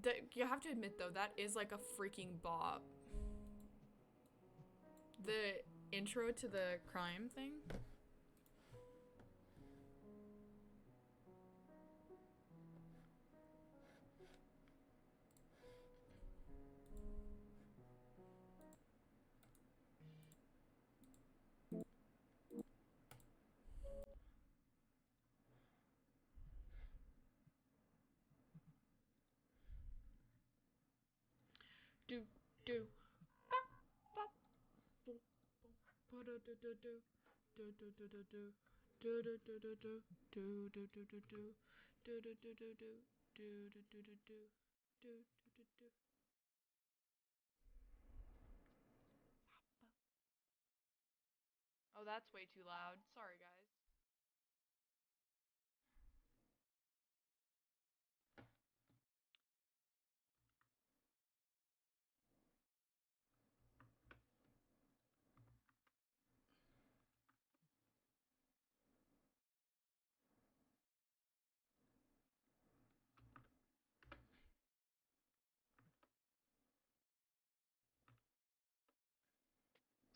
That you have to admit though, that is like a freaking bop. The intro to the crime thing. Do do. Oh, that's way too loud. Sorry, guys.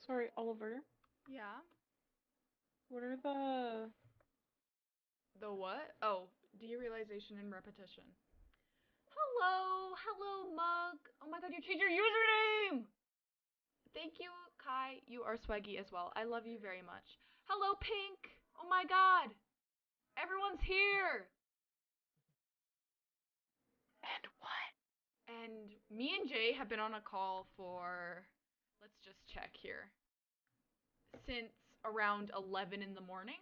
Sorry, Oliver. Yeah. What are the... The what? Oh, derealization and repetition. Hello, hello, Mug. Oh my god, you changed your username! Thank you, Kai. You are swaggy as well. I love you very much. Hello, Pink. Oh my god. Everyone's here. And what? And me and Jay have been on a call for, let's just check here, since around 11 in the morning.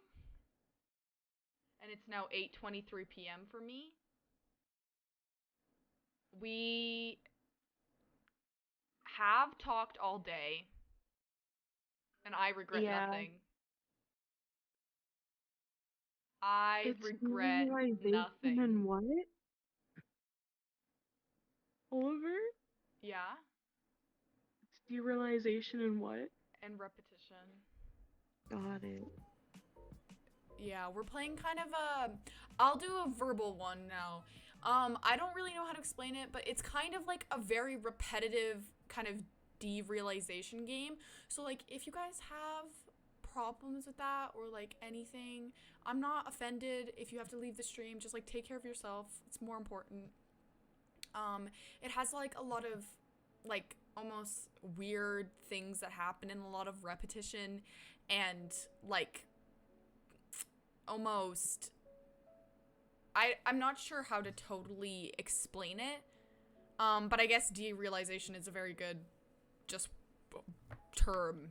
And it's now 8:23 p.m. for me. We have talked all day, and I regret Yeah. nothing. I It's regret derealization nothing. and what? Oliver? Yeah? It's derealization and what? And repetition. Got it. Yeah, we're playing kind of a... I'll do a verbal one now. I don't really know how to explain it, but it's kind of like a very repetitive kind of derealization game. So, like, if you guys have problems with that or, like, anything, I'm not offended if you have to leave the stream. Just, like, take care of yourself. It's more important. It has, like, a lot of, like, almost weird things that happen and a lot of repetition and, like, almost I'm not sure how to totally explain it. But I guess derealization is a very good just term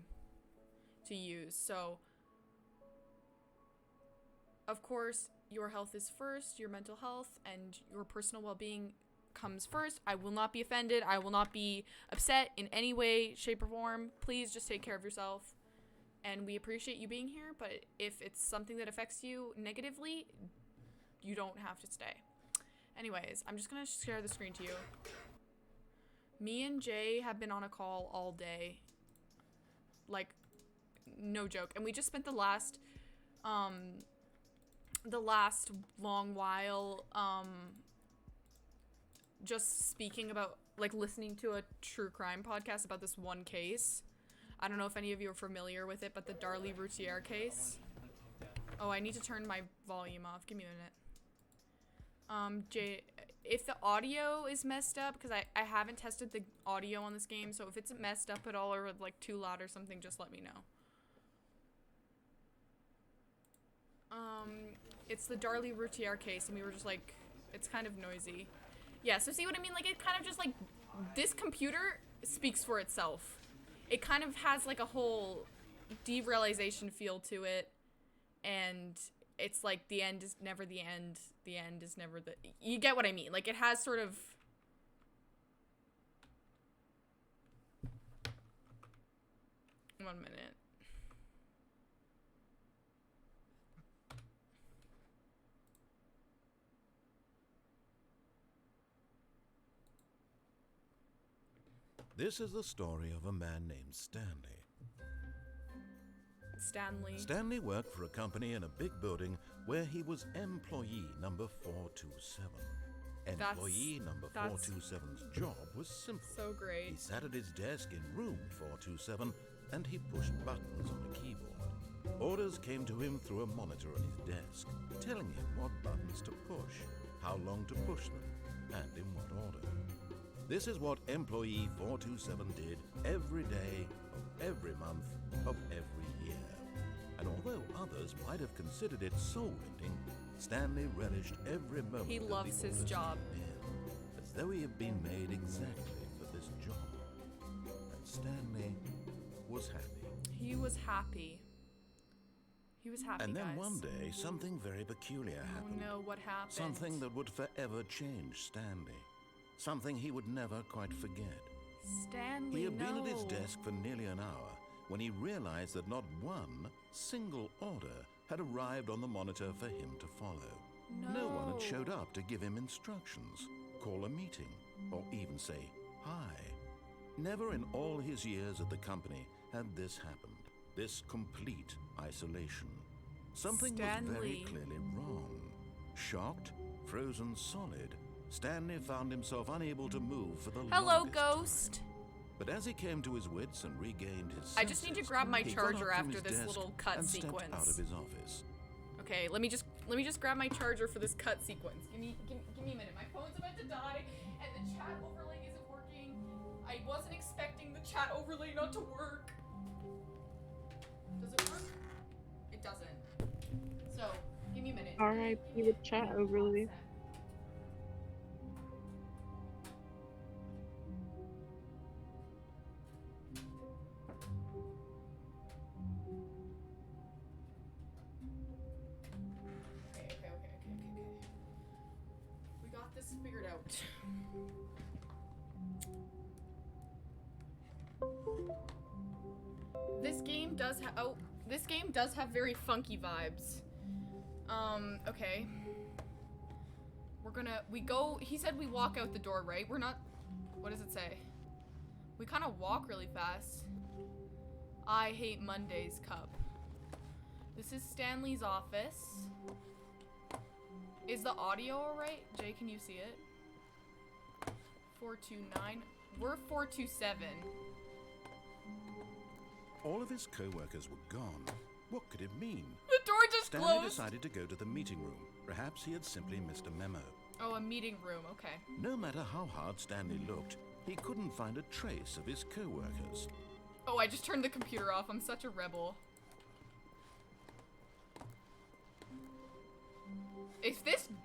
to use. So of course your health is first, your mental health and your personal well-being comes first. I will not be offended. I will not be upset in any way, shape, or form. Please just take care of yourself. And we appreciate you being here, but if it's something that affects you negatively, you don't have to stay. Anyways, I'm just gonna share the screen to you. Me and Jay have been on a call all day. Like, no joke. And we just spent the last long while, just speaking about, like, listening to a true crime podcast about this one case. I don't know if any of you are familiar with it, but the Darlie Routier case. Oh, I need to turn my volume off. Give me a minute. Jay, if the audio is messed up, because I haven't tested the audio on this game, so if it's messed up at all or like too loud or something, just let me know. It's the Darlie Routier case, and we were just like, it's kind of noisy. Yeah, so see what I mean? Like, it kind of just like, this computer speaks for itself. It kind of has like a whole derealization feel to it, and it's like the end is never the end. The end is never the... You get what I mean. Like, it has sort of... One minute. This is the story of a man named Stanley. Stanley. Stanley worked for a company in a big building where he was employee number 427. Employee number 427's job was simple. So great. He sat at his desk in room 427 and he pushed buttons on a keyboard. Orders came to him through a monitor on his desk, telling him what buttons to push, how long to push them, and in what order. This is what employee 427 did every day of every month of every year. And although others might have considered it soul-rending, Stanley relished every moment. He loves his job. As though he had been made exactly for this job. And Stanley was happy. He was happy. He was happy, And then guys. one day, something very peculiar happened. Oh no, what happened? Something that would forever change Stanley. Something he would never quite forget. Stanley, He had been no. at his desk for nearly an hour when he realized that not one single order had arrived on the monitor for him to follow. No one had showed up to give him instructions, call a meeting, or even say hi. Never in all his years at the company had this happened. This complete isolation. Something was very Stanley. clearly wrong. Shocked, frozen solid, Stanley found himself unable to move for the Hello, longest time. ghost. But as he came to his wits and regained his senses, I just need to grab my he got charger up from after his this desk little cut and stepped sequence. out of his office. Okay, let me just grab my charger for this cut sequence. Give me a minute. My phone's about to die, and the chat overlay isn't working. I wasn't expecting the chat overlay not to work. Does it work? It doesn't. So, give me a minute. R.I.P. with chat overlay. Okay. We got this figured out. This game does have very funky vibes. Okay. He said we walk out the door, right? We're not, what does it say? We kind of walk really fast. I hate Mondays cup. This is Stanley's office. Is the audio alright? Jay, can you see it? 429. We're 427. All of his co-workers were gone. What could it mean? The door just Stanley closed. decided to go to the meeting room. Perhaps he had simply missed a memo. Oh, a meeting room. Okay. No matter how hard Stanley looked, he couldn't find a trace of his co-workers. Oh, I just turned the computer off. I'm such a rebel.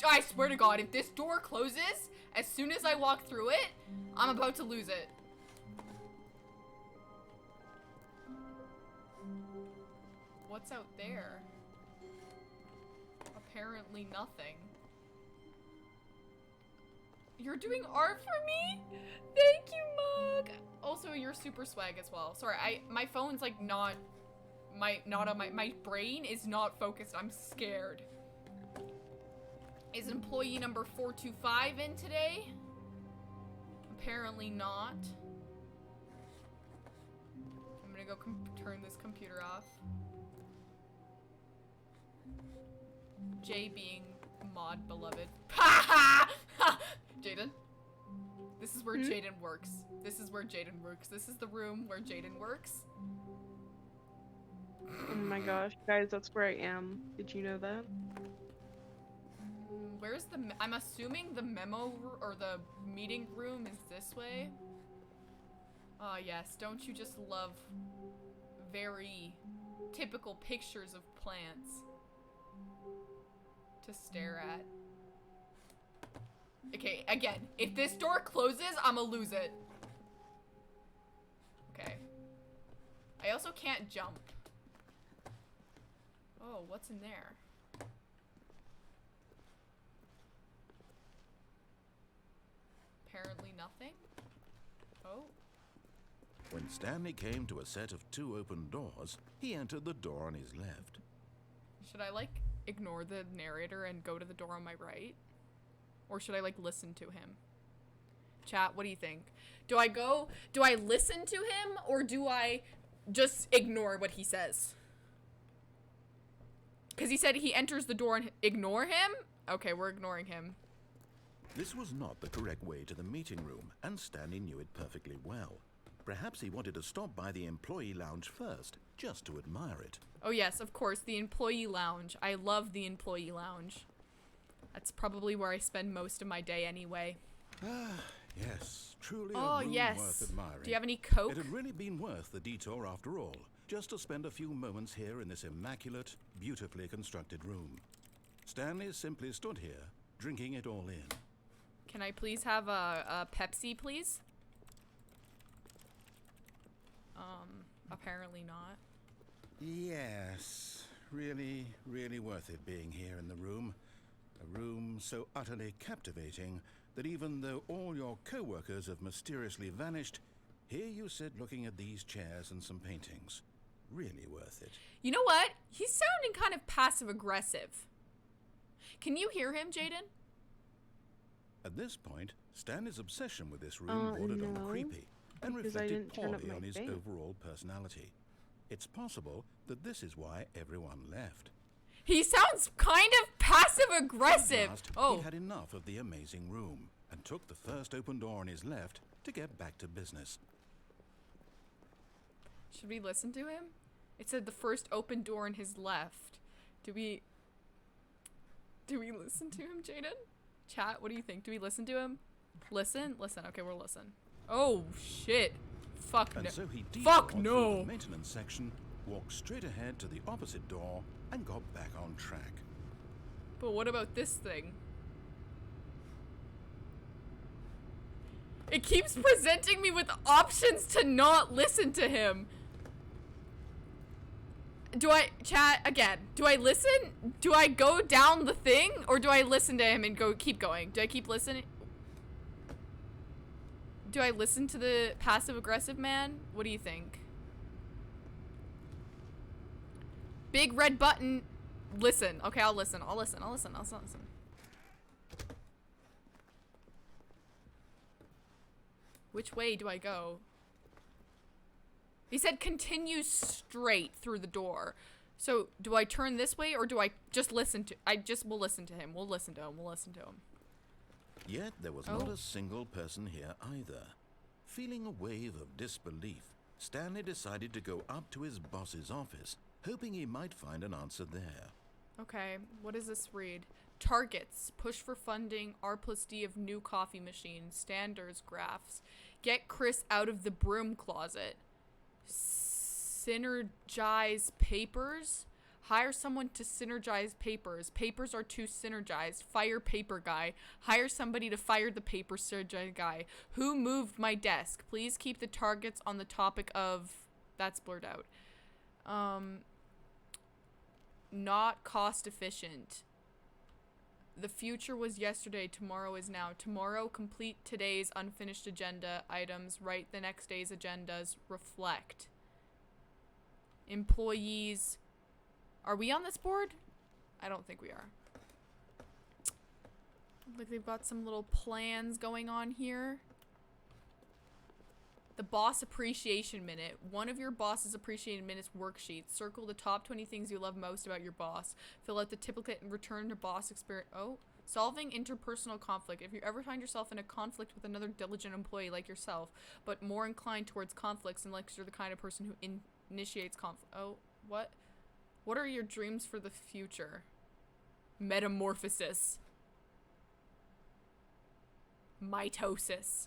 I swear to God, if this door closes, as soon as I walk through it, I'm about to lose it. What's out there? Apparently nothing. You're doing art for me? Thank you, Mug. Also, you're super swag as well. Sorry, my phone's like not on my brain is not focused. I'm scared. Is employee number 425 in today? Apparently not. I'm gonna go turn this computer off. Jay being mod beloved. Jaden. This is where Jaden works. This is where Jaden works. This is the room where Jaden works. Oh my gosh, guys, that's where I am. Did you know that? Where's the? I'm assuming the memo or the meeting room is this way. Ah, yes. Don't you just love very typical pictures of plants to stare at? Okay, again, if this door closes, I'ma lose it. Okay. I also can't jump. Oh, what's in there? Apparently nothing. Oh. When Stanley came to a set of 2 open doors, he entered the door on his left. Should I, like, ignore the narrator and go to the door on my right? Or should I, like, listen to him? Chat, what do you think? Do I listen to him, or do I just ignore what he says? Because he said he enters the door and ignore him? Okay, we're ignoring him. This was not the correct way to the meeting room, and Stanley knew it perfectly well. Perhaps he wanted to stop by the employee lounge first, just to admire it. Oh yes, of course, the employee lounge. I love the employee lounge. That's probably where I spend most of my day anyway. Ah, yes, truly Oh, a room yes. worth admiring. Do you have any Coke? It had really been worth the detour after all, just to spend a few moments here in this immaculate, beautifully constructed room. Stanley simply stood here, drinking it all in. Can I please have a Pepsi, please? Apparently not. Yes, really, really worth it being here in the room. A room so utterly captivating that even though all your co-workers have mysteriously vanished, here you sit looking at these chairs and some paintings. Really worth it. You know what? He's sounding kind of passive-aggressive. Can you hear him, Jaden? At this point, Stanley's obsession with this room bordered on no, creepy and because I reflected didn't turn up poorly my on his thing. overall personality. It's possible that this is why everyone left. He sounds kind of passive-aggressive. At last, Oh, he had enough of the amazing room and took the first open door on his left to get back to business. should we listen to him? It said the first open door in his left. Do we listen to him, Jaden? Chat, what do you think? Do we listen to him? Listen? Listen. Okay, we'll listen. Oh, shit. Fuck And no. so he Fuck detoured no. through the maintenance section, walked straight ahead to the opposite door, and got back on track. But what about this thing? It keeps presenting me with options to not listen to him. Do I, chat, again, do I listen? Do I go down the thing? Or do I listen to him and keep going? Do I keep listening? Do I listen to the passive-aggressive man? What do you think? Big red button. Listen. Okay, I'll listen. I'll listen. Which way do I go? He said continue straight through the door. So, do I turn this way or do I just listen to... we'll listen to him. We'll listen to him. Yet there was not a single person here either. Feeling a wave of disbelief, Stanley decided to go up to his boss's office, hoping he might find an answer there. Okay, what does this read? Targets. Push for funding. R+D of new coffee machines. Standards graphs. Get Chris out of the broom closet. Synergize papers. Hire someone to synergize papers. Papers are too synergized. Fire paper guy. Hire somebody to fire the paper synergize guy. Who moved my desk? Please keep the targets on the topic of... That's blurred out. Not cost efficient. The future was yesterday, tomorrow is now. Tomorrow, complete today's unfinished agenda items, write the next day's agendas, reflect. Employees. Are we on this board? I don't think we are. Looks like they've got some little plans going on here. The boss appreciation minute. One of your boss's appreciation minutes worksheet. Circle the top 20 things you love most about your boss. Fill out the typical and return to boss experience. Oh, solving interpersonal conflict. If you ever find yourself in a conflict with another diligent employee like yourself, but more inclined towards conflicts unless you're the kind of person who initiates conflict. Oh, what? What are your dreams for the future? Metamorphosis. Mitosis.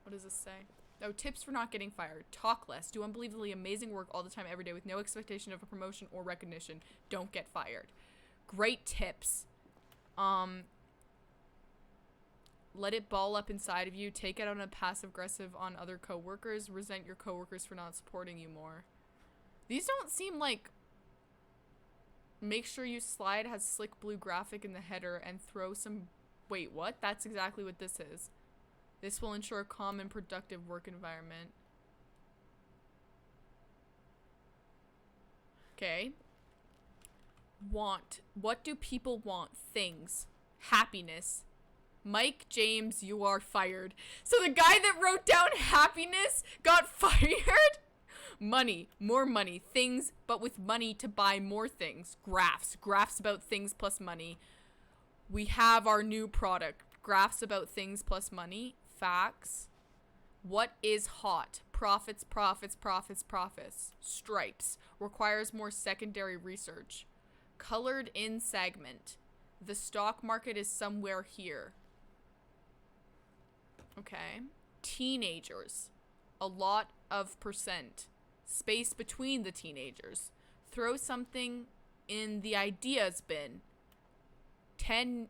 What does this say? Oh, tips for not getting fired. Talk less. Do unbelievably amazing work all the time, every day, with no expectation of a promotion or recognition. Don't get fired. Great tips. Let it ball up inside of you. Take it on a passive-aggressive on other coworkers. Resent your coworkers for not supporting you more. These don't seem like... Make sure you slide has slick blue graphic in the header and throw some... Wait, what? That's exactly what this is. This will ensure a calm and productive work environment. Okay. Want. What do people want? Things. Happiness. Mike James, you are fired. So the guy that wrote down happiness got fired? Money, more money, things, but with money to buy more things. Graphs about things plus money. We have our new product. Graphs about things plus money. Facts. What is hot? Profits. Stripes. Requires more secondary research. Colored in segment. The stock market is somewhere here. Okay. Teenagers. A lot of percent. Space between the teenagers. Throw something in the ideas bin. 10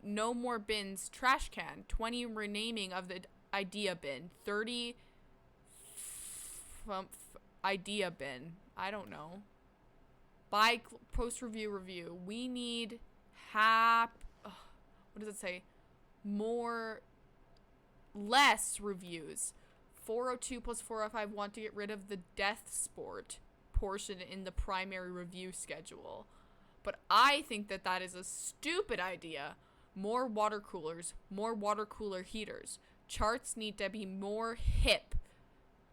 no more bins trash can. 20 renaming of the idea bin. 30 idea bin. I don't know. Buy post review. We need what does it say? Less reviews. 402 plus 405 want to get rid of the death sport portion in the primary review schedule. But I think that is a stupid idea. More water coolers, more water cooler heaters. Charts need to be more hip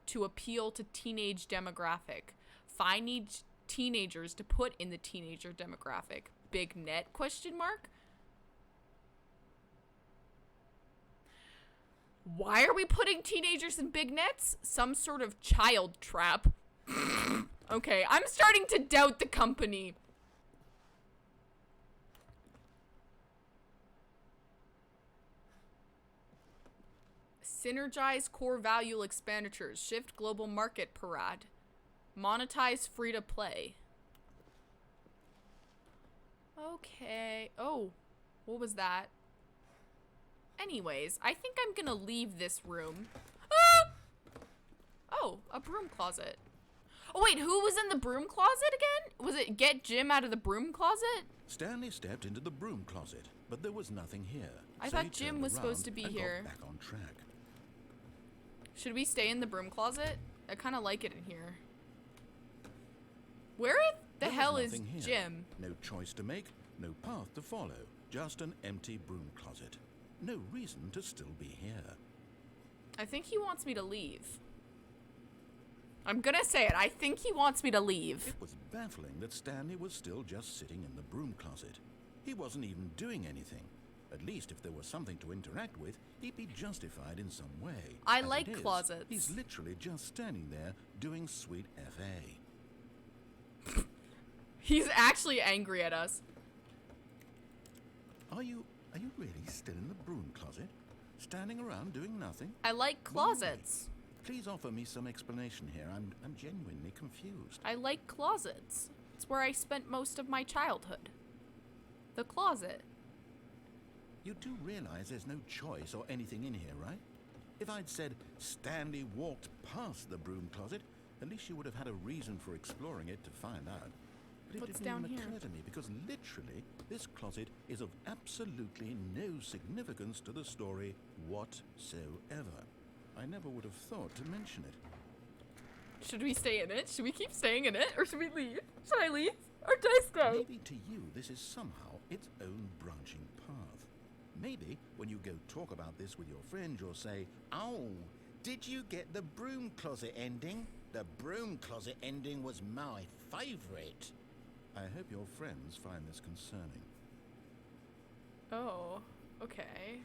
to appeal to teenage demographic. Find teenagers to put in the teenager demographic. Big net ? Why are we putting teenagers in big nets? Some sort of child trap. Okay, I'm starting to doubt the company. Synergize core value expenditures. Shift global market parade. Monetize free to play. Okay. Oh, what was that? Anyways, I think I'm gonna leave this room. Ah! Oh, a broom closet. Oh wait, who was in the broom closet again? Was it get Jim out of the broom closet? Stanley stepped into the broom closet, but there was nothing here. I so thought he Jim turned was supposed around to be and here. got back on track. Should we stay in the broom closet? I kind of like it in here. Where the hell is nothing here. Jim? No choice to make, no path to follow, just an empty broom closet. No reason to still be here. I think he wants me to leave. I'm gonna say it. I think he wants me to leave. It was baffling that Stanley was still just sitting in the broom closet. He wasn't even doing anything. At least if there was something to interact with, he'd be justified in some way. I As like it is, closets. He's literally just standing there doing sweet FA. He's actually angry at us. Are you really still in the broom closet? Standing around doing nothing? I like closets. Please offer me some explanation here. I'm genuinely confused. I like closets. It's where I spent most of my childhood. The closet. You do realize there's no choice or anything in here, right? If I'd said Stanley walked past the broom closet, at least you would have had a reason for exploring it to find out. But What's it down didn't here? occur to me because literally this closet is of absolutely no significance to the story whatsoever. I never would have thought to mention it. Should we stay in it? Should we keep staying in it? Or should we leave? Should I leave? Or do I stay? Maybe to you this is somehow its own branching path. Maybe when you go talk about this with your friend, you'll say, "Oh, did you get the broom closet ending? The broom closet ending was my favorite." I hope your friends find this concerning. Oh, okay.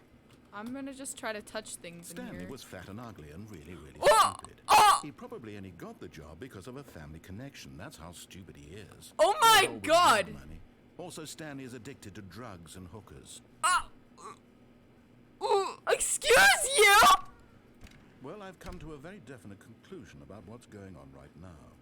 I'm gonna just try to touch things in Stanley here. was fat and ugly and really Oh! stupid. Oh! He probably only got the job because of a family connection. That's how stupid he is. Oh my They always God! have money. Also, Stanley is addicted to drugs and hookers. Excuse you! Well, I've come to a very definite conclusion about what's going on right now.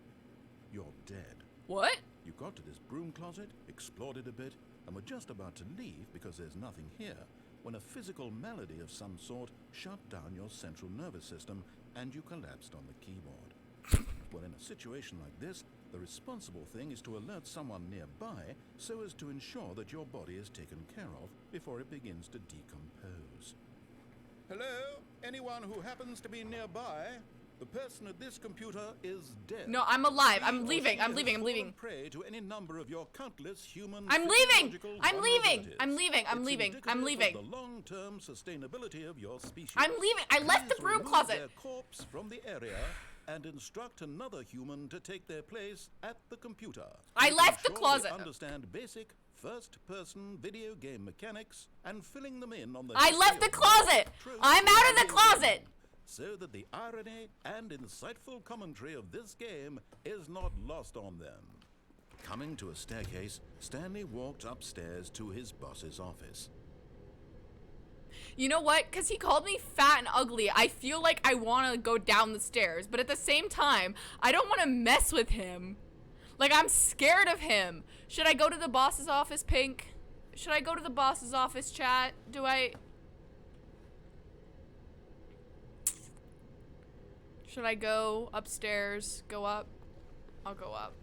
You're dead. What? You got to this broom closet, explored it a bit, and were just about to leave because there's nothing here, when a physical malady of some sort shut down your central nervous system and you collapsed on the keyboard. Well, in a situation like this, the responsible thing is to alert someone nearby so as to ensure that your body is taken care of before it begins to decompose. Hello? Anyone who happens to be nearby? The person at this computer is dead. No, I'm alive. He I'm or leaving. she I'm has leaving. I'm fallen leaving. prey to any number of your countless human I'm leaving! physiological I'm leaving! vulnerabilities. I'm leaving! I'm It's leaving! I'm indicative leaving! of the long-term sustainability of your species. I'm leaving! I left the Please broom remove closet! their corpse from the area and instruct another human to take their place at the computer. I making left the sure they closet. understand basic first-person video game mechanics and filling them in on the I left the closet. I'm out of the closet. so that the irony and insightful commentary of this game is not lost on them. Coming to a staircase, Stanley walked upstairs to his boss's office. You know what? Because he called me fat and ugly, I feel like I want to go down the stairs. But at the same time, I don't want to mess with him. Like, I'm scared of him. Should I go to the boss's office, Pink? Should I go to the boss's office, chat? Do I... Should I go upstairs? Go up? I'll go up.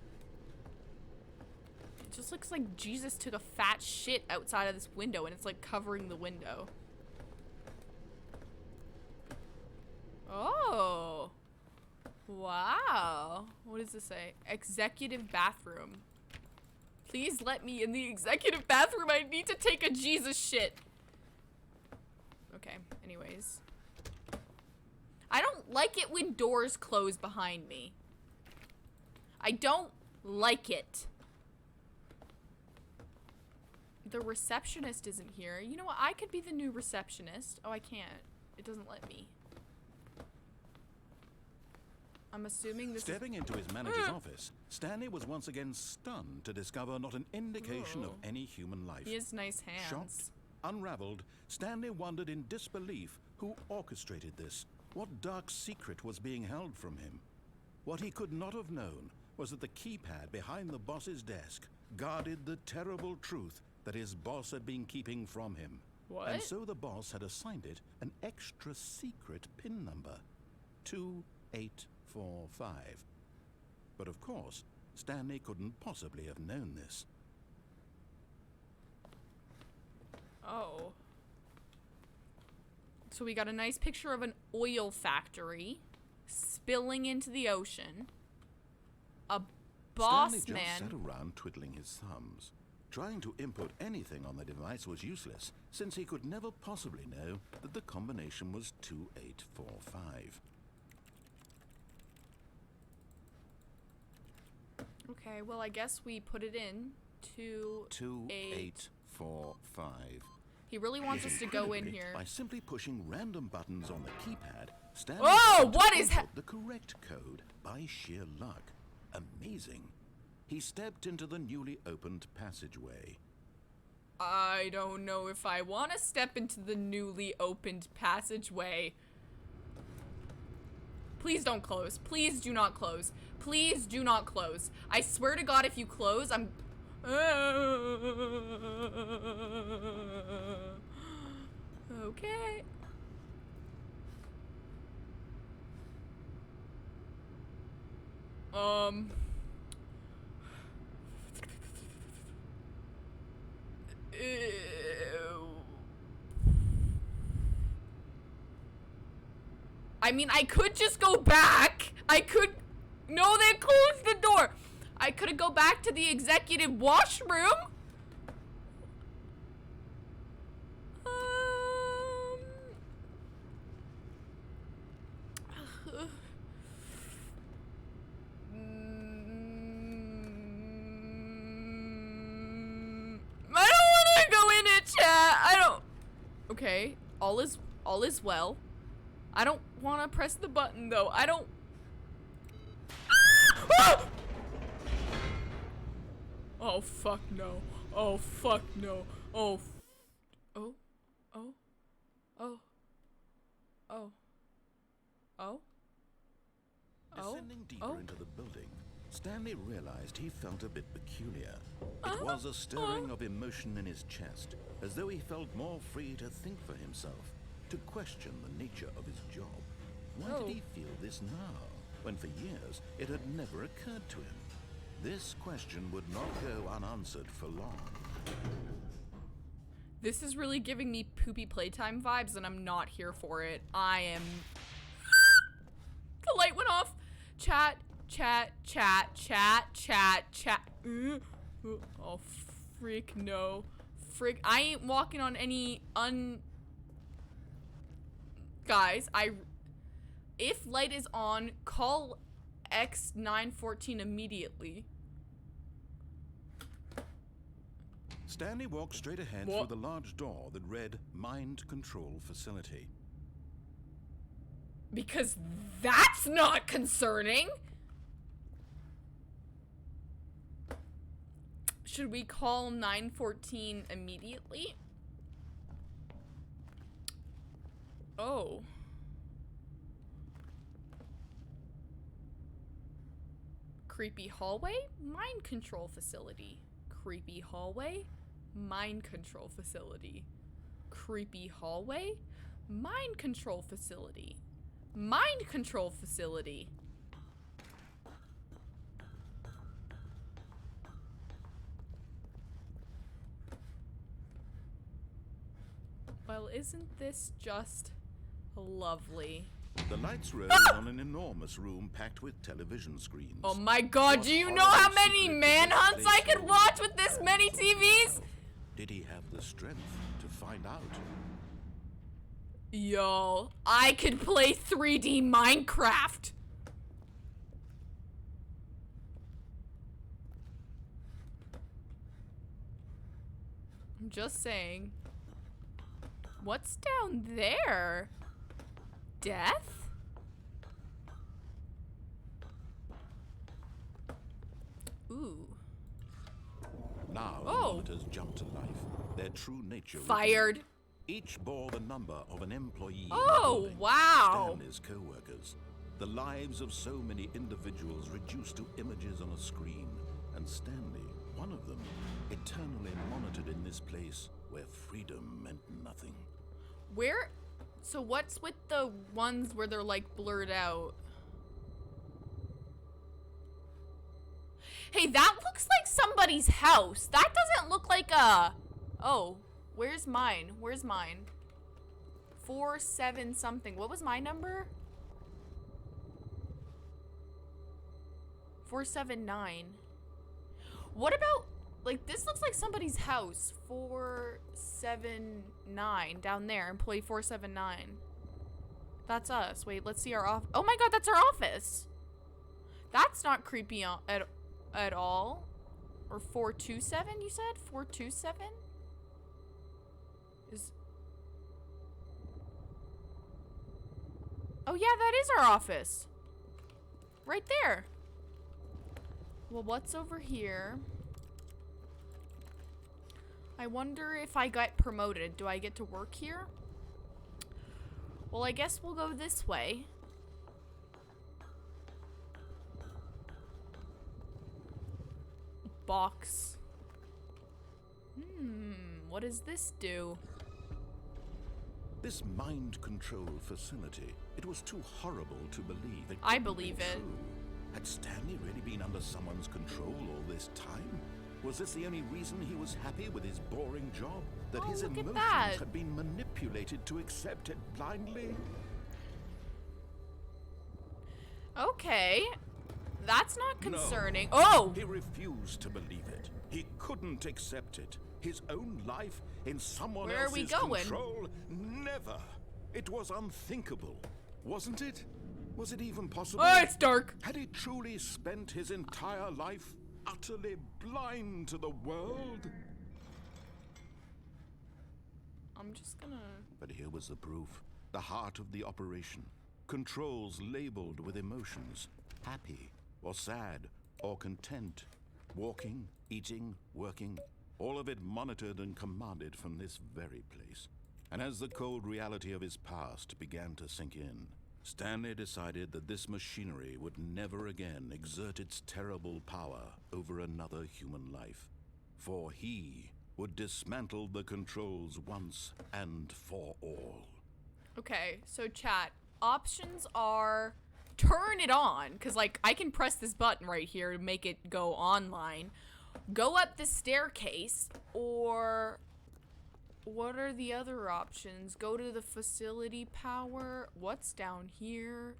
It just looks like Jesus took a fat shit outside of this window and it's like covering the window. Oh. Wow. What does this say? Executive bathroom. Please let me in the executive bathroom. I need to take a Jesus shit. Okay, anyways. I don't like it when doors close behind me. I don't like it. The receptionist isn't here. You know what? I could be the new receptionist. Oh, I can't. It doesn't let me. I'm assuming this Stepping into his manager's office, Stanley was once again stunned to discover not an indication of any human life. He has nice hands. Shocked, unraveled, Stanley wondered in disbelief who orchestrated this. What dark secret was being held from him? What he could not have known was that the keypad behind the boss's desk guarded the terrible truth that his boss had been keeping from him. What? And so the boss had assigned it an extra secret PIN number, 2845. But of course, Stanley couldn't possibly have known this. Oh. So we got a nice picture of an oil factory spilling into the ocean. A boss Stanley man. just sat around twiddling his thumbs. Trying to input anything on the device was useless, since he could never possibly know that the combination was 2845. Okay, well, I guess we put it in. 2845. He really wants us to go in Incredibly, here. By simply pushing random buttons on the keypad, Stanley Oh, was what able is to ha- input the correct code by sheer luck. Amazing. He stepped into the newly opened passageway. I don't know if I want to step into the newly opened passageway. Please don't close. Please do not close. Please do not close. I swear to God, if you close, I'm... Okay. I mean, I could just go back. I could... No, they closed the door. I could go back to the executive washroom. I don't want to go in it, chat. I don't... Okay, all is well. I don't want to press the button, though. I don't... Ah! Oh, fuck no. Oh, fuck no. Oh. Oh. Oh. Oh. Oh. Oh. Descending deeper Oh. into the building, Stanley realized he felt a bit peculiar. It was a stirring of emotion in his chest, as though he felt more free to think for himself, to question the nature of his job. Why did he feel this now, when for years it had never occurred to him? This question would not go unanswered for long. This is really giving me poopy playtime vibes, and I'm not here for it. I am... The light went off. Chat. Oh, freak no. Freak. I ain't walking on any Guys, if light is on, call X914 immediately. Stanley walked straight ahead What? through the large door that read Mind Control Facility. Because that's not concerning. Should we call 914 immediately? Oh. Creepy hallway? Mind control facility. Creepy hallway? Mind control facility. Creepy hallway? Mind control facility. Mind control facility. Well, isn't this just lovely? The lights rose on an enormous room packed with television screens. Oh my god, What do you know how horrible many secret did manhunts this I place could hold? watch with this many TVs? Did he have the strength to find out? Yo, I could play 3D Minecraft. I'm just saying. What's down there? Death? Ooh. Now the Oh. monitors jumped to life. Their true nature Fired. revealed. Each bore the number of an employee. in the Oh, building. wow. Stanley's co-workers. The lives of so many individuals reduced to images on a screen. And Stanley, one of them, eternally monitored in this place where freedom meant nothing. Where? So what's with the ones where they're like blurred out? Hey, that looks like somebody's house. That doesn't look like a... Oh, where's mine? Where's mine? 47 something. What was my number? 479. What about... Like, this looks like somebody's house. 479 down there. Employee 479. That's us. Wait, let's see our office. Oh my god, that's our office. That's not creepy at all. Or 427, you said? 427? Oh yeah, that is our office. Right there. Well, what's over here? I wonder if I got promoted. Do I get to work here? Well, I guess we'll go this way. Box. What does this do? This mind control facility, it was too horrible to believe. I couldn't be believe it. true. Had Stanley really been under someone's control all this time? Was this the only reason he was happy with his boring job? That Oh, his look at emotions that. had been manipulated to accept it blindly? Okay. That's not concerning. No. Oh! He refused to believe it. He couldn't accept it. His own life in someone Where are we else's going? control? Never. It was unthinkable, wasn't it? Was it even possible? Oh, it's dark. Had he truly spent his entire life utterly blind to the world? I'm just gonna... But here was the proof. The heart of the operation. Controls labeled with emotions. Happy, or sad, or content. Walking, eating, working. All of it monitored and commanded from this very place. And as the cold reality of his past began to sink in, Stanley decided that this machinery would never again exert its terrible power over another human life. For he would dismantle the controls once and for all. Okay, so chat. Options are turn it on, because, like, I can press this button right here to make it go online. Go up the staircase, or... What are the other options? Go to the facility power. What's down here?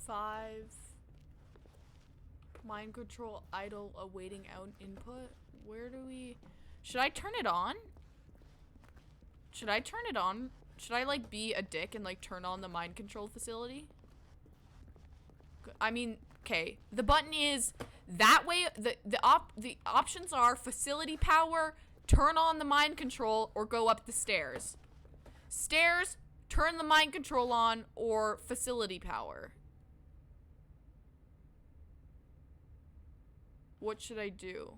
5. Mind control idle awaiting out input. Where do we... Should I turn it on? Should I turn it on? Should I like be a dick and like turn on the mind control facility? I mean, okay. The button is that way. The options are facility power, turn on the mind control, or go up the stairs. Stairs, turn the mind control on, or facility power. What should I do?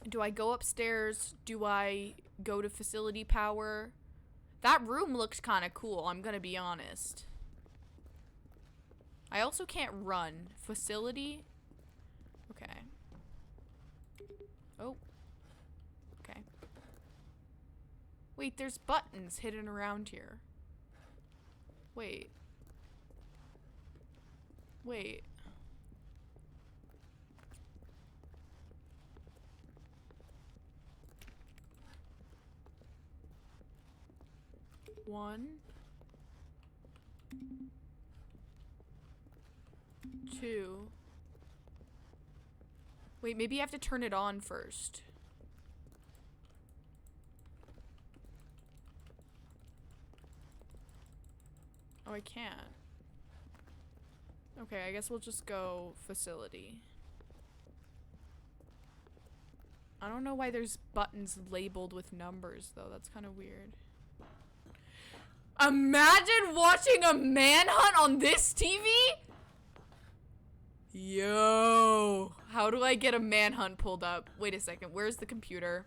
Do I go upstairs? Do I go to facility power? That room looks kind of cool, I'm gonna be honest. I also can't run. Facility? Okay. Oh. Okay. Wait, there's buttons hidden around here. Wait. Wait. One. 2. Wait, maybe I have to turn it on first. Oh, I can't. Okay, I guess we'll just go facility. I don't know why there's buttons labeled with numbers, though. That's kind of weird. Imagine watching a manhunt on this TV? Yo. How do I get a manhunt pulled up? Wait a second. Where's the computer?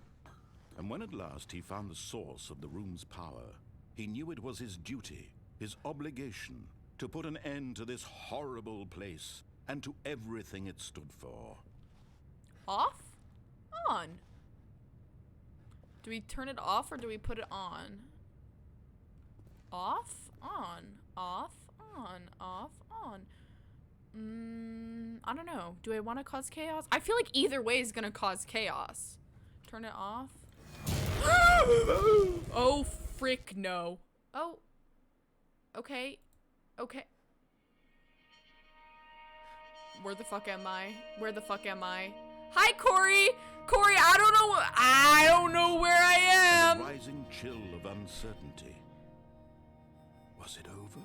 And when at last he found the source of the room's power, he knew it was his duty, his obligation, to put an end to this horrible place and to everything it stood for. Off? On. Do we turn it off or do we put it on? Off? On. Off? On. Off? On. I don't know. Do I want to cause chaos? I feel like either way is gonna cause chaos. Turn it off. Oh, frick no. Oh. Okay. Okay. Where the fuck am I? Where the fuck am I? Hi, Corey! Corey, I don't know where I am! A rising chill of uncertainty. Was it over?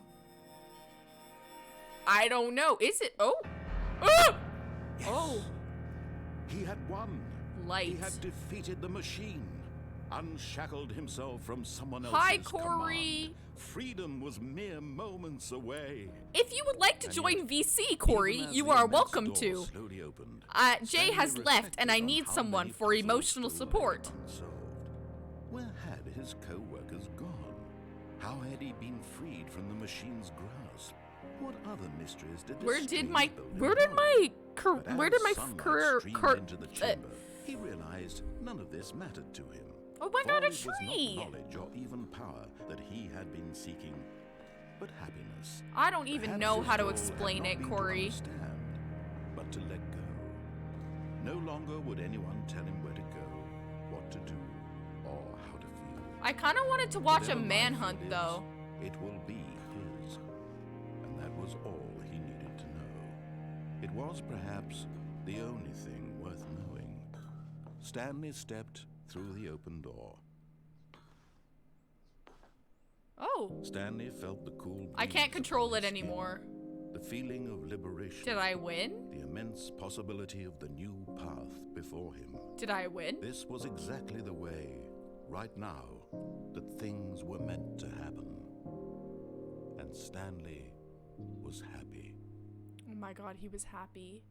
I don't know. Is it? Oh! Ah! Yes. Oh. He had won. Light. He had defeated the machine. Unshackled himself from someone else's Hi, Corey. command. Freedom was mere moments away. If you would like to And join yet, VC, Corey, even as you the are immense welcome door to. slowly opened, Jay has Stanley left, and I reflected need on how someone many for puzzles emotional still support. lay unsolved. Where had his co-workers gone? How had he been freed from the machine's grasp? What other mysteries did this Where did strange my building where did hold? my But where as did my sunlight career streamed into the chamber, he realized none of this mattered to him. Oh my god, a For it was tree! not knowledge or even power that he had been seeking, but happiness. I don't even Perhaps know his how to goal had explain not it, been to Corey. understand, but to let go. No longer would anyone tell him where to go, what to do, or how to feel. I kind of wanted to watch a Whatever life manhunt, it is, though. It will be his. And that was all he needed to know. It was perhaps the only thing worth knowing. Stanley stepped through the open door. Oh. Stanley felt the cool I breeze can't control upon it his skin, anymore. the feeling of liberation. Did I win? The immense possibility of the new path before him. Did I win? This was exactly the way, right now, that things were meant to happen. And Stanley was happy. Oh my god, he was happy.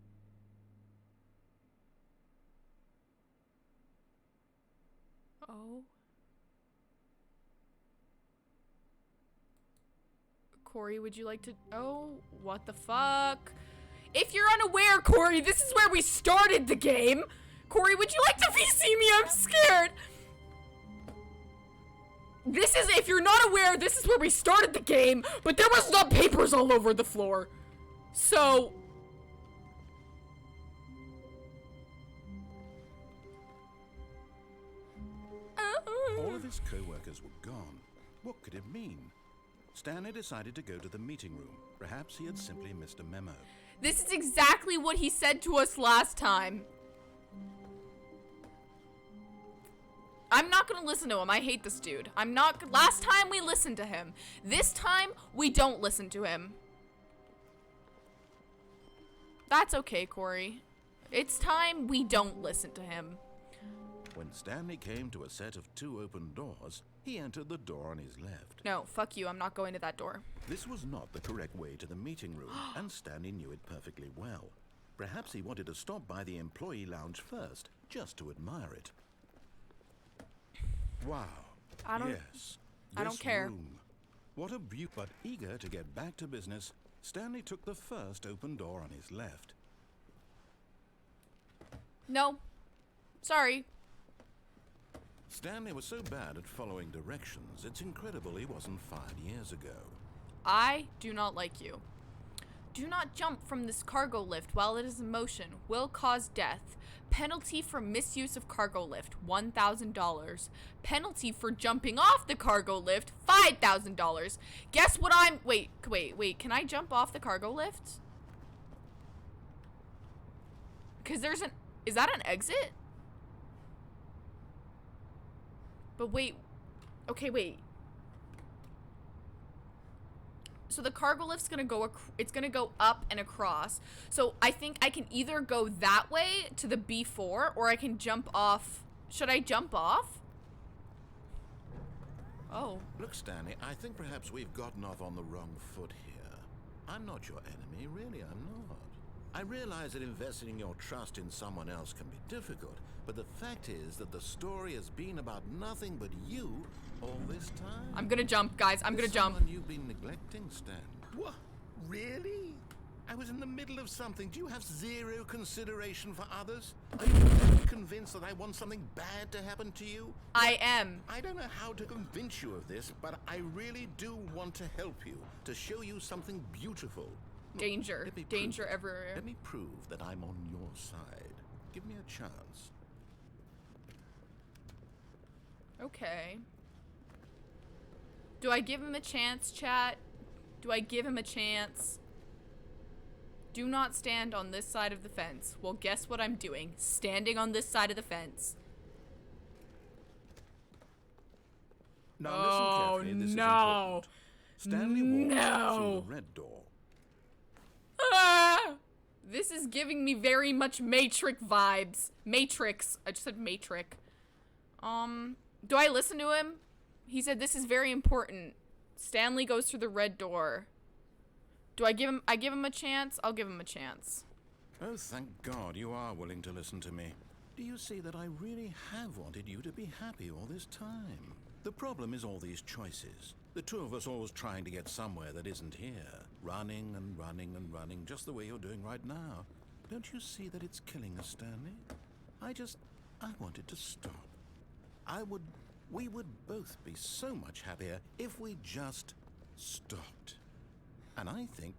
Oh. Corey, would you like to... Oh, what the fuck? If you're unaware, Corey, this is where we started the game. Corey, would you like to VC me? I'm scared. This is, if you're not aware, this is where we started the game, but there was not papers all over the floor. So... All of his co-workers were gone. What could it mean? Stanley decided to go to the meeting room. Perhaps he had simply missed a memo. This is exactly what he said to us last time. I'm not gonna listen to him. I hate this dude. Last time we listened to him. This time, we don't listen to him. That's okay, Corey. It's time we don't listen to him. When Stanley came to a set of 2 open doors, he entered the door on his left. No, fuck you. I'm not going to that door. This was not the correct way to the meeting room, and Stanley knew it perfectly well. Perhaps he wanted to stop by the employee lounge first, just to admire it. Wow. I don't This care. room. What a beauty. But eager to get back to business, Stanley took the first open door on his left. No. Sorry. Stanley was so bad at following directions, it's incredible he wasn't fired years ago. I do not like you. Do not jump from this cargo lift while it is in motion. Will cause death. Penalty for misuse of cargo lift, $1,000. Penalty for jumping off the cargo lift, $5,000. Guess what I'm... Wait. Can I jump off the cargo lift? Because there's an... Is that an exit? But wait. Okay, wait. So the cargo lift's gonna go, it's gonna go up and across. So I think I can either go that way to the B4 or I can jump off. Should I jump off? Oh. Look, Stanley, I think perhaps we've gotten off on the wrong foot here. I'm not your enemy, really, I'm not. I realize that investing your trust in someone else can be difficult, but the fact is that the story has been about nothing but you all this time. I'm gonna jump, guys. I'm gonna jump. Someone you've been neglecting, Stan. What? Really? I was in the middle of something. Do you have zero consideration for others? Are you really convinced that I want something bad to happen to you? I am. I don't know how to convince you of this, but I really do want to help you, to show you something beautiful. Danger. Let me Danger prove it. everywhere. Let me prove that I'm on your side. Give me a chance. Okay. Do I give him a chance, chat? Do I give him a chance? Do not stand on this side of the fence. Well, guess what I'm doing? Standing on this side of the fence. Now Oh, listen carefully, this no. is important. Stanley walked No. through the red door. Ah! This is giving me very much Matrix vibes. Matrix. I just said Matrix. Do I listen to him? He said this is very important. Stanley goes through the red door. Do I give him a chance? I'll give him a chance. Oh, thank God you are willing to listen to me. Do you see that I really have wanted you to be happy all this time? The problem is all these choices. The two of us always trying to get somewhere that isn't here. Running and running and running, just the way you're doing right now. Don't you see that it's killing us, Stanley? I wanted to stop. We would both be so much happier if we just stopped. And I think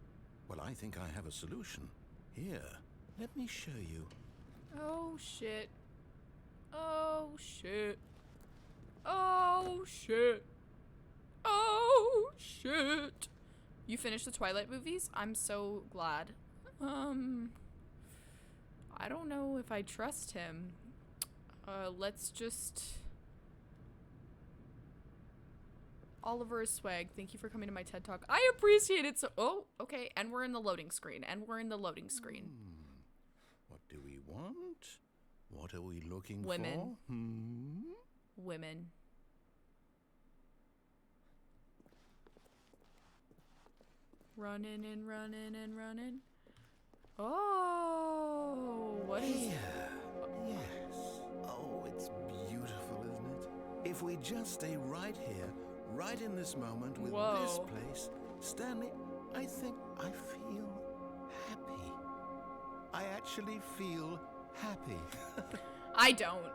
I have a solution. Here, let me show you. Oh shit. Oh shit. Oh shit. Oh shit. You finished the Twilight movies? I'm so glad. I don't know if I trust him. Let's just... Oliver is swag. Thank you for coming to my TED Talk. I appreciate it so... Oh, okay. And we're in the loading screen. What do we want? What are we looking Women. for? Women. Running and running and running. Oh, what is... Here. Yes. Oh, it's beautiful, isn't it? If we just stay right here, right in this moment with Whoa. this place, Stanley, I think I feel happy. I actually feel happy. I don't.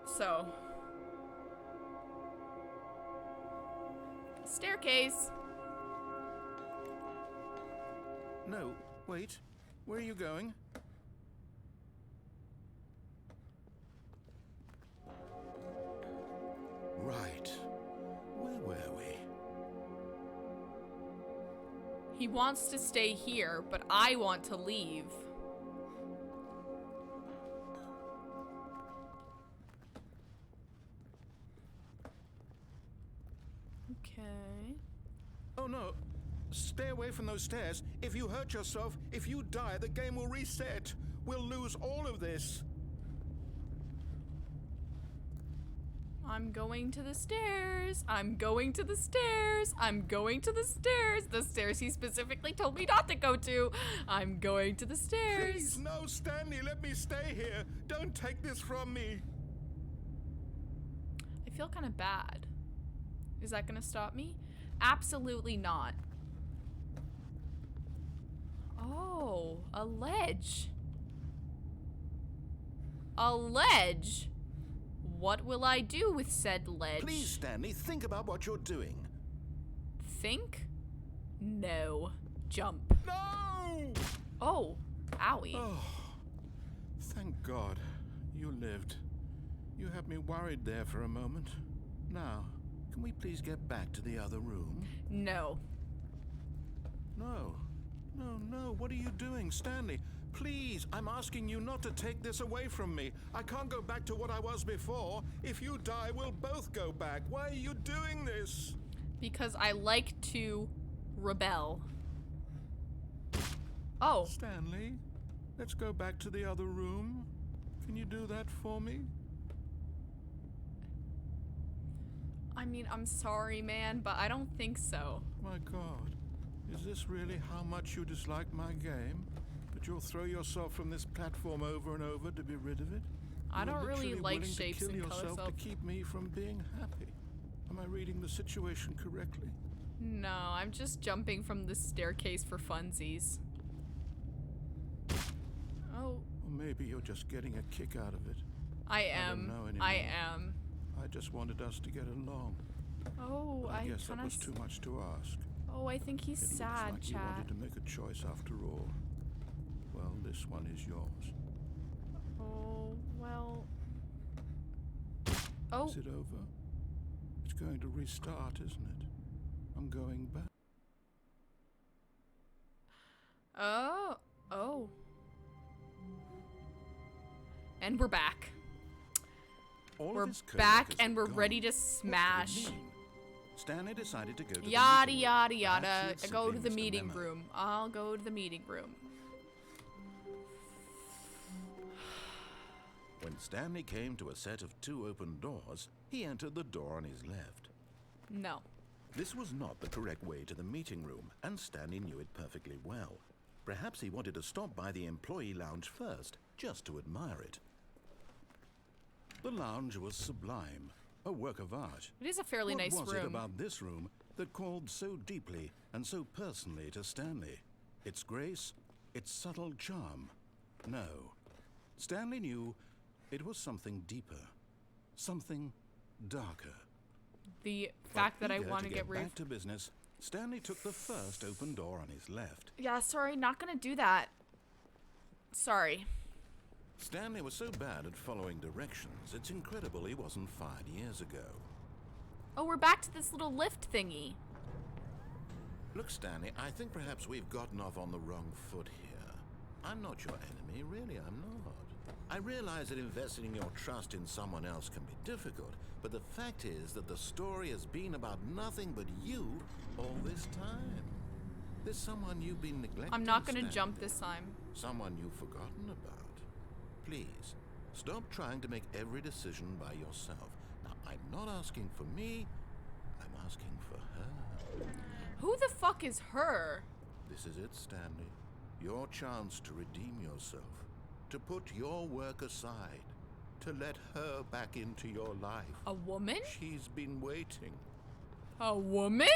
So. Staircase. No, wait. Where are you going? Right. Where were we? He wants to stay here, but I want to leave. Okay. Oh no. Stay away from those stairs. If you hurt yourself, if you die, the game will reset. We'll lose all of this. I'm going to the stairs. I'm going to the stairs. I'm going to the stairs. The stairs he specifically told me not to go to. I'm going to the stairs. Please, no, Stanley, let me stay here. Don't take this from me. I feel kind of bad. Is that gonna stop me? Absolutely not. Oh, a ledge. A ledge? What will I do with said ledge? Please, Stanley, think about what you're doing. Think? No. Jump. No! Oh, owie. Oh, thank God you lived. You had me worried there for a moment. Now, can we please get back to the other room? No. No. No, what are you doing, Stanley? Please, I'm asking you not to take this away from me. I can't go back to what I was before. If you die, we'll both go back. Why are you doing this? Because I like to rebel. Oh. Stanley, let's go back to the other room. Can you do that for me? I mean, I'm sorry, man, but I don't think so. My God, is this really how much you dislike my game? That you'll throw yourself from this platform over and over to be rid of it? I don't You're really literally like willing shapes to kill and colors. yourself to keep me from being happy. Am I reading the situation correctly? No, I'm just jumping from the staircase for funsies. Oh. Or maybe you're just getting a kick out of it. I don't am. know anymore. I am. I just wanted us to get along. Oh, I guess that kinda was too much to ask. Oh, I think he's It looks sad, like you Chad. wanted to make a choice after all. Well, this one is yours. Oh, well. Oh. Is it over? It's going to restart, isn't it? I'm going back. Oh. Oh. And we're back. All We're of his back coworkers and are we're gone. ready to What could it smash. mean? Stanley decided to go to Yada, the meeting yada, room. yada. Perhaps he had Go to simply the missed a meeting memo. room. I'll go to the meeting room. When Stanley came to a set of 2 open doors, he entered the door on his left. No. This was not the correct way to the meeting room, and Stanley knew it perfectly well. Perhaps he wanted to stop by the employee lounge first, just to admire it. The lounge was sublime, a work of art. It is a fairly nice What was room. it about this room that called so deeply and so personally to Stanley? Its grace, its subtle charm? No. Stanley knew it was something deeper, something darker. The fact that I Eager want to to get get rid back to business, Stanley took the first open door on his left. Yeah, sorry, not gonna do that. Sorry. Stanley was so bad at following directions, it's incredible he wasn't fired years ago. Oh, we're back to this little lift thingy. Look, Stanley, I think perhaps we've gotten off on the wrong foot here. I'm not your enemy, really, I'm not. I realize that investing your trust in someone else can be difficult, but the fact is that the story has been about nothing but you all this time. There's someone you've been neglecting. I'm not gonna Stanley. jump this time. Someone you've forgotten about. Please, stop trying to make every decision by yourself. Now, I'm not asking for me, I'm asking for her. Who the fuck is her? This is it, Stanley. Your chance to redeem yourself. To put your work aside. To let her back into your life. A woman? She's been waiting. A woman?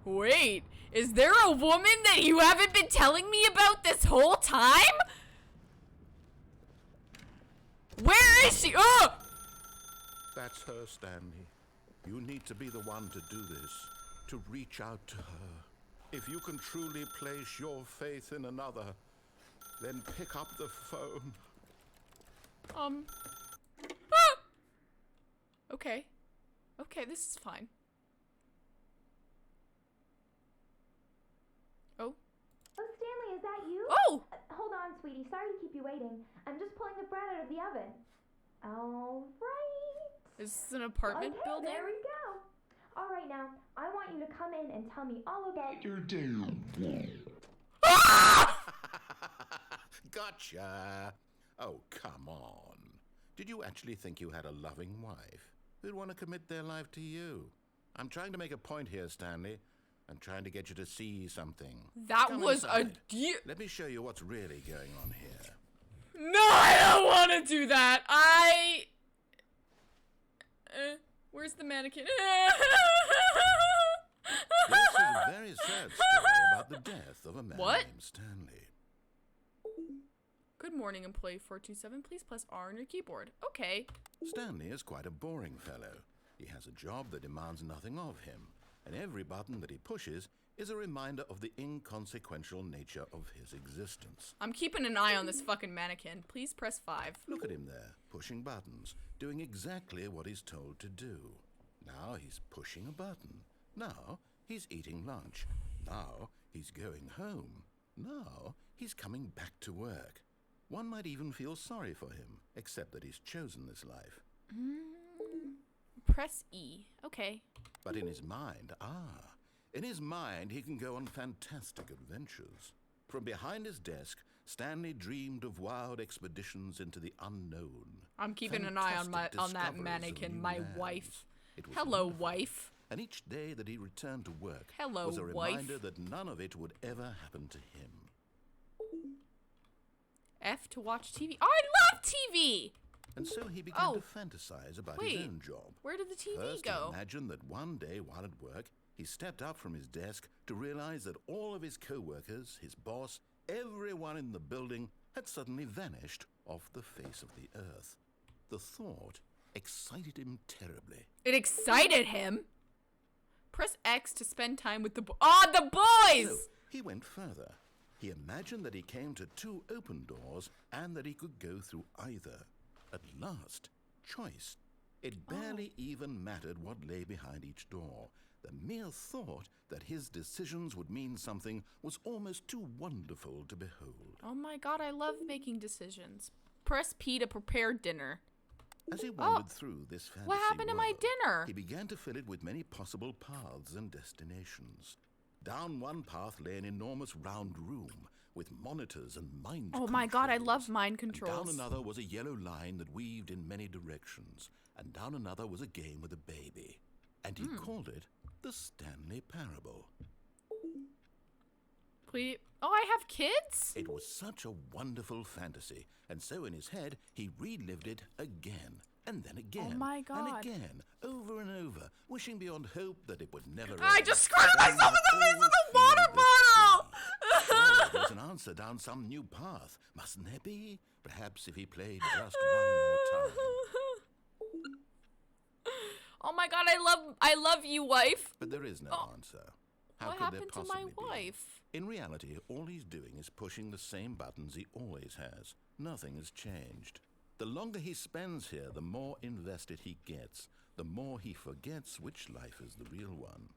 Wait, is there a woman that you haven't been telling me about this whole time? Where is she? Oh! That's her, Stanley. You need to be the one to do this. To reach out to her. If you can truly place your faith in another, then pick up the phone. Ah! Okay. Okay, this is fine. Oh. sweetie. Sorry to keep you waiting. I'm just pulling the bread out of the oven. All right. Is this an apartment Okay, building? there we go. All right, now, I want you to come in and tell me all about Your damn. Gotcha! Oh, come on. Did you actually think you had a loving wife who'd want to commit their life to you? I'm trying to make a point here, Stanley. I'm trying to get you to see something. That Come was inside. a deal. Let me show you what's really going on here. No, I don't want to do that. Where's the mannequin? This is a very sad story about the death of a man What? named Stanley. Good morning, employee 427. Please press R on your keyboard. Okay. Stanley is quite a boring fellow. He has a job that demands nothing of him, and every button that he pushes is a reminder of the inconsequential nature of his existence. I'm keeping an eye on this fucking mannequin. Please press 5. Look at him there, pushing buttons, doing exactly what he's told to do. Now he's pushing a button. Now he's eating lunch. Now he's going home. Now he's coming back to work. One might even feel sorry for him, except that he's chosen this life. Press E. Okay. But in his mind, in his mind, he can go on fantastic adventures. From behind his desk, Stanley dreamed of wild expeditions into the unknown. I'm keeping an eye on that Fantastic mannequin, discoveries of my new lands. wife. It was Hello, wonderful. wife. And each day that he returned to work Hello, was a wife. reminder that none of it would ever happen to him. F to watch TV. Oh, I love TV! And so he began Oh. to fantasize about Wait, his own job. where did the TV First, go? he imagined that one day while at work, he stepped up from his desk to realize that all of his co-workers, his boss, everyone in the building had suddenly vanished off the face of the earth. The thought excited him terribly. It excited him. Press X to spend time with the the boys! So he went further. He imagined that he came to 2 open doors and that he could go through either. At last, choice. It barely even mattered what lay behind each door. The mere thought that his decisions would mean something was almost too wonderful to behold. Oh my god, I love making decisions. Press P to prepare dinner. As he wandered through this fantasy What happened to my world, dinner? he began to fill it with many possible paths and destinations. Down one path lay an enormous round room with monitors and mind Oh my god, I controls. love mind And controls. down another was a yellow line that weaved in many directions, and down another was a game with a baby. And he called it the Stanley Parable. Please. Oh, I have kids? It was such a wonderful fantasy, and so in his head he relived it again, and then again, Oh my God. and again, over and over, wishing beyond hope that it would never I end. just squirted Saying myself in that the face all with a would water feel the bottle! Oh, there's an answer down some new path, mustn't there be? Perhaps if he played just one more time. Oh my god, I love you, wife. But there is no answer. How What could happened there to my possibly be? wife? In reality, all he's doing is pushing the same buttons he always has. Nothing has changed. The longer he spends here, the more invested he gets, the more he forgets which life is the real one.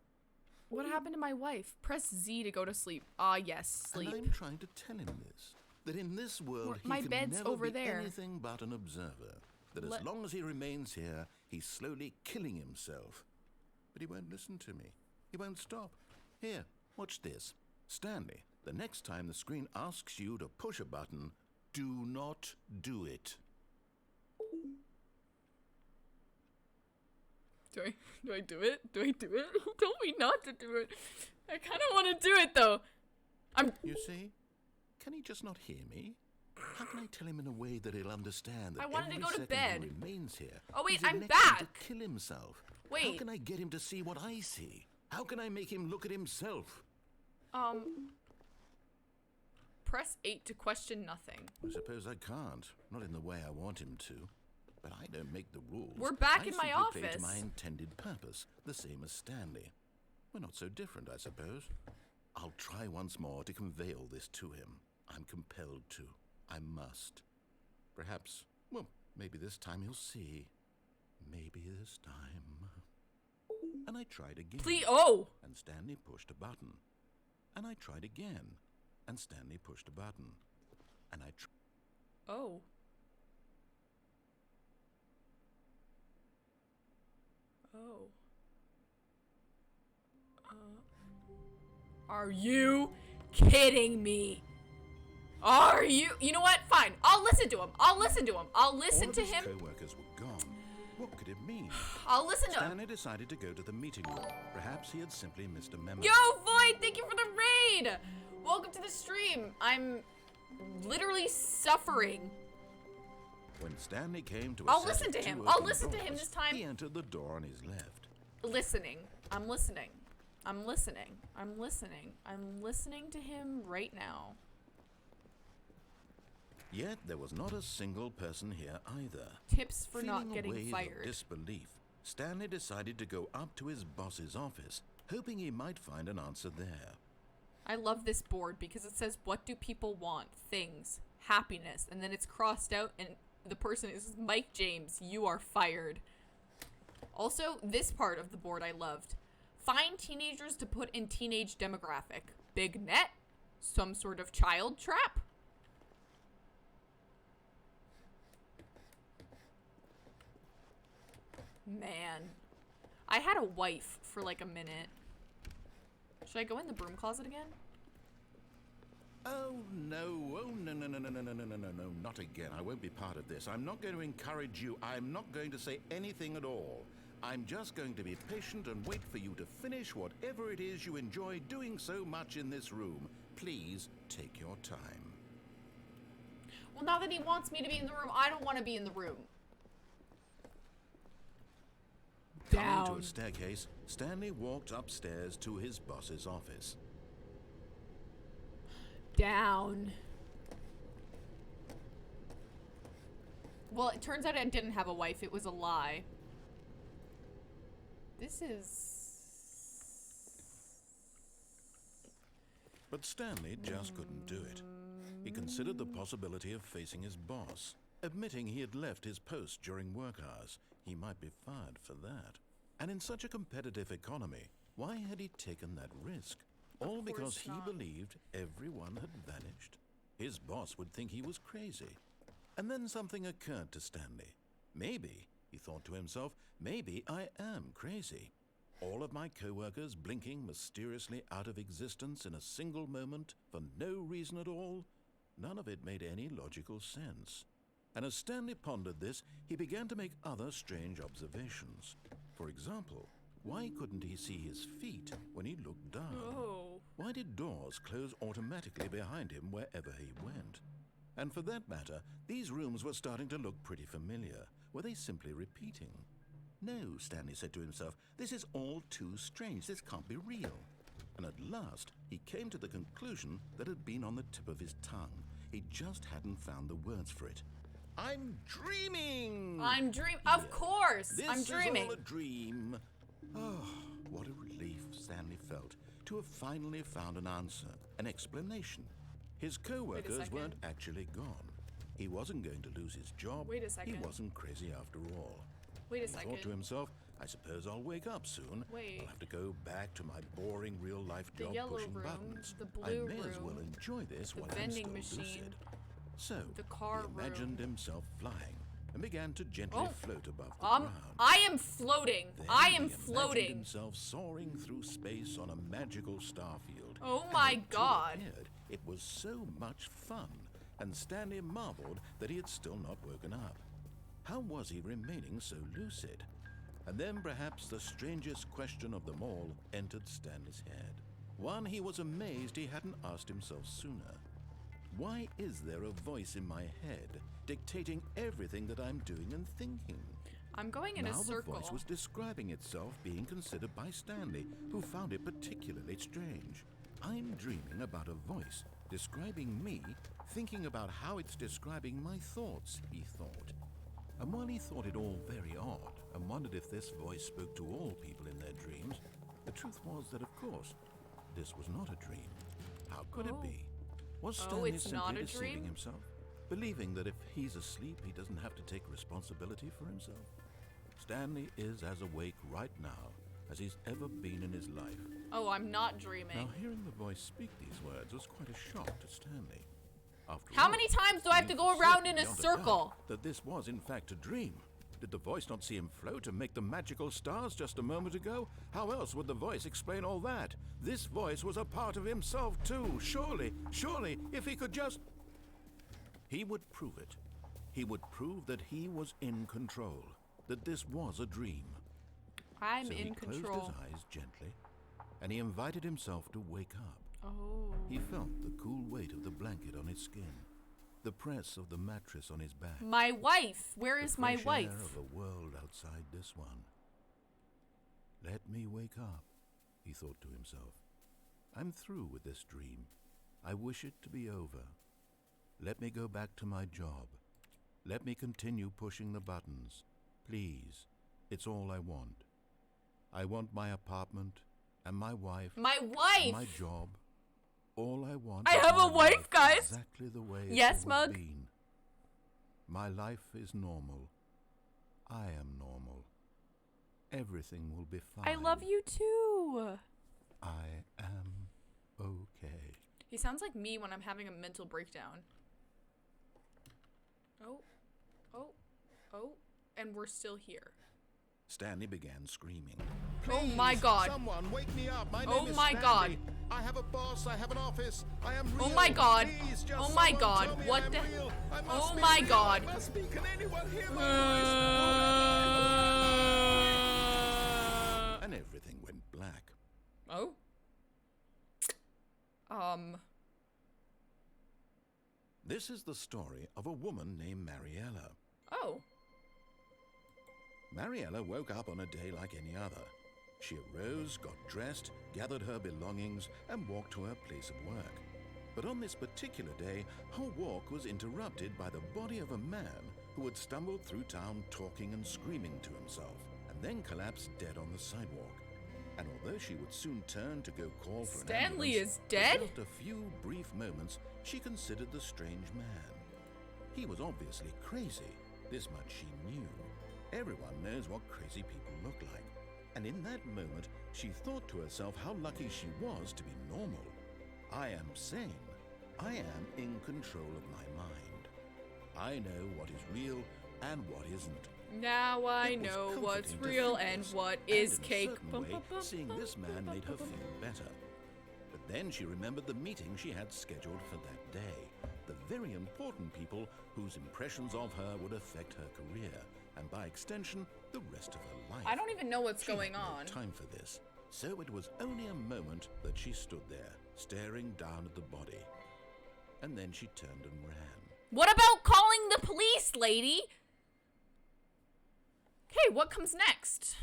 What happened to my wife? Press Z to go to sleep. Ah, yes, sleep. And I'm trying to tell him this, that in this world he My can bed's never over be there. anything but an observer, that as long as he remains here, he's slowly killing himself. But he won't listen to me. He won't stop. Here, watch this. Stanley, the next time the screen asks you to push a button, do not do it. Do I do it? Do I do it? He told me not to do it. I kind of want to do it though. You see? Can he just not hear me? How can I tell him in a way that he'll understand that I wanted to every go to second bed. he remains here, Oh, wait, he's I'm electing back. to kill himself? How Wait. can I get him to see what I see? How can I make him look at himself? Press 8 to question nothing. I suppose I can't. Not in the way I want him to. But I don't make the rules. We're back I in my simply play to office. my intended purpose, the same as Stanley. We're not so different, I suppose. I'll try once more to convey all this to him. I'm compelled to. I must. Perhaps, well, maybe this time he'll see. Maybe this time. And I tried again. Please, oh! And Stanley pushed a button. And I tried again. And Stanley pushed a button. and I Oh. Oh. Are you kidding me? Are you? You know what? Fine. I'll listen to him. I'll listen to him. I'll listen All to of his him. co-workers were gone. What could it mean? I'll listen to him. Stanley decided to go to the meeting room. Perhaps he had simply missed a memo. Yo, Void, thank you for the raid. Welcome to the stream. I'm literally suffering. When Stanley came to a I'll set listen of to two him. I'll open listen to him doors, this time. He entered the door on his left. Listening. I'm listening. I'm listening. I'm listening. I'm listening to him right now. Yet there was not a single person here either. Tips for Feeling not a getting wave fired. of disbelief, Stanley decided to go up to his boss's office, hoping he might find an answer there. I love this board because it says, what do people want? Things. Happiness. And then it's crossed out and the person is Mike James. You are fired. Also, this part of the board I loved. Find teenagers to put in teenage demographic. Big net? Some sort of child trap? Man. I had a wife for like a minute. Should I go in the broom closet again? Oh no, no, not again. I won't be part of this. I'm not going to encourage you. I'm not going to say anything at all. I'm just going to be patient and wait for you to finish whatever it is you enjoy doing so much in this room. Please take your time. Well, now that he wants me to be in the room, I don't want to be in the room. Coming to Down. a staircase, Stanley walked upstairs to his boss's office. Down. Well, it turns out I didn't have a wife. It was a lie. This is... But Stanley just couldn't do it. He considered the possibility of facing his boss, admitting he had left his post during work hours. He might be fired for that. And in such a competitive economy, why had he taken that risk? All because he believed everyone had vanished. His boss would think he was crazy. And then something occurred to Stanley. Maybe, he thought to himself, maybe I am crazy. All of my co-workers blinking mysteriously out of existence in a single moment for no reason at all. None of it made any logical sense. And as Stanley pondered this, he began to make other strange observations. For example, why couldn't he see his feet when he looked down? Oh. Why did doors close automatically behind him wherever he went? And for that matter, these rooms were starting to look pretty familiar. Were they simply repeating? No, Stanley said to himself, this is all too strange. This can't be real. And at last, he came to the conclusion that had been on the tip of his tongue. He just hadn't found the words for it. I'm dreaming! I'm dreaming. Of course! This I'm dreaming. is all a dream. Oh, what a relief Stanley felt to have finally found an answer, an explanation. His co-workers second. weren't actually gone. He wasn't going to lose his job. Wait a second. He wasn't crazy after all. Wait a He second. thought to himself, I suppose I'll wake up soon. Wait. I'll have to go back to my boring real-life The job yellow pushing room, buttons. the I blue may as room, well enjoy this the while vending I'm still machine, lucid. So, the car he imagined himself flying and began to gently Oh. float above the ground. I am floating. Then I he am imagined floating. himself soaring through space on a magical star field. Oh And my when it God. appeared, it was so much fun, and Stanley marveled that he had still not woken up. How was he remaining so lucid? And then perhaps the strangest question of them all entered Stanley's head. One he was amazed he hadn't asked himself sooner. Why is there a voice in my head dictating everything that I'm doing and thinking? I'm going in a Now the circle. voice was describing itself being considered by Stanley, who found it particularly strange. I'm dreaming about a voice describing me, thinking about how it's describing my thoughts, he thought. And while he thought it all very odd and wondered if this voice spoke to all people in their dreams, the truth was that, of course, this was not a dream. How could it be? Was Stanley it's simply not a deceiving dream? himself, believing that if he's asleep, he doesn't have to take responsibility for himself? Stanley is as awake right now as he's ever been in his life. Oh, I'm not dreaming. Now, hearing the voice speak these words was quite a shock to Stanley. After How all, many times do I have to he go was around certain in a beyond circle? doubt that this was in fact a dream. Did the voice not see him float and make the magical stars just a moment ago? How else would the voice explain all that? This voice was a part of himself too. Surely, if he could just... He would prove it. He would prove that he was in control, that this was a dream. I'm So in he control. closed his eyes gently, and he invited himself to wake up. Oh. He felt the cool weight of the blanket on his skin, the press of the mattress on his back. My wife. Where The is my fresh wife? air of the world outside this one. Let me wake up, he thought to himself. I'm through with this dream. I wish it to be over. Let me go back to my job. Let me continue pushing the buttons. Please, it's all I want. I want my apartment and my wife. My And wife. my job. All I want. I is have my a wife, life guys. Exactly the way Yes, it's Mug? always been. My life is normal. I am normal. Everything will be fine. I love you too. I am okay. He sounds like me when I'm having a mental breakdown. Oh. Oh. Oh. And we're still here. Stanley began screaming. Oh my God. Someone wake me up. My Oh name is my Stanley. God. I have a boss. I have an office. I am real. Oh my God. Please, just Oh my someone God. tell me What I'm the- real. I must Oh be my real. God. I must be. Can anyone hear my voice? And everything went black. Oh. This is the story of a woman named Mariella. Oh. Mariella woke up on a day like any other. She arose, got dressed, gathered her belongings, and walked to her place of work. But on this particular day, her walk was interrupted by the body of a man who had stumbled through town talking and screaming to himself, and then collapsed dead on the sidewalk. And although she would soon turn to go call for an Stanley ambulance, is dead? for just a few brief moments, she considered the strange man. He was obviously crazy. This much she knew. Everyone knows what crazy people look like. And in that moment, she thought to herself how lucky she was to be normal. I am sane. I am in control of my mind. I know what is real and what isn't. Now I It was know what's comforting to real think and this, what and is in a cake. certain Bum, way, bum, bum, seeing bum, this bum, man bum, made her bum, feel bum. better. But then she remembered the meeting she had scheduled for that day. The very important people whose impressions of her would affect her career, and by extension, the rest of her life. I don't even know what's She going had on. no time for this, so it was only a moment that she stood there, staring down at the body. And then she turned and ran. What about calling the police, lady? Okay, what comes next?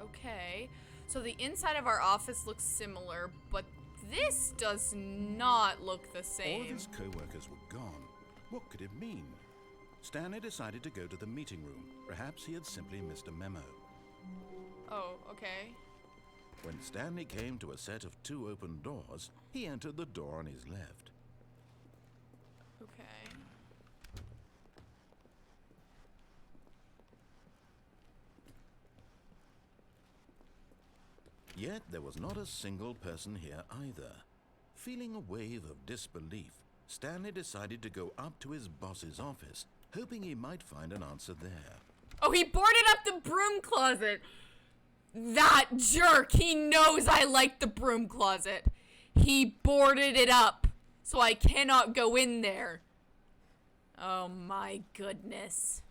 Okay. So the inside of our office looks similar, but this does not look the All of same. his co-workers were gone. What could it mean? Stanley decided to go to the meeting room. Perhaps he had simply missed a memo. Oh, okay. When Stanley came to a set of 2 open doors, he entered the door on his left. Okay. Yet there was not a single person here either. Feeling a wave of disbelief, Stanley decided to go up to his boss's office, hoping he might find an answer there. Oh, he boarded up the broom closet. That jerk. He knows I like the broom closet. He boarded it up, so I cannot go in there. Oh my goodness.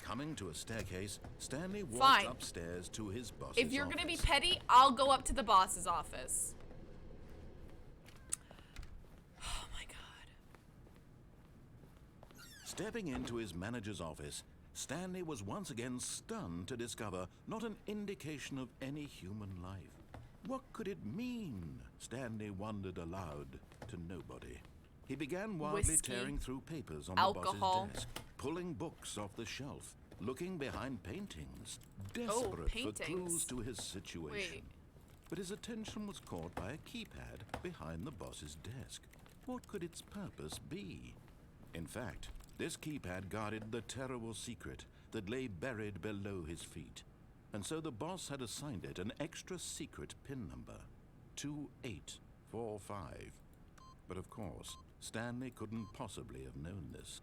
Coming to a staircase, Stanley walked Fine. upstairs to his boss's If you're gonna be office. petty, I'll go up to the boss's office. Oh my god. Stepping into his manager's office, Stanley was once again stunned to discover not an indication of any human life. What could it mean? Stanley wondered aloud to nobody. He began wildly Whiskey. tearing through papers on Alcohol. the boss's desk, pulling books off the shelf, looking behind paintings, desperate for paintings. clues to his situation. Wait. But his attention was caught by a keypad behind the boss's desk. What could its purpose be? In fact, this keypad guarded the terrible secret that lay buried below his feet. and so the boss had assigned it an extra secret pin number, 2845. But of course, Stanley couldn't possibly have known this.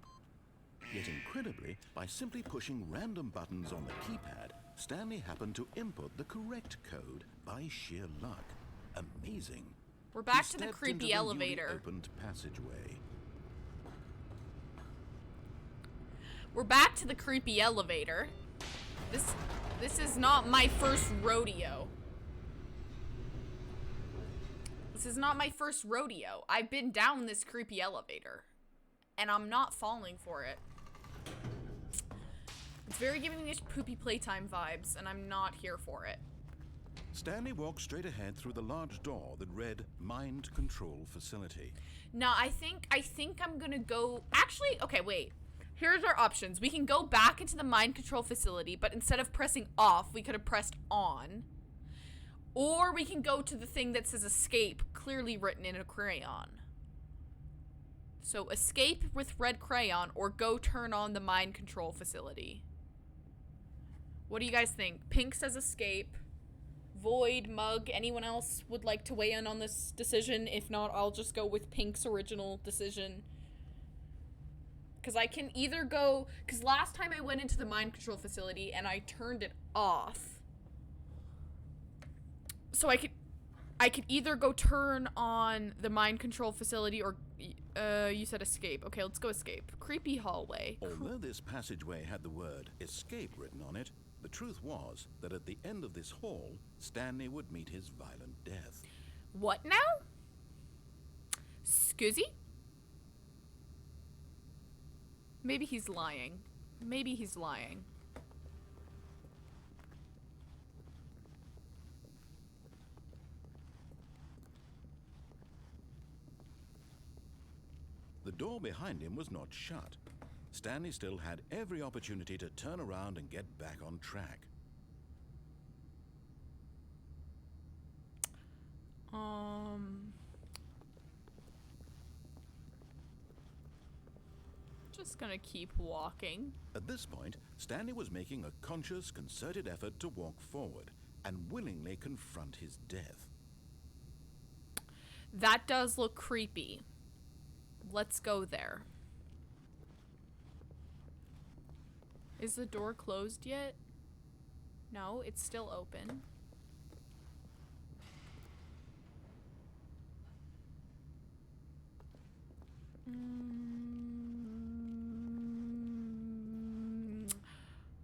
Yet incredibly, by simply pushing random buttons on the keypad, Stanley happened to input the correct code by sheer luck. Amazing. We're back He to the stepped creepy into the elevator. newly opened passageway. We're back to the creepy elevator. This is not my first rodeo. This is not my first rodeo. I've been down this creepy elevator, and I'm not falling for it. It's very giving me poopy playtime vibes, and I'm not here for it. Stanley walked straight ahead through the large door that read Mind Control Facility. No, I think I'm gonna go. Actually, okay, wait. Here's our options. We can go back into the mind control facility, but instead of pressing off, we could have pressed on. Or we can go to the thing that says escape, clearly written in a crayon. So escape with red crayon, or go turn on the mind control facility. What do you guys think? Pink says escape. Void, Mug, anyone else would like to weigh in on this decision? If not, I'll just go with Pink's original decision. Because I can either go... Because last time I went into the mind control facility and I turned it off. So I could either go turn on the mind control facility or... you said escape. Okay, let's go escape. Creepy hallway. Although this passageway had the word escape written on it, the truth was that at the end of this hall, Stanley would meet his violent death. What now? Scuzzy? Maybe he's lying. Maybe he's lying. The door behind him was not shut. Stanley still had every opportunity to turn around and get back on track. Just gonna keep walking. At this point, Stanley was making a conscious, concerted effort to walk forward and willingly confront his death. That does look creepy. Let's go there. Is the door closed yet? No, it's still open.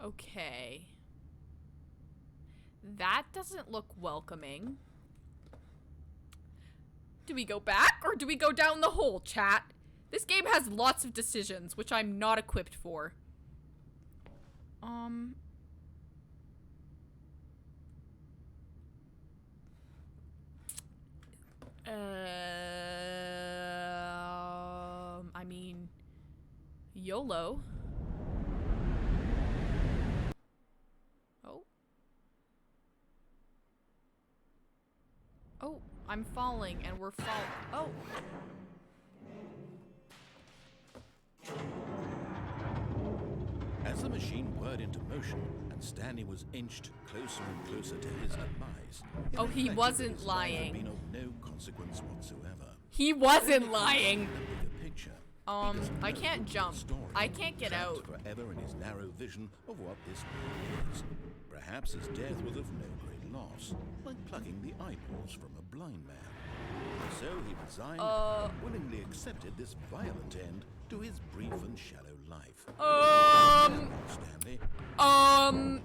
Okay. That doesn't look welcoming. Do we go back or do we go down the hole, chat? This game has lots of decisions, which I'm not equipped for. I mean, YOLO. Oh, I'm falling and we're oh. As the machine whirred into motion and Stanley was inched closer and closer to his demise. Oh, he wasn't his life had lying. been of no consequence whatsoever. He wasn't lying. The bigger picture. I can't jump. I can't get trapped out. Forever in his narrow vision of what this world is. Perhaps his death was of no great loss, like plucking the eyeballs from a blind man. And so he resigned and willingly accepted this violent end to his brief and shallow life. Stanley. Oh.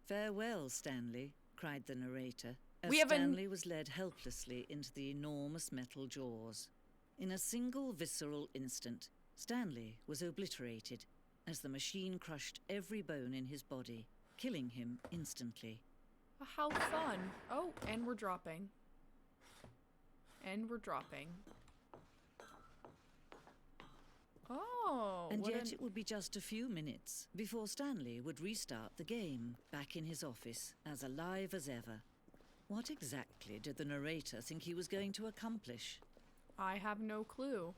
Farewell, Stanley, cried the narrator, as We have Stanley was led helplessly into the enormous metal jaws. In a single visceral instant, Stanley was obliterated as the machine crushed every bone in his body, killing him instantly. How fun. Oh, and we're dropping. And we're dropping. Oh. And what yet an- it would be just a few minutes before Stanley would restart the game, back in his office, as alive as ever. What exactly did the narrator think he was going to accomplish? I have no clue.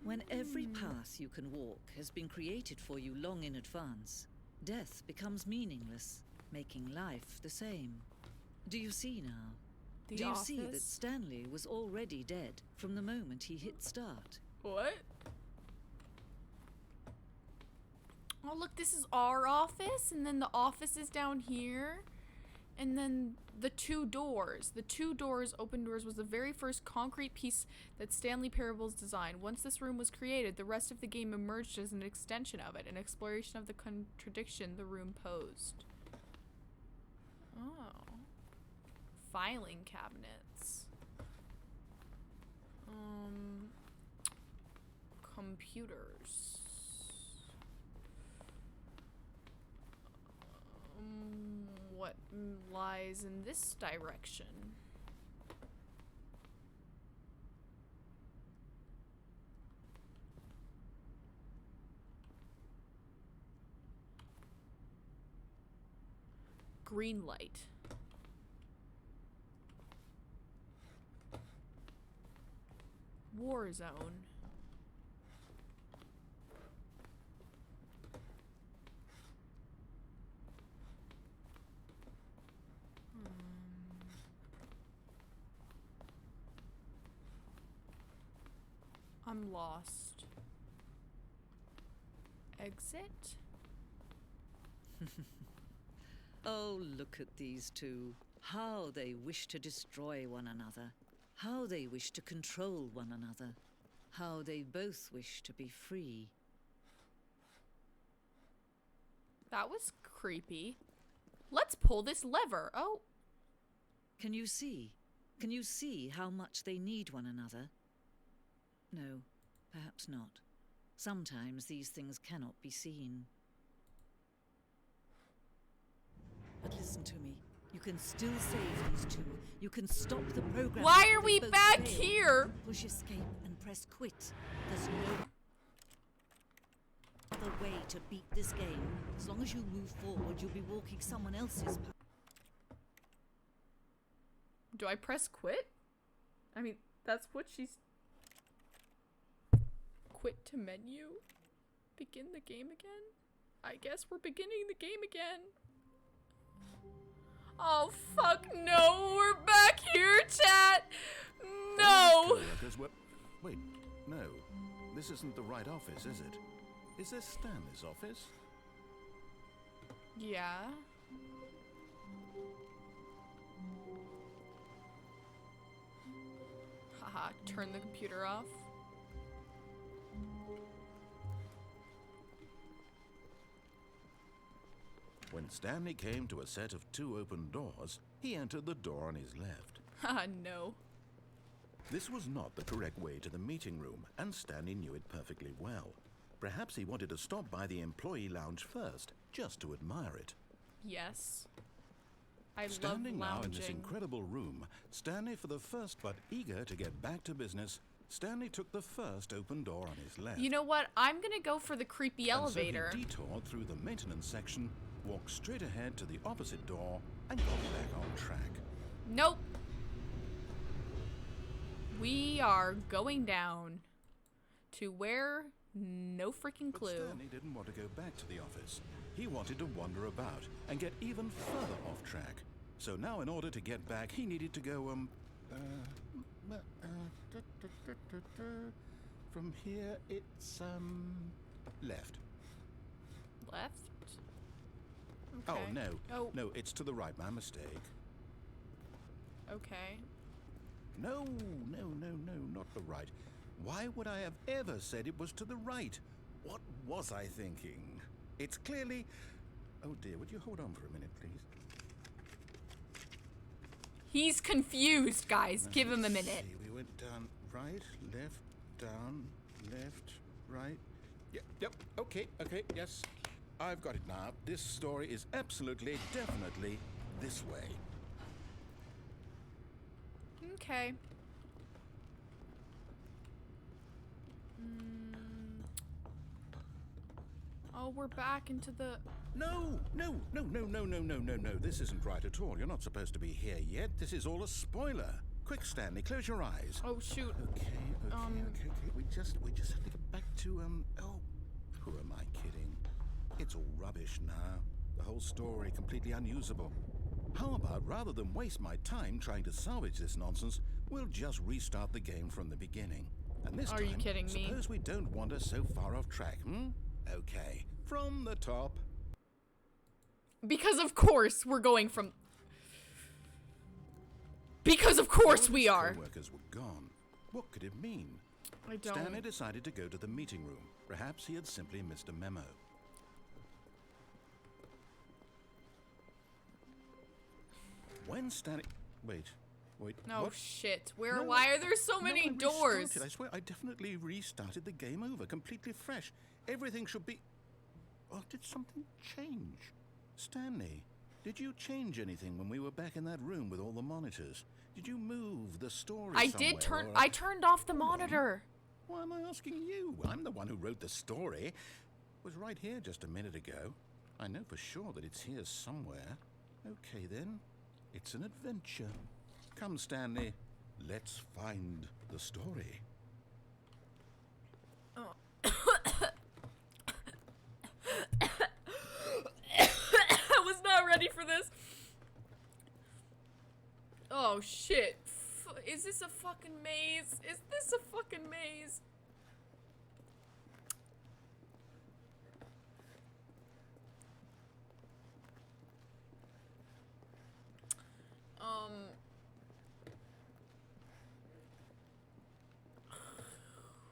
When every path you can walk has been created for you long in advance, death becomes meaningless, making life the same. Do you see now? The Do you office? see that Stanley was already dead from the moment he hit start? What? Oh, look, this is our office, and then the office is down here. And then the two doors. The two doors, open doors, was the very first concrete piece that Stanley Parable's designed. Once this room was created, the rest of the game emerged as an extension of it, an exploration of the contradiction the room posed. Oh. Filing cabinets. Computers. What lies in this direction? Green light. War zone. I'm lost. Exit? Oh, look at these two. How they wish to destroy one another. How they wish to control one another. How they both wish to be free. That was creepy. Let's pull this lever. Oh. Can you see? Can you see how much they need one another? No, perhaps not. Sometimes these things cannot be seen. But listen to me. You can still save these two. You can stop the program. Why are They we both back fail. here? Push escape and press quit. There's no other way to beat this game. As long as you move forward, you'll be walking someone else's path. Do I press quit? I mean, that's what she's... Quit to menu? Begin the game again? I guess we're beginning the game again. Oh, fuck no. We're back here, chat. No. Co-workers were... Wait, no. This isn't the right office, is it? Is this Stanley's office? Yeah. Haha, turn the computer off. When Stanley came to a set of two open doors, he entered the door on his left. Haha, no. This was not the correct way to the meeting room, and Stanley knew it perfectly well. Perhaps he wanted to stop by the employee lounge first, just to admire it. Yes. I Standing love now lounging. in this incredible room, Stanley for the first but eager to get back to business, Stanley took the first open door on his left. You know what? I'm gonna go for the creepy elevator. And so he detoured through the maintenance section, walked straight ahead to the opposite door, and got back on track. Nope. We are going down to where? No freaking But clue. Stanley didn't want to go back to the office. He wanted to wander about and get even further off track. So now in order to get back, he needed to go, from here it's, left. Left? Oh, Okay. no. Oh. No, it's to the right. My mistake. Okay. No, not the right. Why would I have ever said it was to the right? What was I thinking? It's clearly... Oh dear, would you hold on for a minute, please? He's confused, guys. Now, Give him a let's minute. see. We went down right, left, down, left, right. Yep, okay, yes. I've got it now. This story is absolutely, definitely this way. Okay. Oh, we're back into the... No. This isn't right at all. You're not supposed to be here yet. This is all a spoiler. Quick, Stanley, close your eyes. Oh shoot. Okay. We just have to get back to oh, who am I kidding? It's all rubbish now. The whole story completely unusable. How about, rather than waste my time trying to salvage this nonsense, we'll just restart the game from the beginning. And this Are time, you kidding me? suppose we don't wander so far off track, hmm? Okay, from the top. Because of course we're going from. Because of course All we his are. co-workers were gone. What could it mean? I don't. Stanley decided to go to the meeting room. Perhaps he had simply missed a memo. When Stanley... Wait. No what? shit. Where? No, Why are there so many I doors? restarted. I swear, I definitely restarted the game over, completely fresh. Everything should be... Or did something change? Stanley, did you change anything when we were back in that room with all the monitors? Did you move the story I somewhere, did turn. or- I turned off the Hold on. monitor. Why am I asking you? I'm the one who wrote the story. It was right here just a minute ago. I know for sure that it's here somewhere. Okay then, it's an adventure. Come, Stanley, let's find the story. I was not ready for this. Oh shit. Is this a fucking maze? Is this a fucking maze?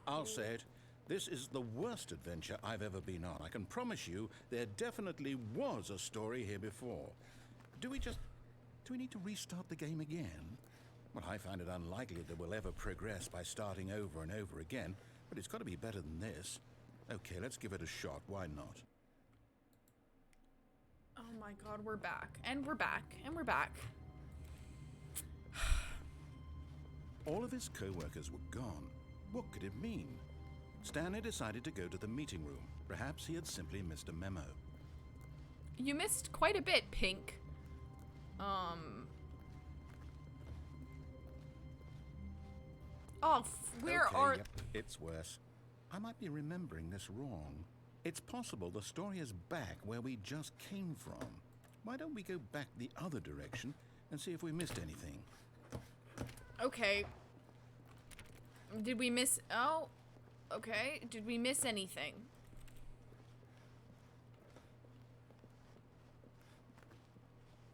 I'll say it. This is the worst adventure I've ever been on. I can promise you there definitely was a story here before. Do we need to restart the game again? Well, I find it unlikely that we'll ever progress by starting over and over again, but it's got to be better than this. Okay, let's give it a shot. Why not? Oh my god, we're back. And we're back. And we're back. All of his co-workers were gone. What could it mean? Stanley decided to go to the meeting room. Perhaps he had simply missed a memo. You missed quite a bit, Pink. Oh, where Okay, are... yep, it's worse. I might be remembering this wrong. It's possible the story is back where we just came from. Why don't we go back the other direction and see if we missed anything? Okay. Did we miss... Oh. Okay. Did we miss anything?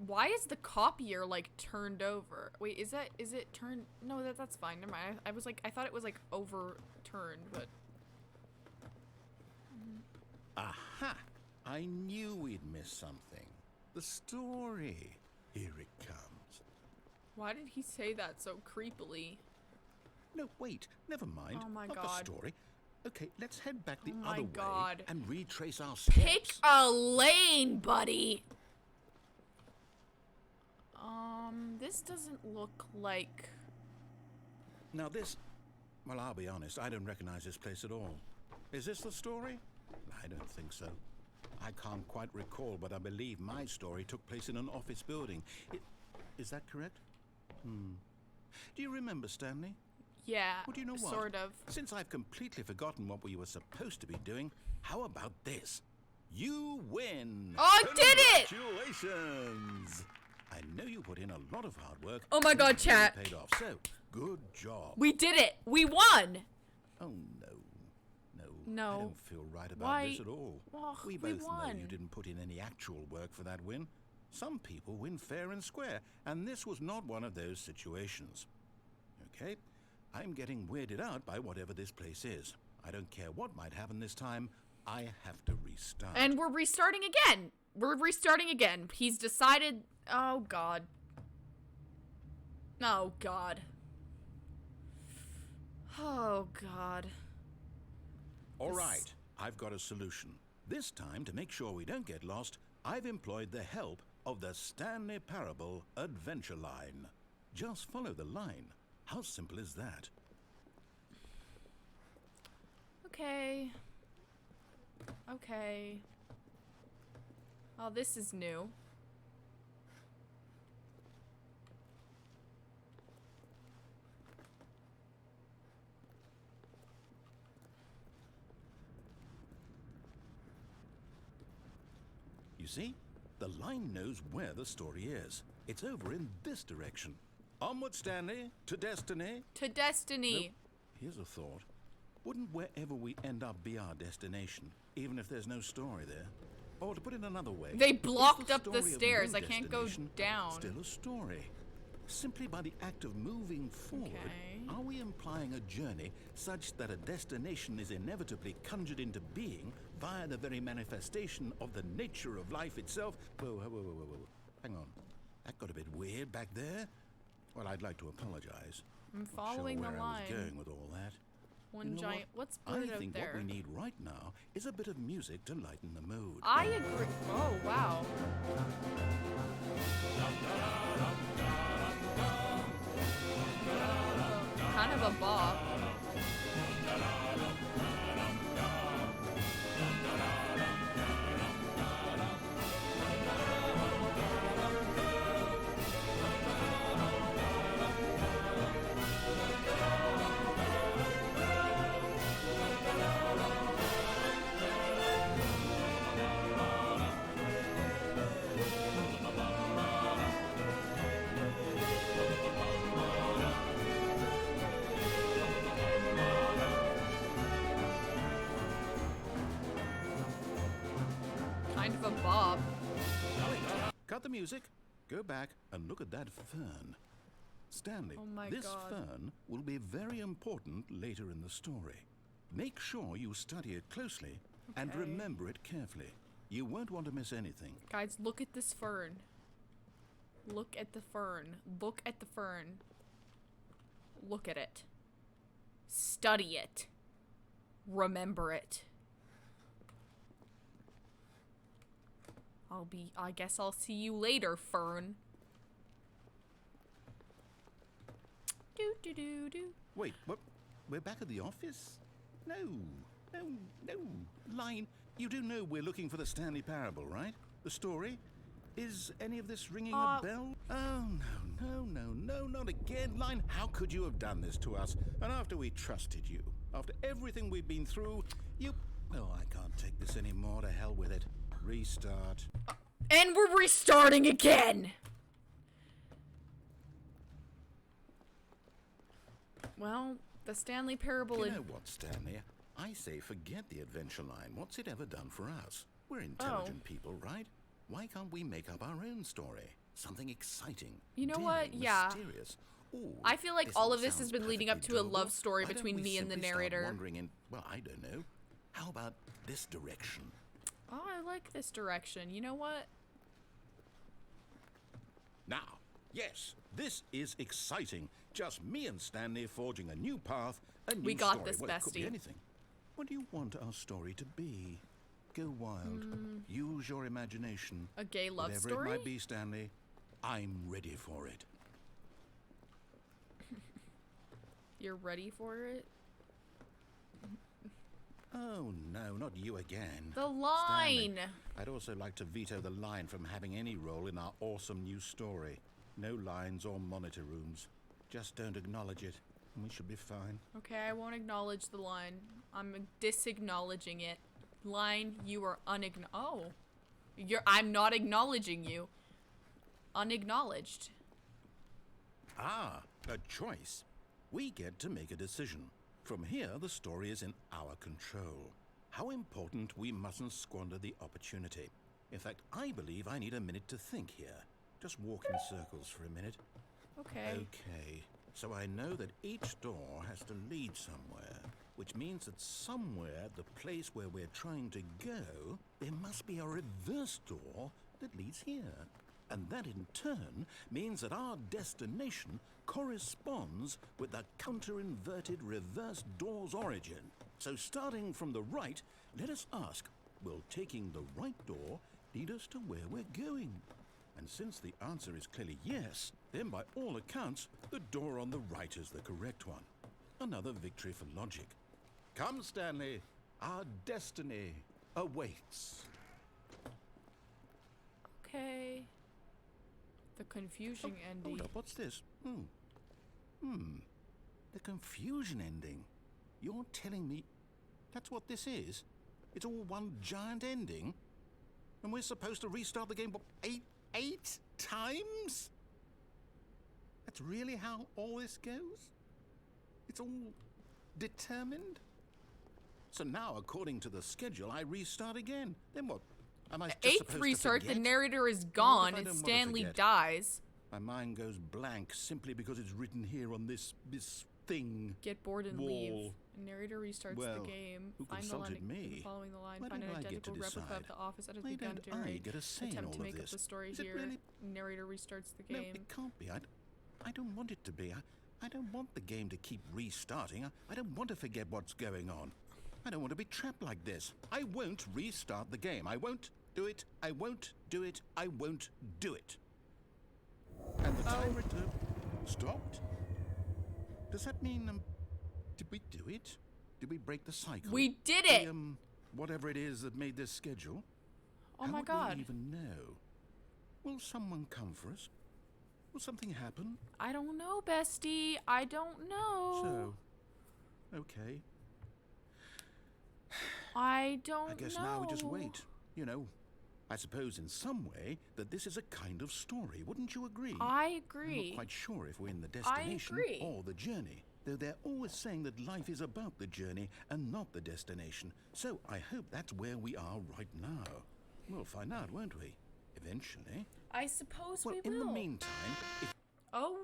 Why is the copier, like, turned over? Wait, is it turned... No, that's fine. Never mind. I was like... I thought it was, like, overturned, but... Aha! I knew we'd missed something. The story. Here it comes. Why did he say that so creepily? No, wait. Never mind. Oh my Not God. the story. Okay, let's head back the Oh my other God. way and retrace our Pick steps. a lane, buddy! This doesn't look like... Now this... Well, I'll be honest. I don't recognize this place at all. Is this the story? I don't think so. I can't quite recall, but I believe my story took place in an office building. Is that correct? Do you remember, Stanley? Yeah, Well, do you know what? sort of. Since I've completely forgotten what we were supposed to be doing, how about this? You win! Oh, I did it! Congratulations! I know you put in a lot of hard work. Oh my God, and it really chat. paid off. So, good job. We did it! We won! Oh, no. No. I don't feel right about Why? this at all. Well, we we both know won. you didn't put in any actual work for that win. Some people win fair and square, and this was not one of those situations. Okay? I'm getting weirded out by whatever this place is. I don't care what might happen this time. I have to restart. And we're restarting again! We're restarting again. He's decided... Oh, God. Oh, God. Oh, God. All right, I've got a solution. This time, to make sure we don't get lost, I've employed the help of the Stanley Parable Adventure Line. Just follow the line. How simple is that? Okay. Okay. Oh, this is new. You see? The line knows where the story is. It's over in this direction. Onward, Stanley, to destiny. To destiny. Nope. Here's a thought. Wouldn't wherever we end up be our destination, even if there's no story there? Or to put it another way, They is blocked the up the story of stairs. no I can't go destination down. Still a story. Simply by the act of moving forward, Okay. are we implying a journey such that a destination is inevitably conjured into being via the very manifestation of the nature of life itself? Whoa. Hang on. That got a bit weird back there. Well, I'd like to apologize. I'm Not following sure the where I was line. going with all that. One You know giant. What's I bird out think there? what we need right now is a bit of music to lighten the mood. I agree. Oh, wow. Kind of a bop. Kind of a bop. Wait, cut the music, go back and look at that fern. Stanley, Oh my this God. fern will be very important later in the story. Make sure you study it closely and Okay. remember it carefully. You won't want to miss anything. Guys, look at this fern. Look at the fern. Look at the fern. Look at it. Study it. Remember it. I guess I'll see you later, fern. Do. Wait, what? We're back at the office? No. Line, you do know we're looking for the Stanley Parable, right? The story? Is any of this ringing a bell? Oh, no, not again. Line, how could you have done this to us? And after we trusted you, after everything we've been through, you... Oh, I can't take this anymore. To hell with it. Restart. And we're restarting again! Well, the Stanley Parable... You know what, Stanley? I say forget the adventure line. What's it ever done for us? We're intelligent people, right? Why can't we make up our own story? Something exciting. You know daring, what? Yeah. Mysterious. Ooh, I feel like this all all of this has sounds been leading up perfectly to a doable. love story Why don't between we me and the simply start narrator. wandering in, well, I don't know. How about this direction? Oh, I like this direction. You know what? Now, yes, this is exciting. Just me and Stanley forging a new path, a new We got story. this, Well, it could be bestie. anything. What do you want our story to be? Go wild. Use your imagination. A gay love Whatever story? it might be, Stanley, I'm ready for it. You're ready for it? Oh, no, not you again. The line! Stanley, I'd also like to veto the line from having any role in our awesome new story. No lines or monitor rooms. Just don't acknowledge it, and we should be fine. Okay, I won't acknowledge the line. I'm disacknowledging it. Line, you are Oh. I'm not acknowledging you. Unacknowledged. Ah, a choice. We get to make a decision. From here, the story is in our control. How important we mustn't squander the opportunity. In fact, I believe I need a minute to think here. Just walk in circles for a minute. Okay. Okay, so I know that each door has to lead somewhere, which means that somewhere, the place where we're trying to go, there must be a reverse door that leads here. And that in turn means that our destination corresponds with the counter-inverted reverse door's origin. So starting from the right, let us ask, will taking the right door lead us to where we're going? And since the answer is clearly yes, then by all accounts, the door on the right is the correct one. Another victory for logic. Come, Stanley, our destiny awaits. Okay. The confusing ending. Hold up, what's this? The confusion ending. You're telling me that's what this is? It's all one giant ending? And we're supposed to restart the game, what, eight times? That's really how all this goes? It's all determined? So now, according to the schedule, I restart again. Then what? Am I just Eighth supposed restart, to the forget? narrator is What if gone I and don't want to Stanley forget? dies. My mind goes blank simply because it's written here on this thing. Get bored and leave. Wall. Narrator restarts Well, the game. who Find the line consulted me? following the line. Why Find an don't I get to identical replica decide? of the office that has Why begun don't I during get a say in attempt all to of make up this? the story Is it here. really? Narrator restarts the No, game. it can't be. I don't want it to be. I don't want the game to keep restarting. I don't want to forget what's going on. I don't want to be trapped like this. I won't restart the game. I won't do it. I won't do it. I won't do it. And the timer stopped? Does that mean, did we do it? Did we break the cycle? We did it! Whatever it is that made this schedule. Oh How my would god. we even know? Will someone come for us? Will something happen? I don't know, bestie. I don't know. So, okay. I don't know. I guess now we just wait. You know, I suppose in some way that this is a kind of story. Wouldn't you agree? I I'm agree. not quite sure if we're in the destination agree. or the journey, though they're always saying that life is about the journey and not the destination. So I hope that's where we are right now. We'll find out, won't we? Eventually. I suppose Well, we will. in the meantime, if Oh.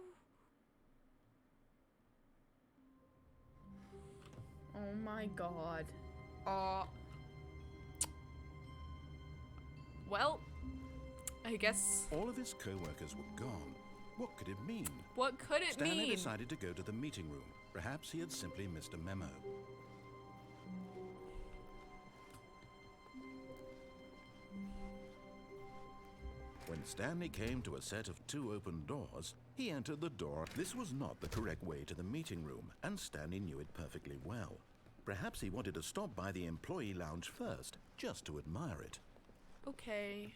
Oh my god. Well, I guess. all of his co-workers were gone, what could it mean? What could it Stanley mean? decided to go to the meeting room. Perhaps he had simply missed a memo. When Stanley came to a set of 2 open doors, he entered the door. This was not the correct way to the meeting room, and Stanley knew it perfectly well. Perhaps he wanted to stop by the employee lounge first, just to admire it. Okay.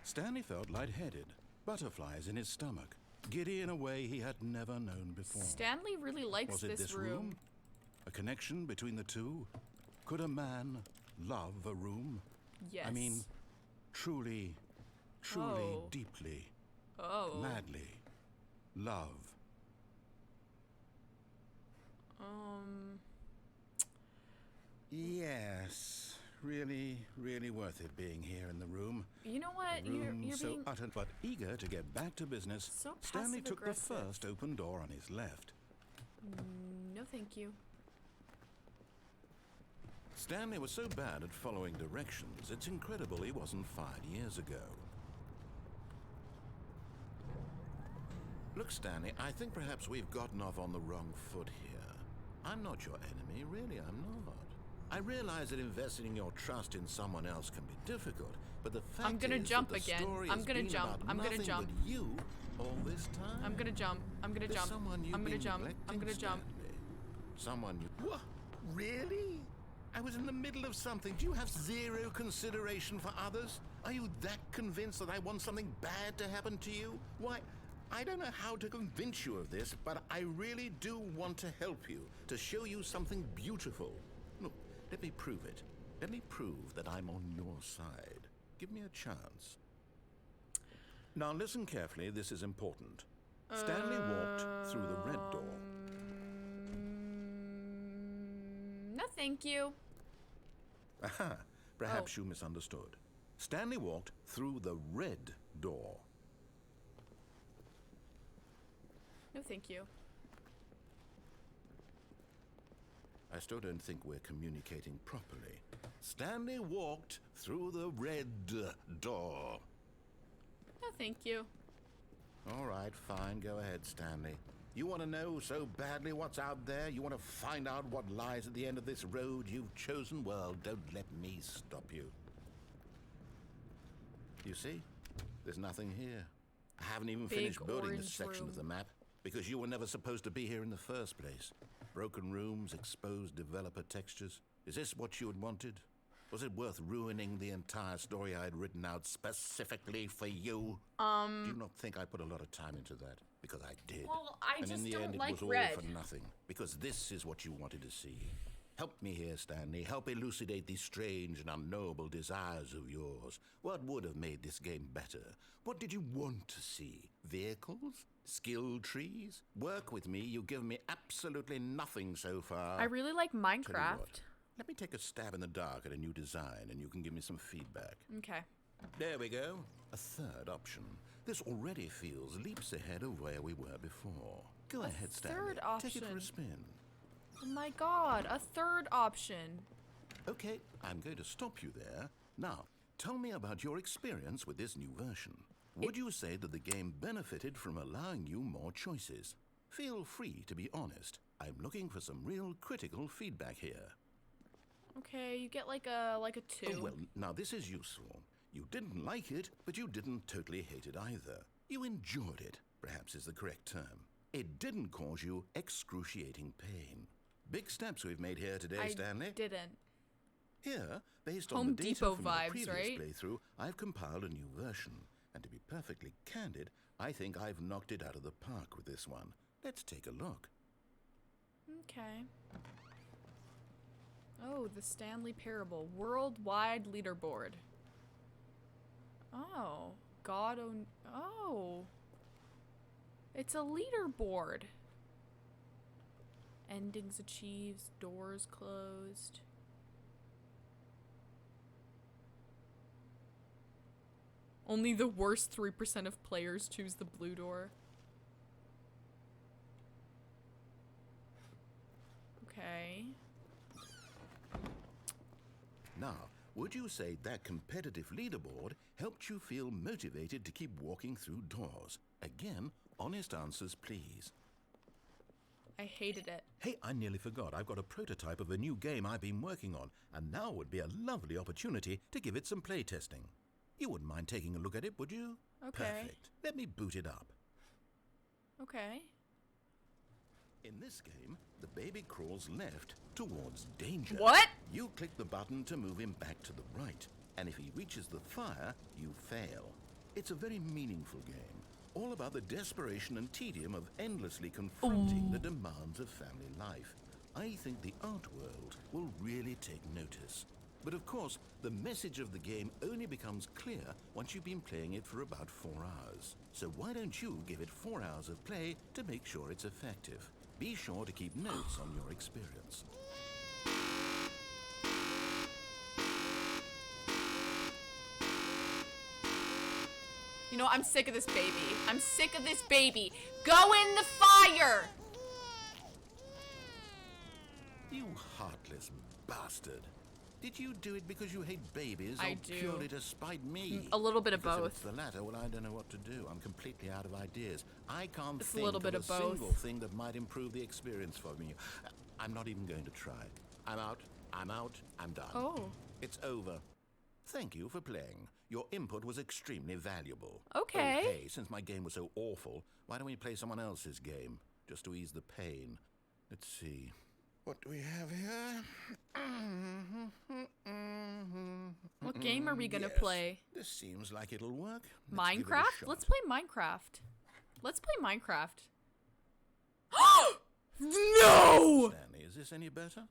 Stanley felt lightheaded, butterflies in his stomach, giddy in a way he had never known before. Stanley really likes Was it this room? A connection between the two? Could a man love a room? Yes. I mean, truly, Oh. deeply, Oh. madly love. Yes, really worth it being here in the room. You know what? A room You're so being utter, but eager to get back to business. so Stanley took the passive-aggressive. first open door on his left. No, thank you. Stanley was so bad at following directions, it's incredible he wasn't fired years ago. Look, Stanley, I think perhaps we've gotten off on the wrong foot here. I'm not your enemy, really, I'm not. I realize that investing your trust in someone else can be difficult, but the fact I'm gonna is jump that the again. story I'm has gonna been jump. about I'm gonna nothing jump. but you all this time. I'm gonna jump. I'm gonna There's jump. someone you've I'm gonna been jump. I'm neglecting, gonna jump. Stanley. Someone you... What? Really? I was in the middle of something. Do you have zero consideration for others? Are you that convinced that I want something bad to happen to you? Why, I don't know how to convince you of this, but I really do want to help you, to show you something beautiful. Look, let me prove it. Let me prove that I'm on your side. Give me a chance. Now listen carefully, this is important. Stanley walked through the red door. No, thank you. Aha, perhaps you misunderstood. Stanley walked through the red door. No, thank you. I still don't think we're communicating properly. Stanley walked through the red door. No, thank you. All right, fine, go ahead, Stanley. You want to know so badly what's out there? You want to find out what lies at the end of this road you've chosen? Well, don't let me stop you. You see? There's nothing here. I haven't even Big finished building this orange section of the room. map because you were never supposed to be here in the first place. Broken rooms, exposed developer textures. Is this what you had wanted? Was it worth ruining the entire story I had written out specifically for you? Do you not think I put a lot of time into that? Because I did. Well, I and just in the don't end, it like was all red. for nothing. Because this is what you wanted to see. Help me here, Stanley. Help elucidate these strange and unknowable desires of yours. What would have made this game better? What did you want to see? Vehicles? Skill trees? Work with me. You've given me absolutely nothing so far. I really like Tell you Minecraft. what, let me take a stab in the dark at a new design, and you can give me some feedback. Okay. There we go. A third option. This already feels leaps ahead of where we were before. Go ahead, Stanley. third Take it for option. a spin. Oh my god, a third option. Okay, I'm going to stop you there. Now, tell me about your experience with this new version. Would you say that the game benefited from allowing you more choices? Feel free to be honest. I'm looking for some real critical feedback here. Okay, you get like a 2. Oh, well, now this is useful. You didn't like it, but you didn't totally hate it either. You enjoyed it, perhaps is the correct term. It didn't cause you excruciating pain. Big steps we've made here today, I Stanley. didn't. Here, based on Home the data Depot from your vibes, previous right? playthrough, I've compiled a new version. And to be perfectly candid, I think I've knocked it out of the park with this one. Let's take a look. Okay. Oh, the Stanley Parable worldwide leaderboard. Oh, God. Oh. It's a leaderboard. Endings achieved, doors closed. Only the worst 3% of players choose the blue door. Okay. Now, would you say that competitive leaderboard helped you feel motivated to keep walking through doors? Again, honest answers, please. I hated it. Hey, I nearly forgot. I've got a prototype of a new game I've been working on, and now would be a lovely opportunity to give it some playtesting. You wouldn't mind taking a look at it, would you? Okay. Perfect. Let me boot it up. Okay. In this game, the baby crawls left towards danger. What? You click the button to move him back to the right, and if he reaches the fire, you fail. It's a very meaningful game, all about the desperation and tedium of endlessly confronting the demands of family life. I think the art world will really take notice. But of course, the message of the game only becomes clear once you've been playing it for about 4 hours. So why don't you give it 4 hours of play to make sure it's effective? Be sure to keep notes on your experience. You know, I'm sick of this baby. I'm sick of this baby. Go in the fire! You heartless bastard. Did you do it because you hate babies I or do. purely to spite me? A little bit of Because both. If it's the latter, well, I don't know what to do. I'm completely out of ideas. I can't It's a think little bit of of a both. single thing that might improve the experience for me. I'm not even going to try. I'm out. I'm out. I'm done. Oh. It's over. Thank you for playing. Your input was extremely valuable. Okay. Oh, hey, since my game was so awful, why don't we play someone else's game? Just to ease the pain. Let's see. What do we have here? What game are we gonna Yes, play? This seems like it'll work. Let's give it a Minecraft? shot. Let's play Minecraft. Let's play Minecraft. No! Stanley, is this any better?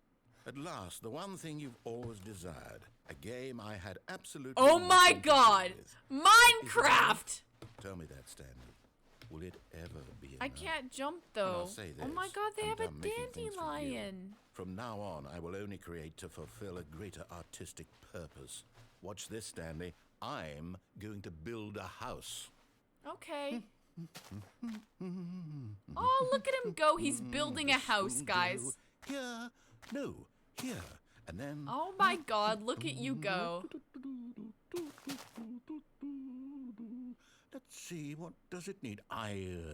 At last, the one thing you've always desired. A game I had absolutely Oh my nothing to do god! with. Minecraft! Tell me that, Stanley. Will it ever be enough? I can't jump Well, though. I'll say Oh my this, god, they I'm have a done making things for you. dandelion. From now on, I will only create to fulfill a greater artistic purpose. Watch this, Stanley. I'm going to build a house. Okay. Oh, look at him go. He's building a house, guys. Here. No, here. And then... Oh my god, look at you go. Let's see, what does it need?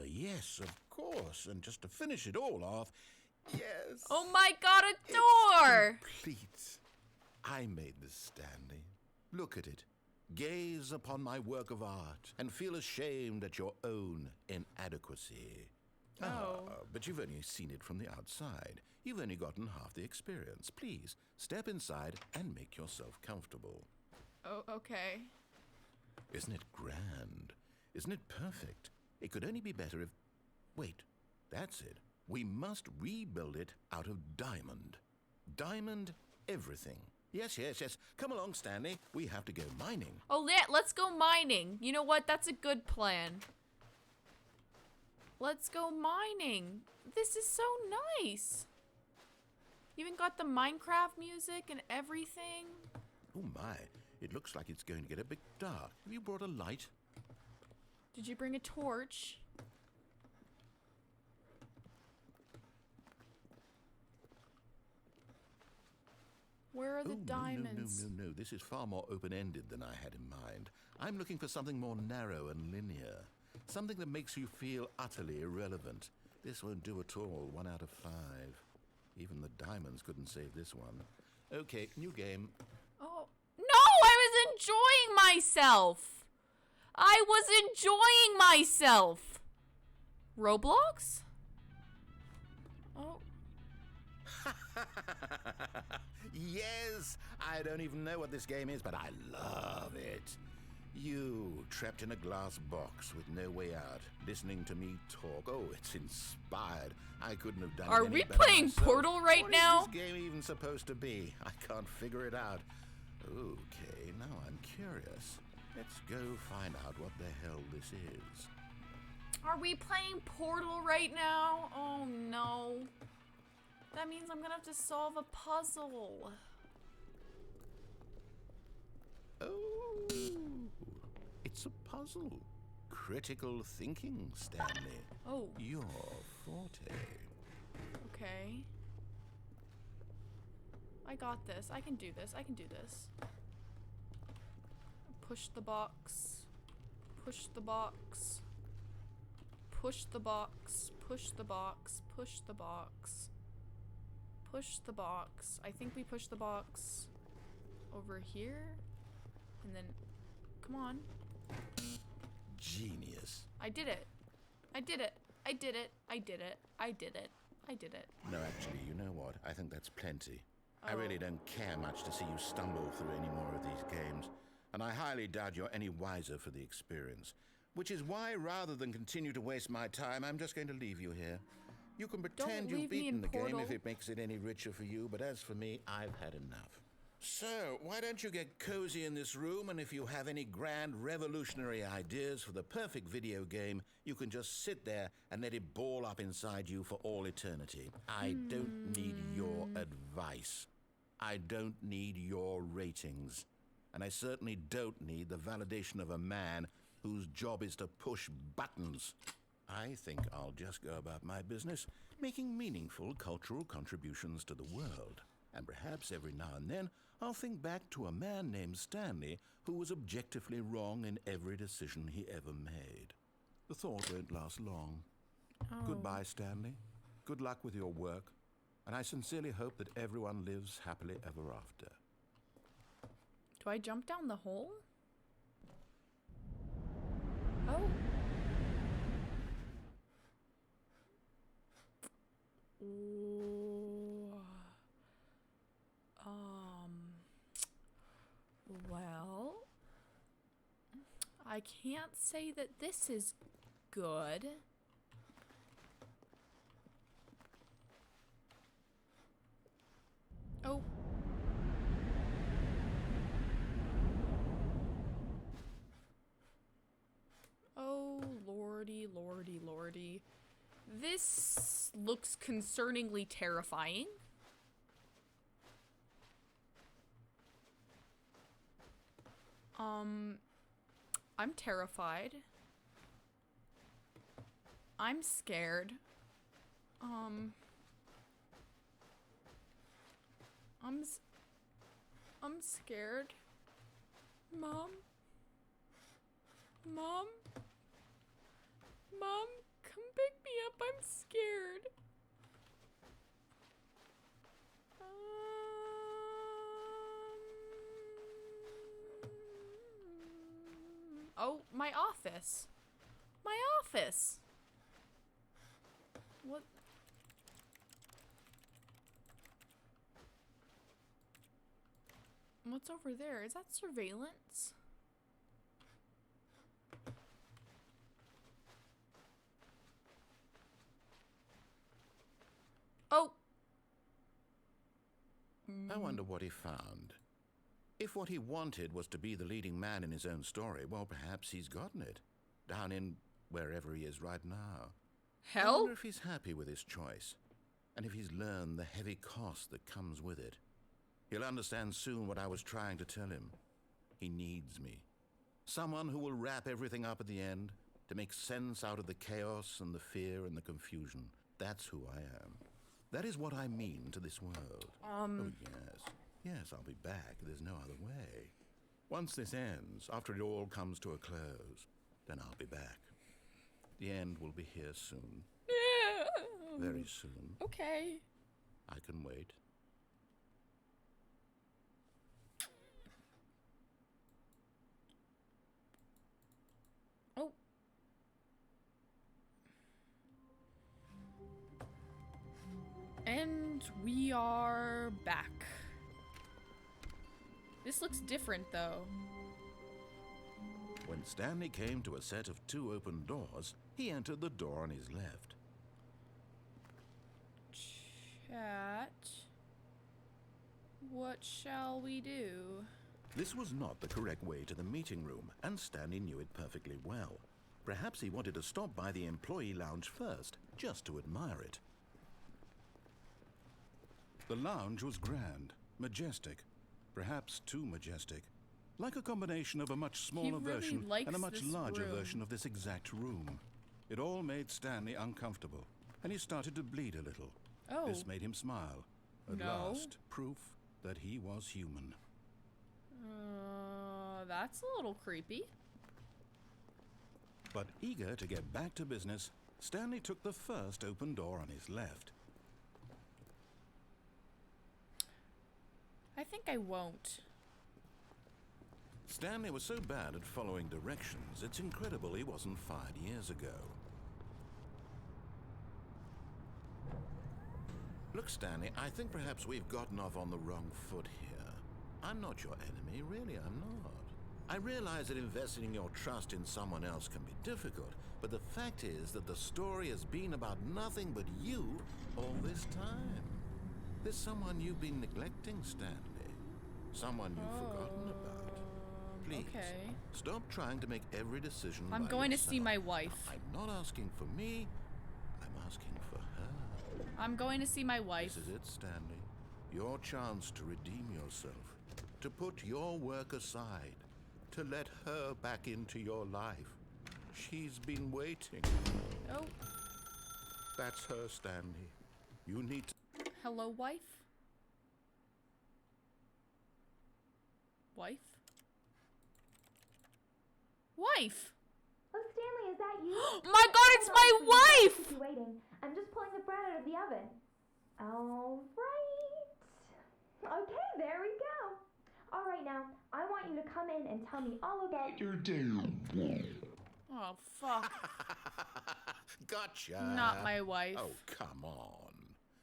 Yes, of course. And just to finish it all off, yes. Oh my god, a door! Complete. I made this, Stanley. Look at it. Gaze upon my work of art and feel ashamed at your own inadequacy. Oh. But you've only seen it from the outside. You've only gotten half the experience. Please, step inside and make yourself comfortable. Oh, okay. Isn't it grand? Isn't it perfect? It could only be better if... Wait, that's it. We must rebuild it out of diamond. Diamond everything. Yes, yes, yes. Come along, Stanley. We have to go mining. Oh, let's go mining. You know what? That's a good plan. Let's go mining. This is so nice. You even got the Minecraft music and everything. Oh my, it looks like it's going to get a bit dark. Have you brought a light? Did you bring a torch? Where are the diamonds? No. This is far more open-ended than I had in mind. I'm looking for something more narrow and linear. Something that makes you feel utterly irrelevant. This won't do at all. 1 out of 5. Even the diamonds couldn't save this one. Okay, new game. Oh, no! I was enjoying myself! I was enjoying myself! Roblox? Oh. Yes! I don't even know what this game is, but I love it. You, trapped in a glass box with no way out, listening to me talk. Oh, it's inspired. I couldn't have done it Are any we better playing myself. Portal right now? What is this game even supposed to be? I can't figure it out. Okay, now I'm curious. Let's go find out what the hell this is. Are we playing Portal right now? Oh no. That means I'm gonna have to solve a puzzle. Oh, it's a puzzle. Critical thinking, Stanley. Oh, Your forte. okay. I got this. I can do this. I can do this. Push the box. Push the box. Push the box. Push the box. Push the box. Push the box. I think we push the box over here. And then, come on. Genius. I did it. I did it. I did it. I did it. I did it. I did it. No, actually, you know what? I think that's plenty. I Oh. really don't care much to see you stumble through any more of these games. And I highly doubt you're any wiser for the experience. Which is why, rather than continue to waste my time, I'm just going to leave you here. You can pretend you've leave me beaten in the game Portal. if it makes it any richer for you, but as for me, I've had enough. So, why don't you get cozy in this room, and if you have any grand revolutionary ideas for the perfect video game, you can just sit there and let it ball up inside you for all eternity. I don't need your advice. I don't need your ratings. And I certainly don't need the validation of a man whose job is to push buttons. I think I'll just go about my business, making meaningful cultural contributions to the world. And perhaps every now and then, I'll think back to a man named Stanley who was objectively wrong in every decision he ever made. The thought won't last long. Oh. Goodbye, Stanley. Good luck with your work. And I sincerely hope that everyone lives happily ever after. Do I jump down the hole? Oh. Ooh. Well, I can't say that this is good. Oh. Oh, lordy, lordy, lordy. This looks concerningly terrifying. I'm terrified. I'm scared. I'm scared. Mom? Mom? Mom, come pick me up. I'm scared. Oh, my office. My office. What? What's over there? Is that surveillance? Oh. I wonder what he found. If what he wanted was to be the leading man in his own story, well, perhaps he's gotten it. Down in wherever he is right now. I Hell? wonder if he's happy with his choice, and if he's learned the heavy cost that comes with it. He'll understand soon what I was trying to tell him. He needs me. Someone who will wrap everything up at the end, to make sense out of the chaos and the fear and the confusion. That's who I am. That is what I mean to this world. Oh, yes. Yes, I'll be back. There's no other way. Once this ends, after it all comes to a close, then I'll be back. The end will be here soon. Very soon. Okay. I can wait. Oh. And we are back. This looks different, though. When Stanley came to a set of 2 open doors, he entered the door on his left. Chat. What shall we do? This was not the correct way to the meeting room, and Stanley knew it perfectly well. Perhaps he wanted to stop by the employee lounge first, just to admire it. The lounge was grand, majestic, perhaps too majestic. Like a combination of a much smaller really version likes and a much this larger room. version of this exact room. It all made Stanley uncomfortable, and he started to bleed a little. Oh. This made him smile. At No. last, proof that he was human. That's a little creepy. But eager to get back to business, Stanley took the first open door on his left. I think I won't. Stanley was so bad at following directions, it's incredible he wasn't fired years ago. Look, Stanley, I think perhaps we've gotten off on the wrong foot here. I'm not your enemy, really, I'm not. I realize that investing your trust in someone else can be difficult, but the fact is that the story has been about nothing but you all this time. There's someone you've been neglecting, Stanley. Someone you've forgotten about. Please, Okay. stop trying to make every decision I'm by going to see yourself. my wife. I'm not asking for me, I'm asking for her. I'm going to see my wife. This is it, Stanley. Your chance to redeem yourself. To put your work aside. To let her back into your life. She's been waiting. Oh, That's her, Stanley. You need to... hello, wife? Wife? Wife! Oh, Stanley, is that you? My god, it's my Hold on, please. wife! Keep you waiting. I'm just pulling the bread out of the oven. All right. Okay, there we go. All right, now, I want you to come in and tell me all about your day. Oh, fuck. Gotcha. Not my wife. Oh, come on.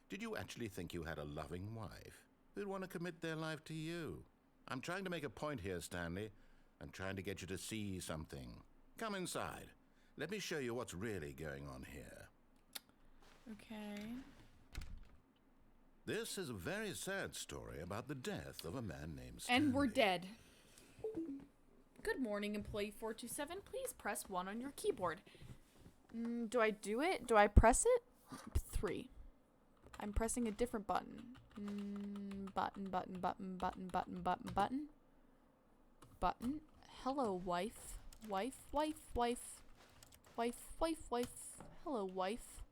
Did you actually think you had a loving wife who'd want to commit their life to you? I'm trying to make a point here, Stanley. I'm trying to get you to see something. Come inside. Let me show you what's really going on here. Okay. This is a very sad story about the death of a man named Stanley. And we're dead. Good morning, employee 427. Please press 1 on your keyboard. Do I do it? Do I press it? 3. I'm pressing a different button. Button, button, button, button, button, button, button. Button. Hello, wife. Wife, wife, wife. Wife, wife, wife. Hello, wife.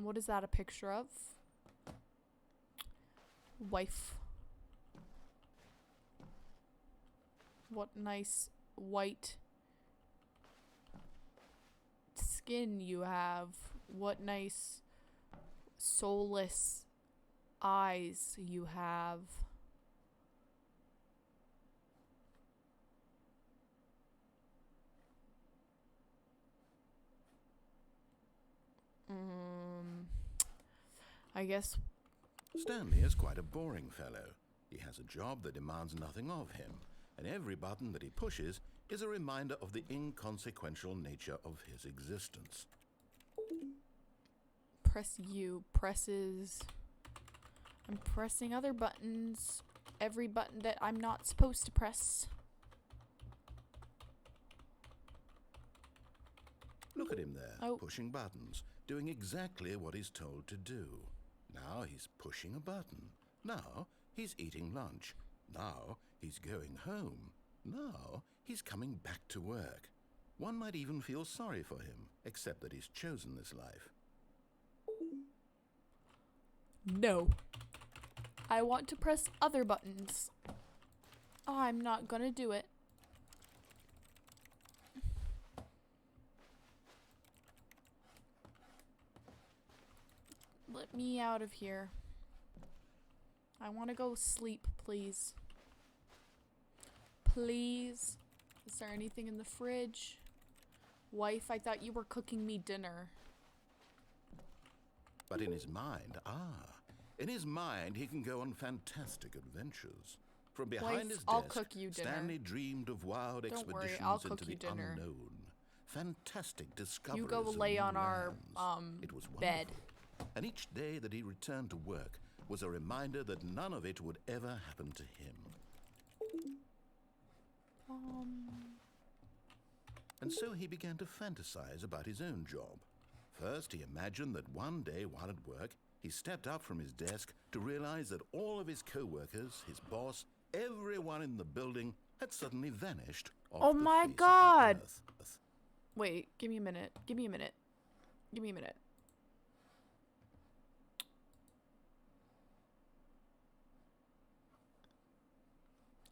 What is that a picture of? Wife. What nice white skin you have. What nice soulless eyes you have. I guess. Stanley is quite a boring fellow. He has a job that demands nothing of him, and every button that he pushes is a reminder of the inconsequential nature of his existence. Press U. Presses. I'm pressing other buttons. Every button that I'm not supposed to press. Look at him there, Oh. pushing buttons, doing exactly what he's told to do. Now he's pushing a button. Now he's eating lunch. Now he's going home. Now he's coming back to work. One might even feel sorry for him, except that he's chosen this life. No. I want to press other buttons. I'm not gonna do it. Let me out of here. I want to go sleep, please. Please. Is there anything in the fridge? Wife, I thought you were cooking me dinner. But in his mind, he can go on fantastic adventures. From behind Wife, his I'll desk, cook you dinner. Stanley dreamed of wild Don't worry, expeditions I'll cook into you the dinner. unknown. Fantastic discoveries. You go of lay new on our lands. It was bed. wonderful. And each day that he returned to work was a reminder that none of it would ever happen to him. And so he began to fantasize about his own job. First, he imagined that one day while at work, he stepped up from his desk to realize that all of his co-workers, his boss, everyone in the building had suddenly vanished off Oh the my face of the God. earth. Wait, give me a minute. Give me a minute. Give me a minute.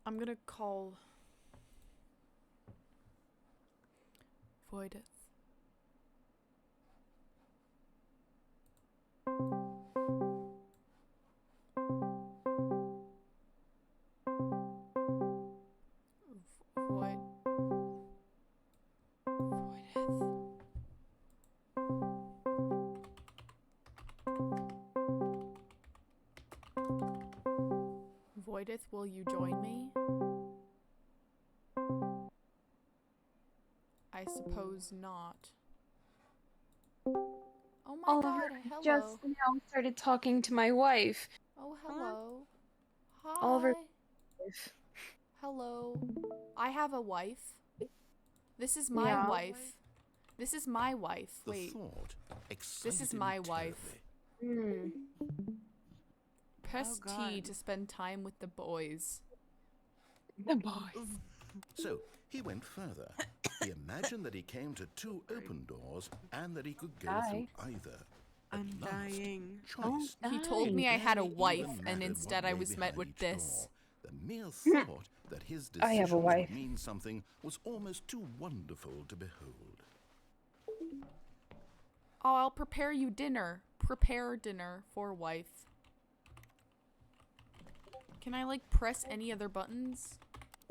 I'm gonna call Voideth. Voideth. Voideth, will you join me? I suppose not. Oh my Oliver god, hello. just now started talking to my wife. Oh, hello. Hi. Oliver. Hello. I have a wife. This is my Yeah. wife. This is my wife. The Wait. thought This excited is him my wife. terribly. Press Oh, T God. to spend time with the boys. The boys. So he went further. He imagined that he came to two open doors and that he could go Die. through either. I'm At last, dying. choice. He told me I had a barely wife, even and mattered instead what I lay was met behind with each this. door. The mere thought that his I have a decisions wife. would mean something was almost too wonderful to behold. Oh, I'll prepare you dinner. Prepare dinner for wife. Can I, like, press any other buttons?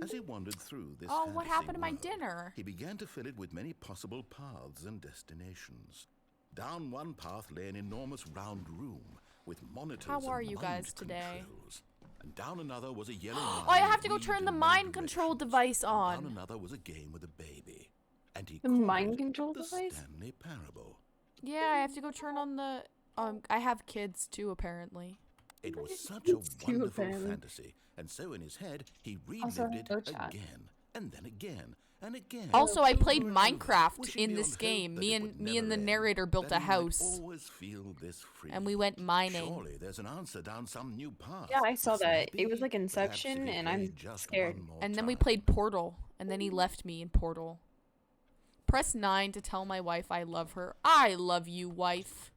As he wandered through this Oh, what fantasy happened to my world, dinner? He began to fill it with many possible paths and destinations. Down one path lay an enormous round room with monitors How and are you guys mind today? controls. And down another was a yellow Oh, line I have to go weaved turn the in mind many control directions. device And on. down another was a game with a baby. And he The called mind it control the device? Stanley Parable. Yeah, I have to go turn on the... I have kids too, apparently. It was such a It's too wonderful apparent. fantasy, and so in his head he Also, relived no it chat. again, and then again, and again. Also, I played over and over, Minecraft wishing in beyond this hope game. that Me it and would me and the never end, narrator built that a he might house, always feel this free. and we went mining. Surely there's an answer down some new path. Yeah, I saw This that. might It was be. like Perhaps if Inception, he and I'm played just scared. one more And then we time. played Portal, and then he left me in Portal. Press 9 to tell my wife I love her. I love you, wife.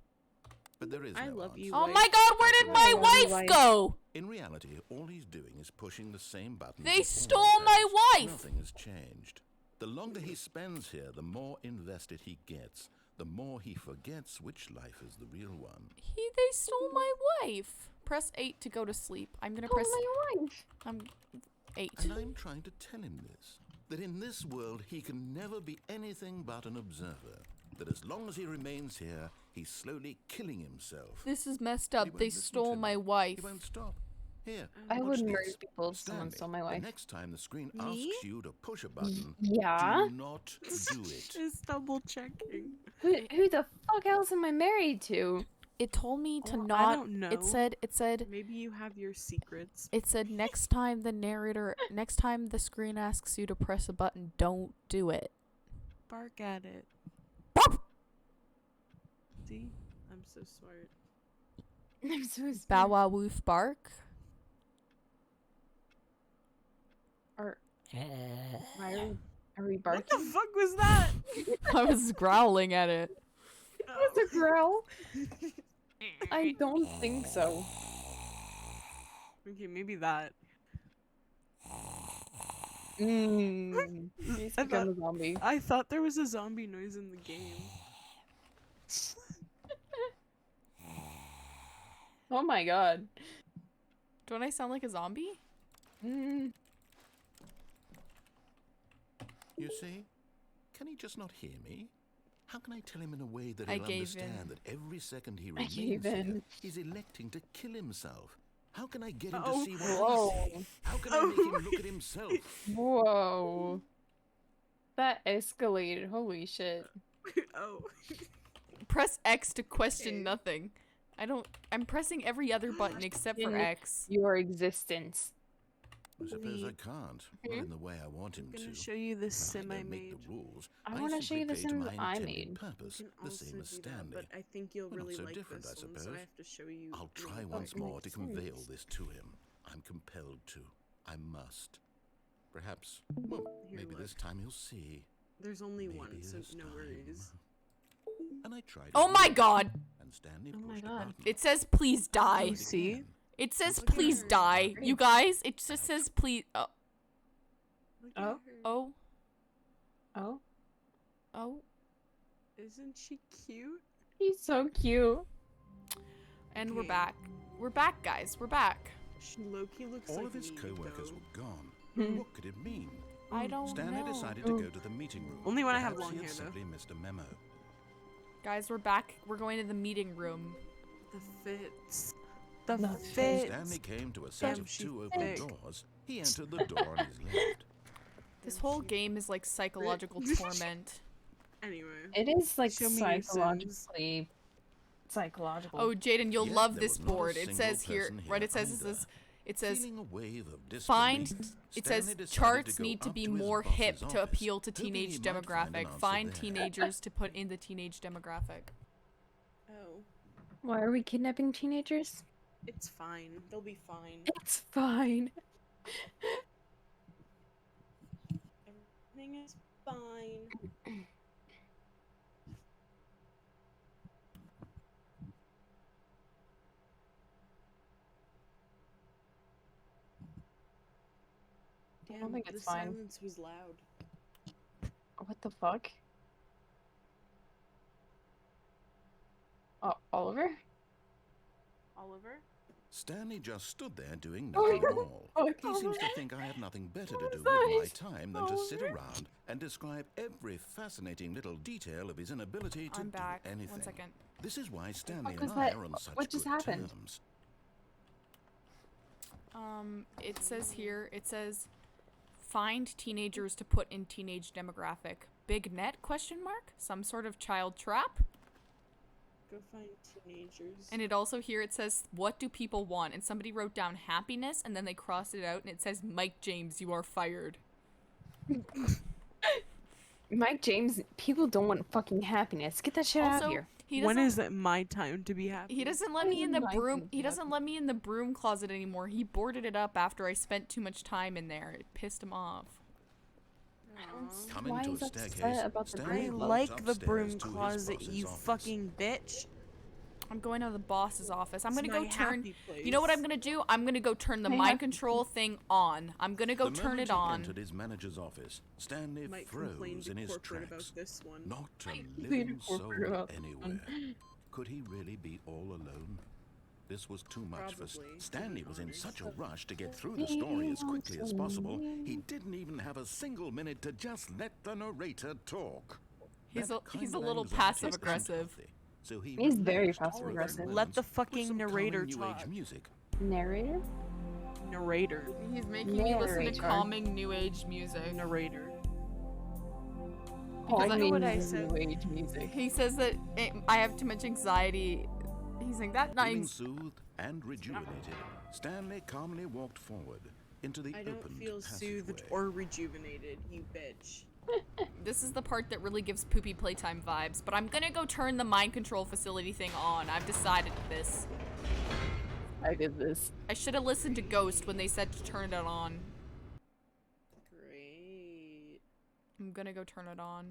But there is I no love answer. you. Oh Wife. my god, where did I my love you, wife wife. go? In reality, all he's doing is pushing the same button. They stole my wife. Nothing has changed. The longer he spends here, the more invested he gets. The more he forgets which life is the real one. They stole my wife. Press 8 to go to sleep. I'm gonna Oh, press... my wife. 8. And I'm trying to tell him this. That in this world he can never be anything but an observer. That as long as he remains here, he's slowly killing himself. This is messed He up. won't They listen stole to my me. wife. He won't stop. Here, I watch would murder this. people if someone Stanley, stole my the wife. next time the screen Me? asks you to push a button, Yeah? do not do it. Just double checking. Who the fuck else am I married to? It told me to Oh, I not. don't know. It said Maybe you have your secrets. it said next time the screen asks you to press a button, don't do it. Bark at it. See? I'm so smart. I'm so Bow sorry. wow woof bark. Are we What barking? the fuck was that? I was growling at it. It's a growl. I don't think so. Okay, maybe that. He's I become a zombie. I thought there was a zombie noise in the game. Oh my god. Don't I sound like a zombie? Mm. You see? Can he just not hear me? How can I tell him in a way that I he'll gave in. understand that every second he I remains gave here, in. he's electing to kill himself? How can I get him Oh. to see what I Whoa. see? How can I make him look at himself? Whoa. That escalated. Holy shit. Oh. Press X to question Okay. nothing. I'm pressing every other button except for In X. Your existence. I suppose I Wait. can't. Not in the way I want him I'm gonna to. show you this But I sim I don't make made. the rules. I wanna show you the simply play to Sims my I intended made. purpose, You can the also same as do that, Stanley. but I think you'll We're not really so like different, this I one, so suppose. I have to show you. I'll try really once quick. more to convey all Sims. this to him. I'm compelled to. I must. Perhaps, well, Here, maybe look. this time he'll see. There's only Maybe one, so this no time. worries. And I tried. Oh my again, god! And Stanley Oh my pushed a God. button. It says please die. You see? Again. It says Look at please her. die. You guys, it just says please. Look at Oh. her. Oh. Oh. Oh. Isn't she cute? He's so cute. And we're Okay. back. We're back, guys. We're back. She Loki looks All like of his me, co-workers though. were gone. Hmm. What could it mean? I don't Stanley know. decided to Oh. go to the meeting room. Only when I have Perhaps long he had hair, though. simply missed a memo. Guys, we're back. We're going to the meeting room. The fits. The The fits. Stanley came to a set Damn, of she two open thick. doors. He entered the door on his left. This whole game is like psychological torment. Anyway. It is like Show me your Sims. psychological. Oh, Jaden, you'll Yet love there this was not a board. It single says here, person right? here It says either. it says Feeling a wave of find. disbelief, It Stanley says decided charts go need to up be his more boss's hip to office, appeal to hoping he teenage might find an demographic. answer Find there. teenagers to put in the teenage demographic. Oh. Why are we kidnapping teenagers? It's fine. They'll be fine. It's fine. Everything is fine. I Damn, don't think the it's fine. silence was loud. What the fuck? Oh, Oliver? Oliver? Stanley just stood there doing Oh, nothing at God. all. Oh, He seems to Oliver. think I have nothing better What to is do with my that? time than to sit Oliver. around and describe every fascinating little detail of his inability to I'm back. do anything. 1 second. This is why Stanley was and I that? are on such What just good happened? terms. It says here. It says find teenagers to put in teenage demographic. Big net? Question mark? Some sort of child trap? Go find teenagers. And it also here it says, what do people want? And somebody wrote down happiness, and then they crossed it out, and it says, Mike James, you are fired. Mike James, people don't want fucking happiness. Get that shit out of Also, here. he When doesn't. is it my time to be happy? He doesn't let When me is in the my broom. time He to doesn't happen? let me in the broom closet anymore. He boarded it up after I spent too much time in there. It pissed him off. Aw. Coming Why to is a upset staircase, about the Stanley I broom? walks like the upstairs broom to his closet, boss's you office. fucking bitch. I'm going to the boss's office. I'm It's gonna go my turn. happy You know what I'm place. gonna do? I'm gonna go turn the My mind happy control thing on. I'm gonna go The turn moment it he on. entered his manager's office, Stanley Might complain froze to in his corporate about tracks. this one. Not a complain to living soul corporate about this anywhere. one. Could he really be all alone? This was too much for Probably, to Stanley be was in honest. such a rush to get through the story as quickly as possible. He didn't even have a single minute to just let the narrator talk. He's That a kind he's a of little anxiety passive isn't aggressive. healthy, so he He's very relaxed for a few passive-aggressive. Let the moments with fucking some narrator calming new age talk. music. Narrator? Narrator. He's making me listen to Narrator. calming new age music. Narrator. Because I I- mean, what I new said. age music. He says that I have too much anxiety He's like, that Feeling nice. soothed and rejuvenated, Stanley calmly walked forward into the I don't opened feel soothed passageway. or rejuvenated, you bitch. This is the part that really gives Poopy Playtime vibes, but I'm gonna go turn the mind control facility thing on. I've decided this. I did this. I should have listened to Ghost when they said to turn it on. Great. I'm gonna go turn it on.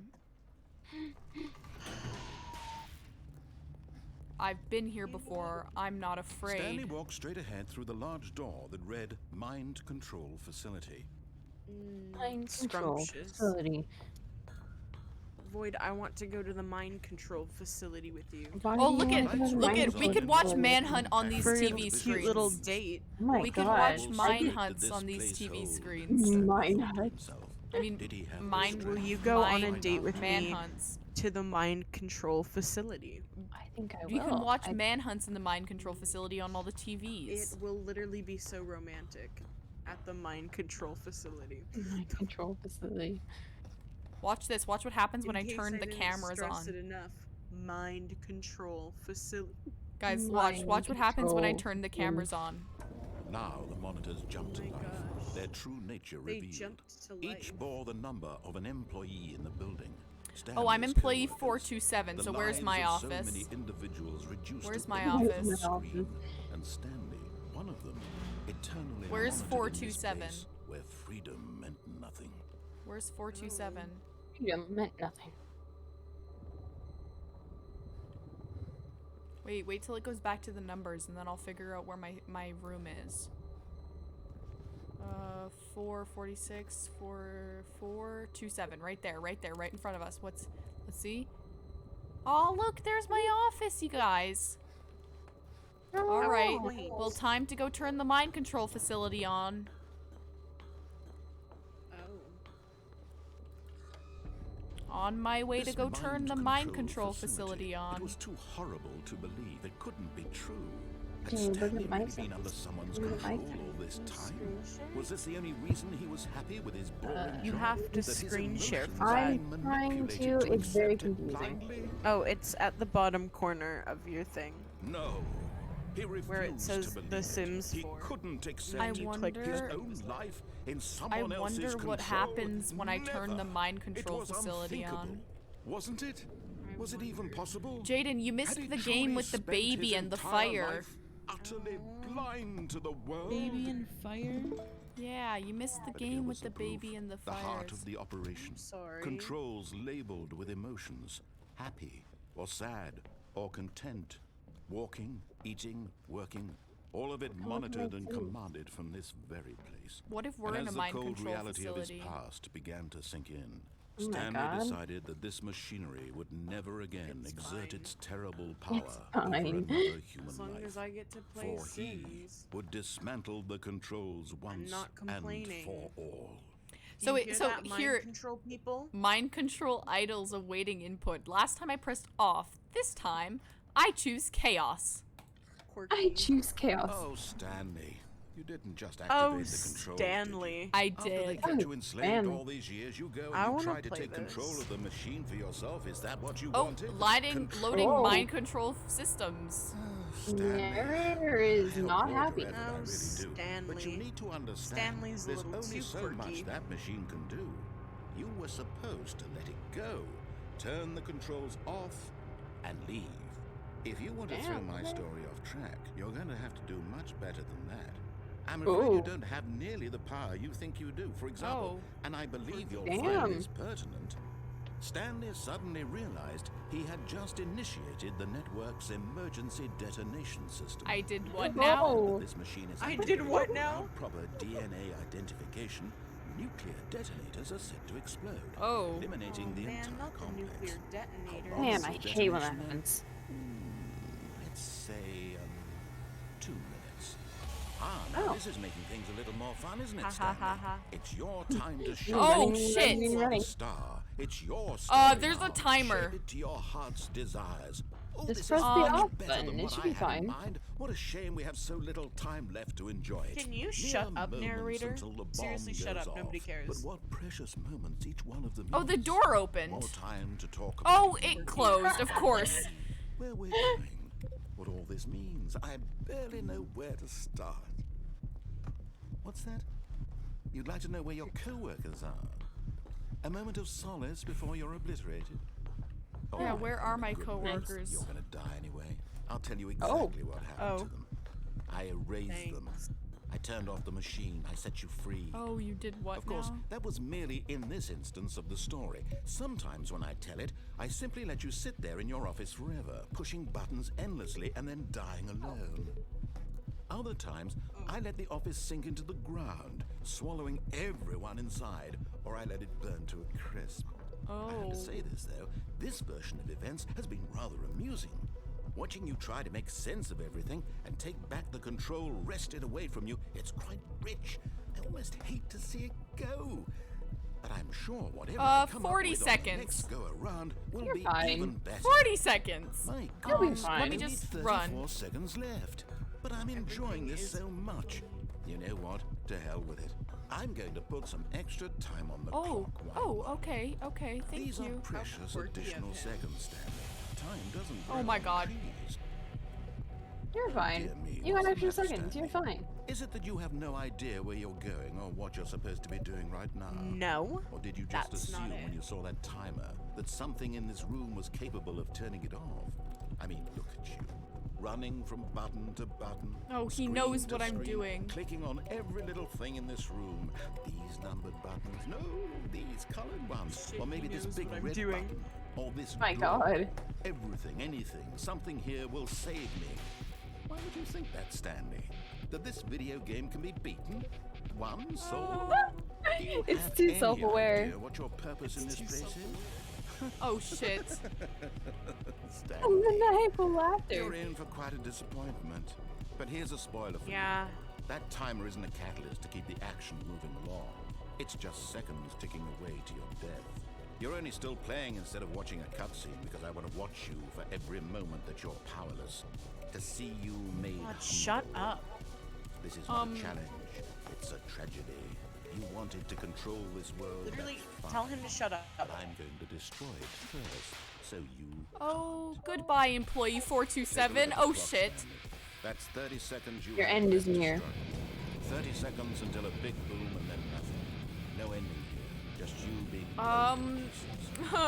I've been here before. I'm not afraid. Stanley walked straight ahead through the large door that read Mind Control Facility. Mind control Scrumptious. facility. Void, I want to go to the mind control facility with you. Why Oh, do you look wanna at, go to look mind at, we control could watch facility? Manhunt on these For a TV cute screens. little date. Oh my We god. could watch Will Mine state that Hunts this on these place TV holds screens. Stanley Mine thought to Hunts. himself, I mean, did he have the Mine, strength Will you to go on a find date out? with me? Manhunts. To the mind control facility. I think I will. You can watch I, Manhunts in the mind control facility on all the TVs. It will literally be so romantic at the mind control facility. mind control facility. Watch this. Watch what happens when In I case turn the didn't cameras stress on. it enough. Mind control facility. Guys, Mind watch what happens when I control. turn the cameras on. Now the monitors jumped to Oh my life. gosh. Their true nature They revealed. jumped to Each life. bore the number of an employee in the building. Oh, I'm Stanley's employee coworkers, 427, the so where's lives my of office? So many individuals reduced Where's to my the office? screen, and Stanley, one of them, eternally Where's monitored in this 427? place where freedom meant nothing. Where's 427? Freedom meant nothing. Wait till it goes back to the numbers and then I'll figure out where my room is. 446, 4427, right there, right in front of us. Let's see. Oh, look, there's my office, you guys. All right, wait. well, time to go turn the mind control facility on. Oh. On my way to This go turn the mind control facility facility on. It was too horrible to believe. It couldn't be true. Had Can you look Stanley at my really stuff? been under someone's Look at my control all this time? Was this the only reason he was happy with his boring You job? have to That his screen share emotions for were that. being I'm trying manipulated to, it's very accept it confusing. blindly? Oh, it's at the bottom corner of your thing. No. He refused Where it says to believe The it. Sims He 4. couldn't accept I it. His wonder- own life in I someone else's wonder what control. happens when I turn the Never. mind It control was facility on. unthinkable, wasn't it? Was it even possible? Jaden, you Had missed he the truly game with the spent baby his and the entire fire. life utterly blind to the world? Baby and fire? Yeah, you missed the But here game was with the proof, baby and the the heart fires. of the operation. Sorry. Controls labeled with emotions, happy or sad or content, walking, eating, working, all of it monitored and commanded from this very place. What if we're And in a as the mind cold control reality facility? of his past began to sink in, Oh my Stanley God. decided that this machinery would never again It's exert fine. its terrible power over fine. another human As long life. as I get to play For he Sims. would dismantle the controls once not and complaining. for all. So You it- hear so that, here- mind control people? Mind control idols awaiting input. Last time I pressed off. This time, I choose chaos. Quirky. I choose chaos. Oh, Stanley, you didn't just activate Oh, the controls, Stanley. I After they did. kept you Oh, enslaved Stanley. all these years, you go I and you wanna try to play take control this. of the machine for yourself. Is that what you Oh, wanted? loading Control. mind control systems. Stanley, Narrator is I help not Walter happy. Everett, I Oh, really do. But you Stanley. need to understand, Stanley's a there's little only too so much quirky. that machine can do. You were supposed to let it go, turn the controls off, and leave. If you want to throw my story off track, you're going to have to do much better than that. I'm afraid Oh. you don't have nearly the power you think you do. For example, Oh. and I believe your Damn. friend is pertinent, Stanley suddenly realized he had just initiated the network's emergency detonation system. I did what Oh. now? Now that this machine is I activated did what now? without proper DNA identification, nuclear detonators are set to explode, Oh. eliminating the Man, entire not the complex. nuclear detonator. How long Man, is I the hate when that detonation? happens. Let's say 2 minutes. Now Oh. this is making things a little more fun, isn't it, Ha, ha, Stanley? ha, ha. It's your time to shine. Oh, Running, shit. running, You're running. the star. It's your story There's a now. timer. Shape it to your heart's desires. Oh, Just this press is the much off better button, than it what should I be had in fine. mind. What a shame we have so little time left to enjoy it. Can you Mere shut up, moments narrator? until the bomb Seriously, shut goes up. Nobody off. cares. But what precious moments each one of them Oh, the is. door opened. More time to talk about Oh, it closed, of course. where we're going. what all this means. I barely know where to start. What's that? You'd like to know where your co-workers are? A moment of solace before you're obliterated? Yeah, Alright, where are my goodness, coworkers? You're gonna die anyway. I'll tell you exactly what happened to them. I erased them. I turned off the machine. I set you free. Oh, you did what Of course, now? that was merely in this instance of the story. Sometimes when I tell it, I simply let you sit there in your office forever, pushing buttons endlessly and then dying alone. Other times, I let the office sink into the ground, swallowing everyone inside, or I let it burn to a crisp. I have to say this, though, this version of events has been rather amusing. Watching you try to make sense of everything and take back the control wrested away from you, it's quite rich. I almost hate to see it go. But I'm sure whatever I come 40 up with seconds. on the next go around will You're be fine. even better. 40 seconds. My You'll be goodness, fine. Let me I just need 34 run. seconds left. But I'm enjoying this so much. You know what? To hell with it. I'm going to put some extra time on the clock. Okay, thank These are you. precious quirky of additional him. seconds, Stanley. Time doesn't Oh grow my on God. trees. You're fine. Dear me, You got what's the extra matter, seconds. You're Stanley? fine. Is it that you have no idea where you're going or what you're supposed to be doing right now? No. Or did you just That's not assume it. when you saw that timer that something in this room was capable of turning it off? I mean, look at you. Running from button to button. Oh, he screen knows to what I'm screen, doing. Clicking on every little thing in this room. These numbered buttons. No, these colored ones. Shit, or maybe he this knows big what I'm red doing. button. Or this My blue. God. Everything, anything, something here will save me. Why would you think that, Stanley? That this video game can be beaten? Won? Sold? Do you It's have too any self-aware. idea what your purpose in this place is? Oh shit. Oh, Stanley, maniacal laughter. you're in for quite a disappointment. But here's a spoiler for you. Yeah. That timer isn't a catalyst to keep the action moving along. It's just seconds ticking away to your death. You're only still playing instead of watching a cutscene because I want to watch you for every moment that you're powerless. To see you made God, shut humble. up. This is not a challenge. It's a tragedy. You wanted to control this world. Literally, that's tell fine. him to shut up. But I'm going to destroy it first. So you. Oh, goodbye, employee Take a 427. look at the Oh clock, shit. Stanley. That's 30 seconds you Your have end is left to near. struggle. 30 seconds until a big boom and then nothing. No ending here. Just you being Um, blown to pieces. Will you go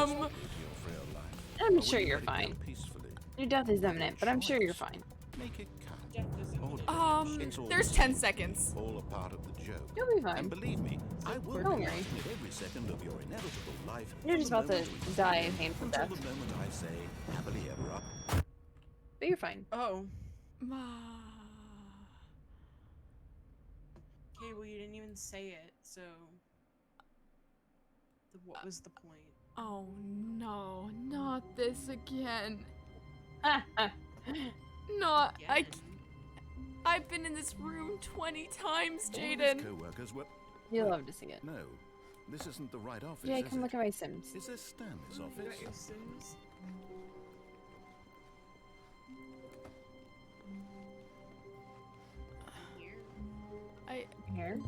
desperately to your frail life? I'm Or will sure you you're let it go fine. peacefully? Your death is imminent, but I'm sure you're Choice. fine. Make it count. Jeff doesn't Or know. don't. It's all there's the 10 same. seconds. All a part of the joke. You'll be And fine. believe me, I will Don't be worry. watching it every second of your inevitable life. You're from just the about to moment we die begin a painful until death. the moment I say, happily ever up. But you're fine. Oh. Ah. Okay, well, you didn't even say it, so. What was the point? Oh no, not this again. Not I. Again? I've been in this room 20 times, All of his Jaden. co-workers were... You'll love to see it. No, this isn't the right office, Jay, is come it? look at my Sims. Is this Stanley's office? Your Sims? I Here.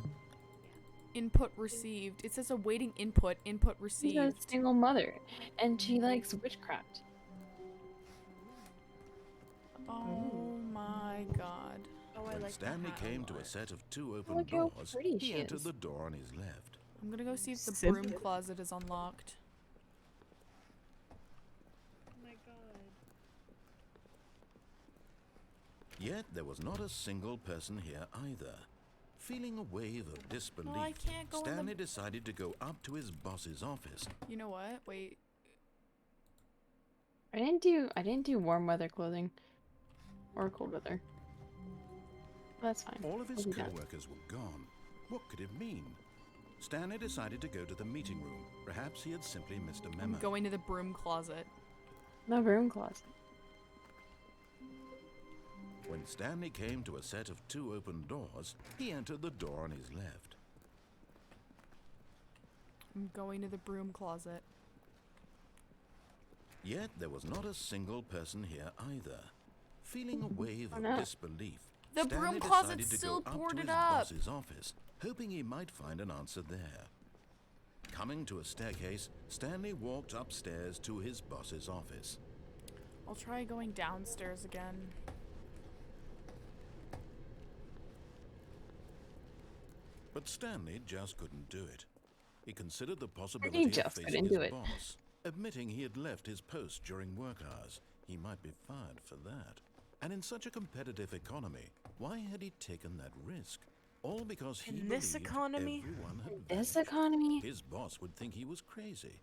input received. It says awaiting input. Input She's a received. single mother, and she likes witchcraft. Oh my god. Oh, I When like the Stanley hat came a to a lot. set of two open Look how doors, pretty he she entered is. the door on his left. I'm gonna go see if the Sim- broom closet is unlocked. Oh my god. Yet there was not a single person here either. Feeling a wave of disbelief, I can't go in the- Stanley decided to go up to his boss's office. You know what? Wait. I didn't do warm weather clothing. Or cold weather. That's fine. All of his I'll do that. co-workers were gone. What could it mean? Stanley decided to go to the meeting room. Perhaps he had simply missed a memo. I'm going to the broom closet. No broom closet. When Stanley came to a set of two open doors, he entered the door on his left. I'm going to the broom closet. Yet there was not a single person here either. Feeling a wave Oh, of no. disbelief, The Stanley broom closet's decided to still go up boarded to his up. boss's office, hoping he might find an answer there. Coming to a staircase, Stanley walked upstairs to his boss's office. Oh I'll try going downstairs again. But Stanley just couldn't do it. He considered the He possibility of just facing couldn't his do it. boss, admitting he had left his post during work hours. He might be fired for that. And in such a competitive economy, why had he taken that risk? All because he In this believed economy? everyone had This vanished. economy? His boss would think he was crazy.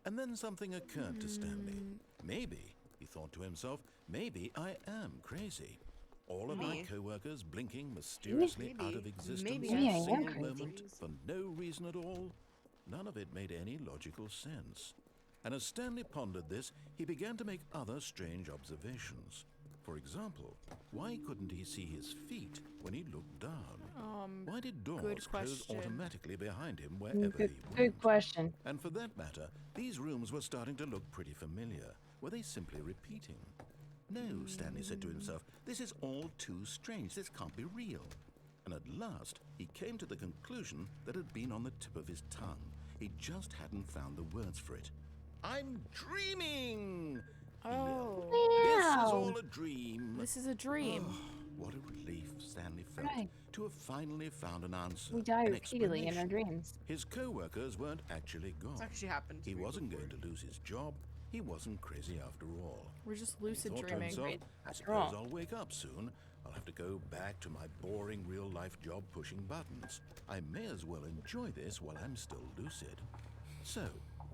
And then something occurred to Stanley. Maybe, he thought to himself, maybe I am crazy. All of my Me? co-workers blinking mysteriously out of Maybe. existence Maybe in I a am single crazy. moment for no reason at all. None of it made any logical sense. And as Stanley pondered this, he began to make other strange observations. For example, why couldn't he see his feet when he looked down? Why did doors close question. automatically behind him wherever Good, he went? good question. And for that matter, these rooms were starting to look pretty familiar. Were they simply repeating? No, Stanley said to himself, this is all too strange. This can't be real. And at last, he came to the conclusion that had been on the tip of his tongue. He just hadn't found the words for it. I'm dreaming! he yelled. This is all a dream. This is a dream. What a relief Stanley felt Right. to have finally found an answer. We die an repeatedly in our explanation. dreams. His co-workers weren't actually gone. It's actually happened to He me wasn't before. going to lose his job. He wasn't crazy after all. We're just He lucid thought to dreaming. himself, Right. I After suppose all. I'll wake up soon. I'll have to go back to my boring real-life job pushing buttons. I may as well enjoy this while I'm still lucid. So,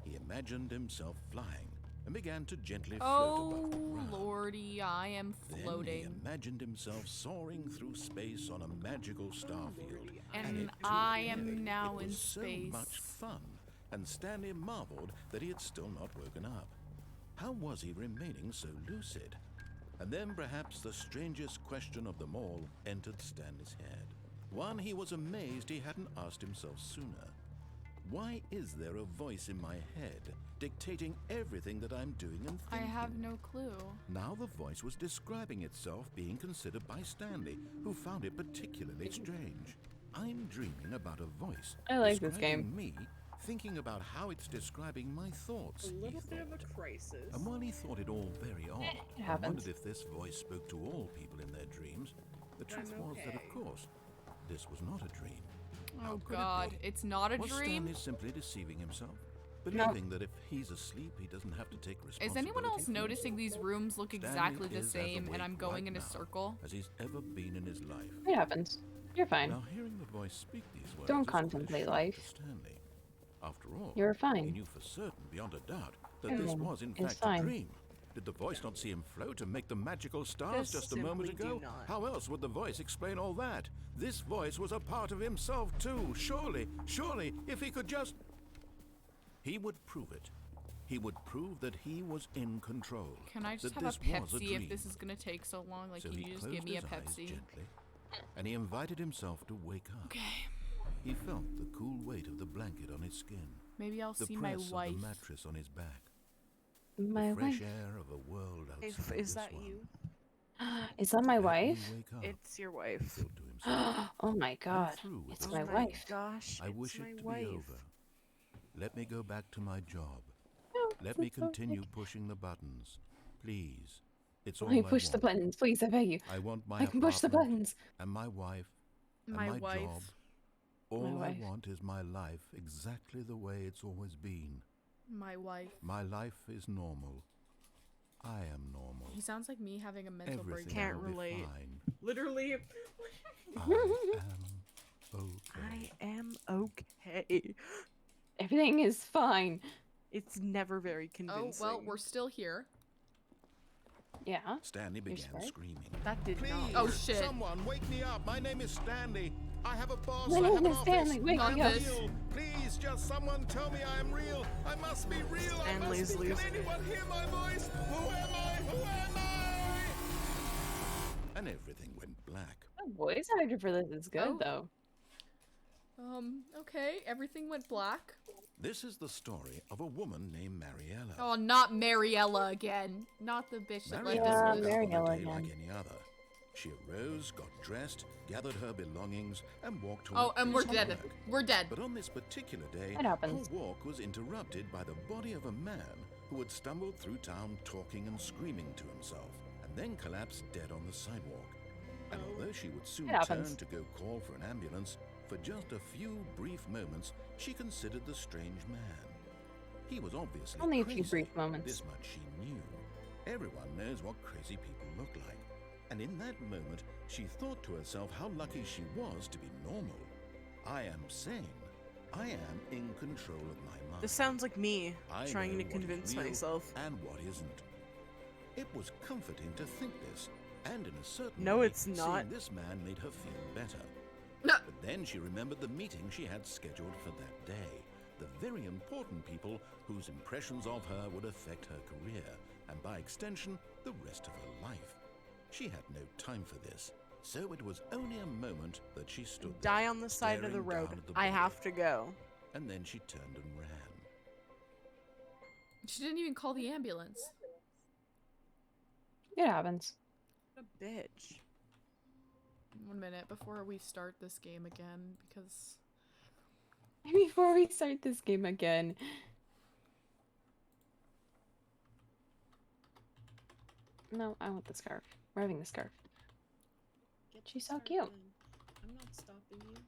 he imagined himself flying and began to gently float Oh, above the ground. lordy, I am Then he floating. imagined himself soaring through space on a magical star field. And it I took am him. now It in was so space. much fun, and Stanley marveled that he had still not woken up. How was he remaining so lucid? And then perhaps the strangest question of them all entered Stanley's head. One he was amazed he hadn't asked himself sooner. Why is there a voice in my head dictating everything that I'm doing and I thinking? have no clue. Now the voice was describing itself being considered by Stanley, who found it particularly strange. I'm dreaming about a voice I like this describing game. me, thinking about how it's describing my thoughts, A he little bit of a thought. crisis. And while he thought it all very odd, It and happens. wondered if this voice spoke to all people in their dreams, the truth was that, of okay. course, this was not a dream. How Oh could it god, be? it's not a Was dream? Stanley simply deceiving himself, believing that if he's asleep, he doesn't have to take responsibility? Is anyone else for noticing these rooms look Stanley exactly the is as same and I'm awake going right in a now circle? as he's ever been in his life. It happens. You're fine. Now, hearing the voice speak these words Don't was quite a contemplate shock life. to Stanley. After all, You're he fine. knew for certain, beyond a doubt, that this was in It's fact fine. a dream. Did the voice not see him float and make the magical stars Just just a moment simply ago? do not. How else would the voice explain all that? This voice was a part of himself too. Surely, if he could just... He would prove it. He would prove that he was in control. Can I just that have a this was Pepsi dream. if this is gonna take so long? Like, So can he you just closed give me a his eyes Pepsi? gently, and he invited himself to wake up. Okay. He felt the cool weight of the blanket on his skin, Maybe I'll the see my press wife. of the mattress on his back, My the fresh wife. air of a world outside If, of is this that one. you? Is that my Let me wife? wake up, It's your he wife. thought to himself. Oh my god. through with It's this my Oh wife. Gosh, I it's wish my it to wife. be over. Let me go back to my job. No, Let me it's okay. continue pushing the buttons. Please. It's all Let me I push the want. buttons, please, I beg you. I want my I can push the apartment buttons. and my wife and My my wife. job. All I wife. want is my life exactly the way it's always been. My wife. My life is normal. I am normal. He sounds like me having a mental Everything breakdown. Can't will be relate. fine. Literally, I am okay. I am okay. Everything is fine. It's never very Oh, convincing. well, we're still here. Yeah. Stanley began scared? screaming. That did Please, not. Oh, shit. someone wake me up. My name is Stanley. I have a boss. My I name have an is office. Stanley. Wake Not me up. this. Real. Please, just someone tell me I am real. I must be real. Stanley's I must be. losing Can anyone hear my voice? Who am I? Who am I? And everything went black. The voice actor for this is good, Oh. though. Okay, everything went black. This is the story of a woman named Mariella. Oh, not Mariella again. Not the bitch that left Mariella Yeah, us woke loose. up on a Mariella day like again. any other. She arose, got dressed, gathered her belongings, and walked to Oh, her and place we're of dead. work. We're dead. But on this particular day, It happens. her walk was interrupted by the body of a man who had stumbled through town talking and screaming to himself, and then collapsed dead on the sidewalk. And although she would soon It happens. turn to go call for an ambulance, for just a few brief moments she considered the strange man. He was obviously Only a crazy. few brief moments. This much she knew. Everyone knows what crazy people look like. And in that moment, she thought to herself how lucky she was to be normal. I am sane. I am in control of my mind. This sounds like me I trying know to what is convince real myself. and what isn't. It was comforting to think this, and in a certain No, way, it's not. seeing this man made her feel better. No. But then she remembered the meeting she had scheduled for that day. The very important people whose impressions of her would affect her career, and by extension, the rest of her life. She had no time for this, so it was only a moment that she stood there, Die on the side of the staring road. down at the I body. have to go. And then she turned and ran. She didn't even call the ambulance. It happens. What a bitch. 1 minute before we start this game again, because Before we start this game again. No, I want the scarf. We're having the scarf. She's so cute. I'm not stopping you.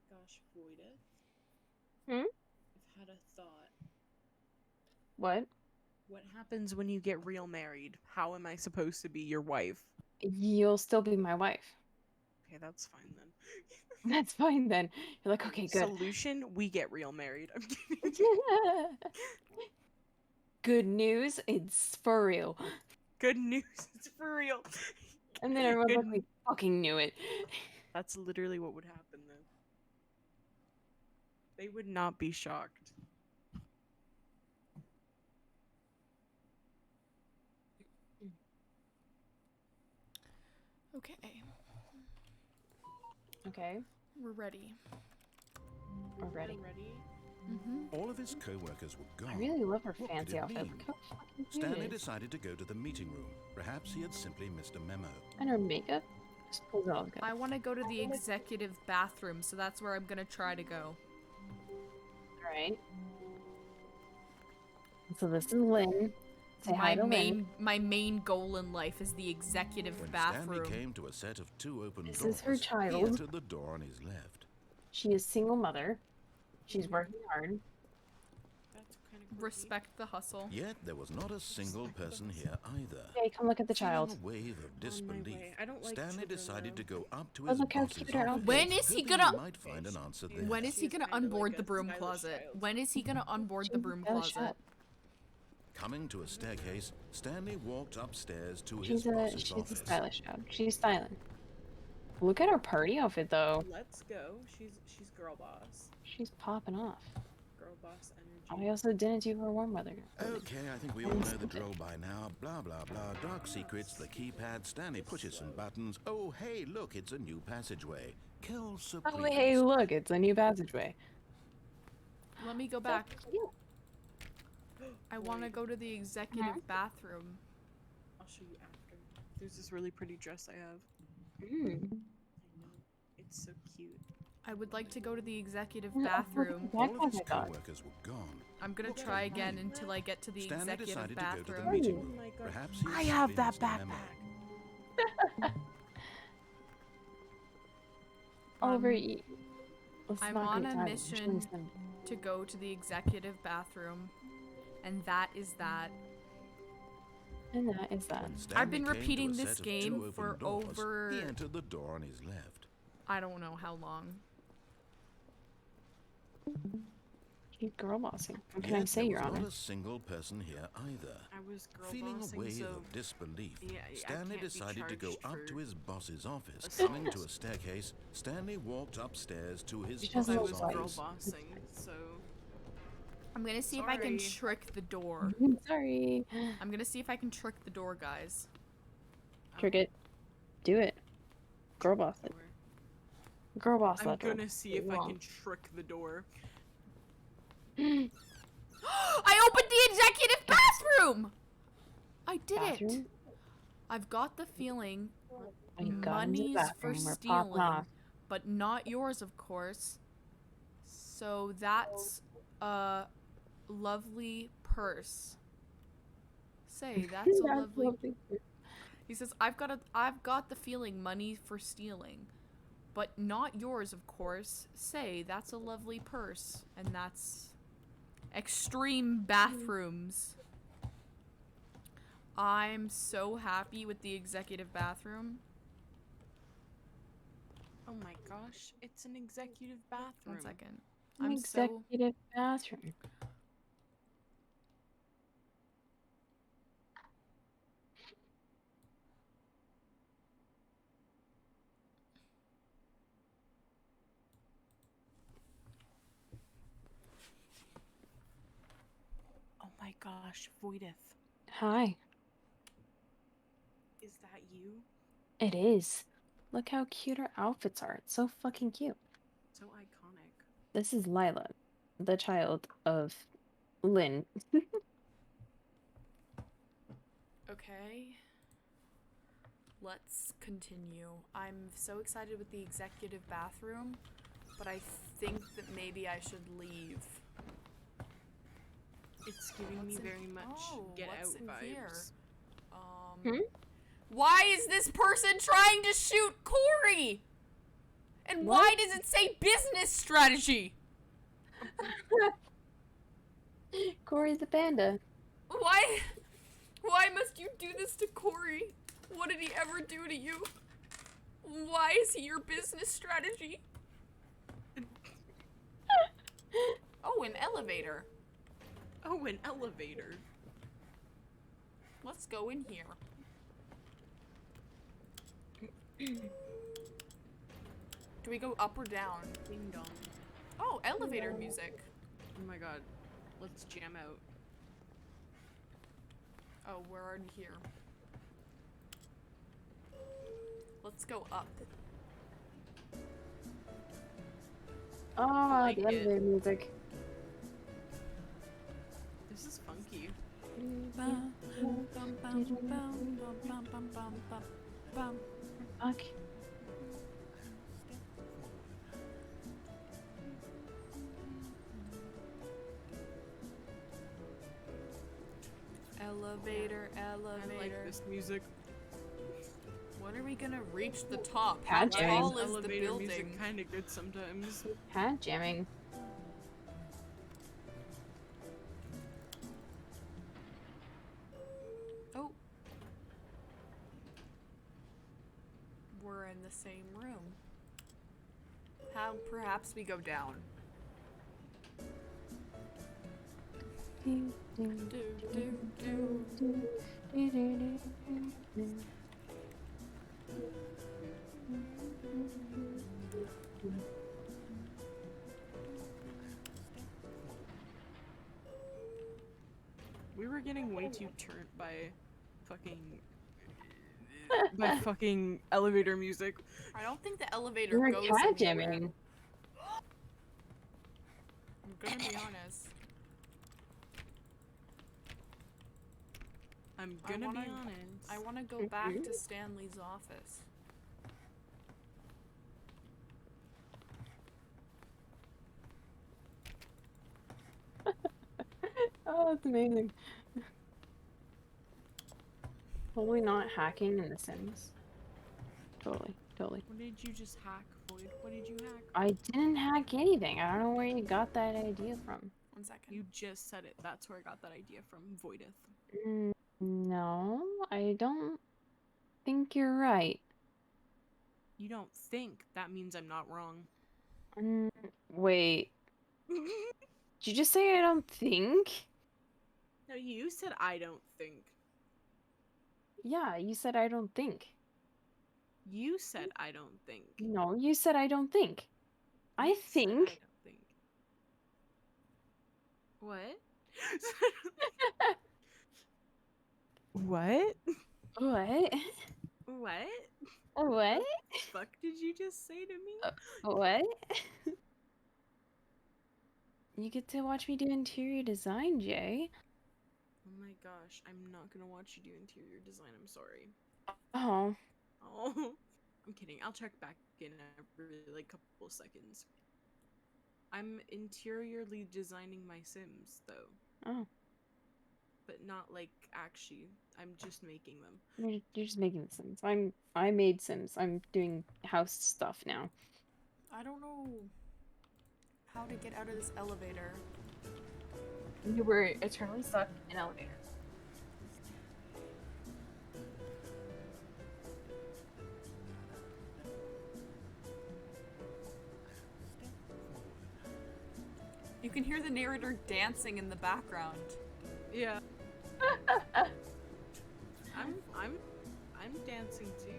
Gosh, Voidith. Hmm? I've had a thought. What? What happens when you get real married? How am I supposed to be your wife? You'll still be my wife. Okay, that's fine then. That's fine then. You're like, okay, good. Solution: we get real married. I'm kidding. Good news, it's for real. Good news, it's for real. And then everyone's Good like, we fucking knew it. That's literally what would happen though. They would not be shocked. okay, Okay, we're ready. we're ready. Ready? All of his co-workers were I gone. really love her What could fancy it outfit. mean? Look how fucking cute Stanley it is. decided to go to the meeting room. Perhaps he had simply missed a memo. And her makeup just pulls it all together. I want to go to the executive bathroom, so that's where I'm gonna try to go. Alright. So this is Lynn. Say hi to Lynn. My main goal in life is the executive When bathroom. Stanley came to a set of two open This doors, is her he child. entered the door on his left. She is single mother. She's working hard. That's kind of Respect the hustle. Yet there was not a single person here either. Hey, come look at the Feeling child. a wave of disbelief, way. I don't like Stanley children, decided to though. go up to Oh, his look how boss's cute her office, outfit When is he hoping gonna- might find an answer there. When is he She's gonna kinda onboard like the a broom stylish closet? child. When is he gonna onboard the She's broom stylish closet? up. Coming to a staircase, Stanley walked upstairs to his She's a boss's office. stylish child. She's styling. Look at her party outfit though. Let's go. She's girl boss. She's popping off. Girl boss energy. I also didn't do her warm weather. Okay, I think we all know the drill by now. Blah, blah, blah. Dark secrets, the keypad. Stanley pushes some buttons. Oh, hey, look, it's a new passageway. Kill Oh, Supreme. hey, look, it's a new passageway. Let me go back. So cute. I want to go to the executive bathroom. I'll show you after. There's this really pretty dress I have. Mm. I know. It's so cute. I would like to go to the executive Yeah, bathroom. look at All the of his backpack I got. co-workers were gone. I'm gonna try again until I get to the Stanley executive decided to go to the bathroom. meeting Oh room. my God. Perhaps he had I have simply that missed a memo. backpack. Oliver, let's I'm not on get a tired. mission. She's gonna- To go to the executive bathroom. And that is that. And that is that. When I've Stanley been came to repeating a this set of game two for open doors, over- He entered the door on his left. I don't know how long. She's girl bossing. What can I Yet say, there Your was Honor? not a single person here either. I was girl Feeling bossing, a wave so of disbelief, yeah, I Stanley can't be decided to go charged up to for his boss's office. assault. Coming to a staircase, Stanley walked upstairs to his She doesn't I boss's was look girl office. bossing, so I'm gonna see if I can Sorry. trick the door. Sorry. I'm gonna see if I can trick the door, guys. Trick it. Do it. Girl boss it. Girl boss I'm that door. gonna see if I Wrong. can trick the door. I opened the executive bathroom! I did it! Bathroom? I've got the feeling When you got into the money's for bathroom, we're popping stealing, off. but not yours, of course. So that's a lovely purse. Say, that's a lovely. He says, I've got the feeling money for stealing, but not yours, of course. Say, that's a lovely purse, and that's extreme bathrooms. I'm so happy with the executive bathroom. Oh my gosh, it's an executive bathroom. 1 second. An I'm so executive bathroom. Oh my gosh, Voidith. Hi. Is that you? It is. Look how cute our outfits are. It's so fucking cute. So iconic. This is Lila, the child of Lynn. okay. Let's continue. I'm so excited with the executive bathroom, but I think that maybe I should leave. It's giving me What's in- very much oh, Get what's Out in vibes. here? Why is this person trying to shoot Corey? And why What? does it say business strategy? Corey's the panda. Why must you do this to Corey? What did he ever do to you? Why is he your business strategy? Oh, an elevator. Oh, an elevator. Let's go in here. Do we go up or down? Ding dong. Oh, elevator music. Oh my god. Let's jam out. Oh, we're already here. Let's go up. Oh, like the it. elevator music. This is funky. Bum, bum, bum, bum, bum, bum, bum, bum, bum, bum. Fuck. Elevator, I elevator. like this music. When are we gonna reach the top? How How jamming. tall is the Elevator building? music kind of good sometimes. Hat jamming. Oh. We're in the same room. How perhaps we go down. Do, do, do. We were getting way too turned by fucking elevator music. I don't think the elevator You're goes cat anywhere. jamming. I'm gonna be honest. I'm I gonna wanna- be honest. I want to go back to Stanley's office. Oh, that's amazing. Totally not hacking in The Sims. Totally, totally. What did you just hack, Void? What did you hack? I didn't hack anything. I don't know where you got that idea from. 1 second. You just said it. That's where I got that idea from, Voidith. No, I don't think you're right. You don't think. That means I'm not wrong. Wait, did you just say I don't think? No, you said I don't think. Yeah, you said I don't think. You said I don't think. No, you said I don't think. I You said think. I don't think. What? What? What? What? What? The fuck did you just say to me? What? You get to watch me do interior design, Jay. Oh my gosh, I'm not gonna watch you do interior design. I'm sorry. Oh. Oh, I'm kidding. I'll check back in every like couple seconds. I'm interiorly designing my Sims though, Oh. but not like actually. I'm just making them. You're just making Sims. I made Sims. I'm doing house stuff now. I don't know how to get out of this elevator. You were eternally stuck in elevator. You can hear the narrator dancing in the background. Yeah. I'm dancing too.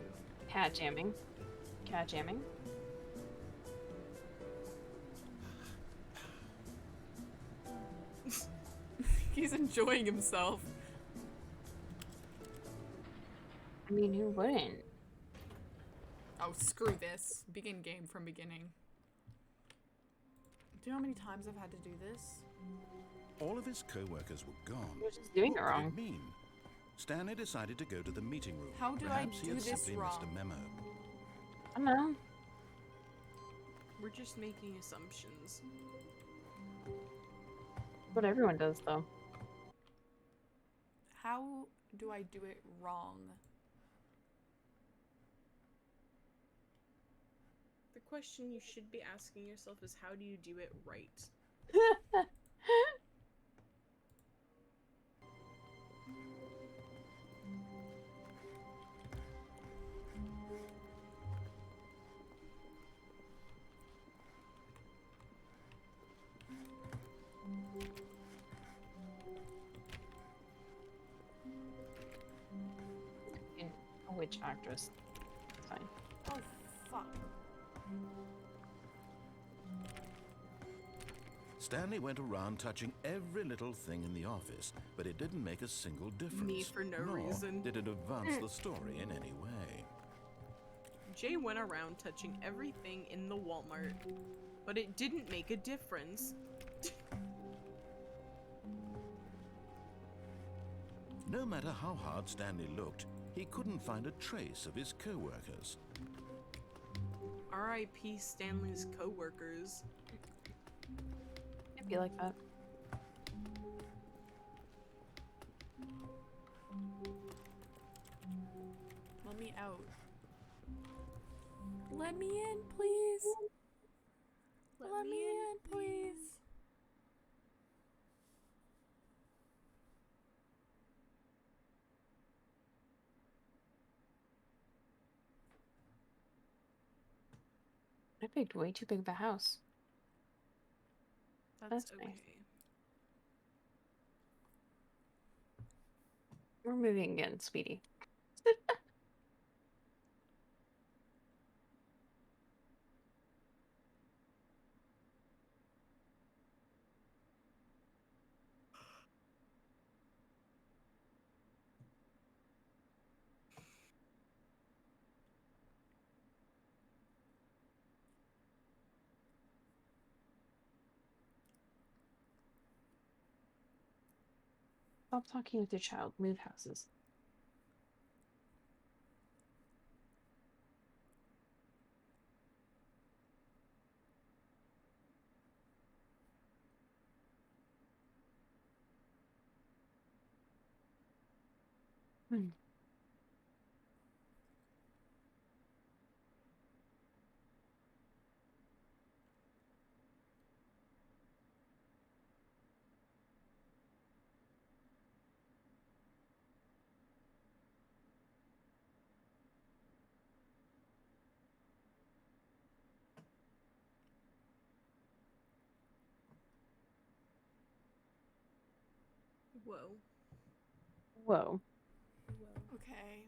Cat jamming. Cat jamming. He's enjoying himself. I mean, who wouldn't? Oh, screw this. Begin game from beginning. Do you know how many times I've had to do this? All of his co-workers were gone. You're just doing it What could wrong. it mean? Stanley decided to go to the meeting room. How do I Perhaps he do had this simply missed wrong? a memo. I don't know. We're just making assumptions. That's what everyone does, though. How do I do it wrong? The question you should be asking yourself is how do you do it right? In a witch actress. It's fine. Oh, fuck. Stanley went around touching every little thing in the office, but it didn't make a single difference. Me for no Nor reason. did it advance the story in any way. Jay went around touching everything in the Walmart, but it didn't make a difference. No matter how hard Stanley looked, he couldn't find a trace of his co-workers. R.I.P. Stanley's co-workers. It'd be like that. Let me out. Let me in, please. Let me in, please. I picked way too big of a house. That's That's okay. nice. We're moving again, sweetie. Stop talking with your child. Move houses. Hmm. Whoa. Whoa. Okay.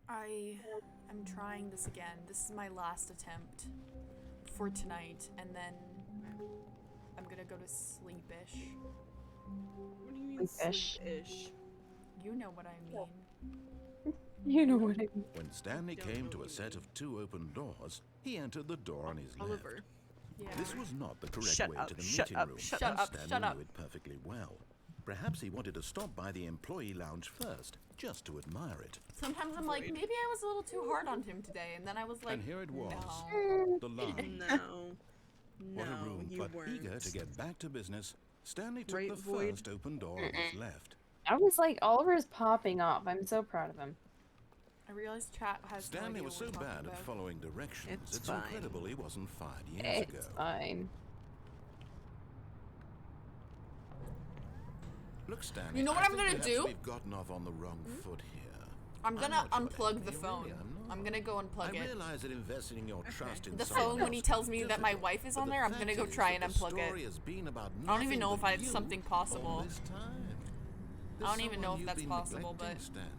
I am trying this again. This is my last attempt for tonight, and then I'm gonna go to sleepish. What do you mean Sleep-ish. sleep-ish? You know what I mean. You know what I mean. When Stanley Don't came know to what a you set mean. of two open doors, he entered the door on his Oliver. left. Yeah. This was not the correct Shut way up, to the shut meeting up, room. shut and up, Stanley shut up. knew it perfectly well. Perhaps he wanted to stop by the employee lounge first, just to admire it. Sometimes I'm like, maybe I was a little too hard on him today, and then I was like, And here it was, no. the lounge. No. What a No, room, you but weren't. eager to get back to business, Stanley took Right, the Void? first open door on his left. I was like, Oliver is popping off. I'm so proud of him. I realized chat has no Stanley idea was what so we're talking bad at about. following directions, It's it's fine. incredible he wasn't fired years ago. It's fine. Look, Stanley, You know what I I'm think gonna perhaps do? We've gotten off on the wrong foot here. I'm gonna not your unplug the enemy, phone. really, I'm not. I'm gonna go unplug I it. realize that investing your trust in The someone phone, when he else tells me is that my difficult, wife is but on the there, I'm fact gonna go is try that and the unplug it. story has been about I don't even nothing know if but it's you something all possible. this time. I don't There's even know someone if that's you've been possible, neglecting, but- Stanley.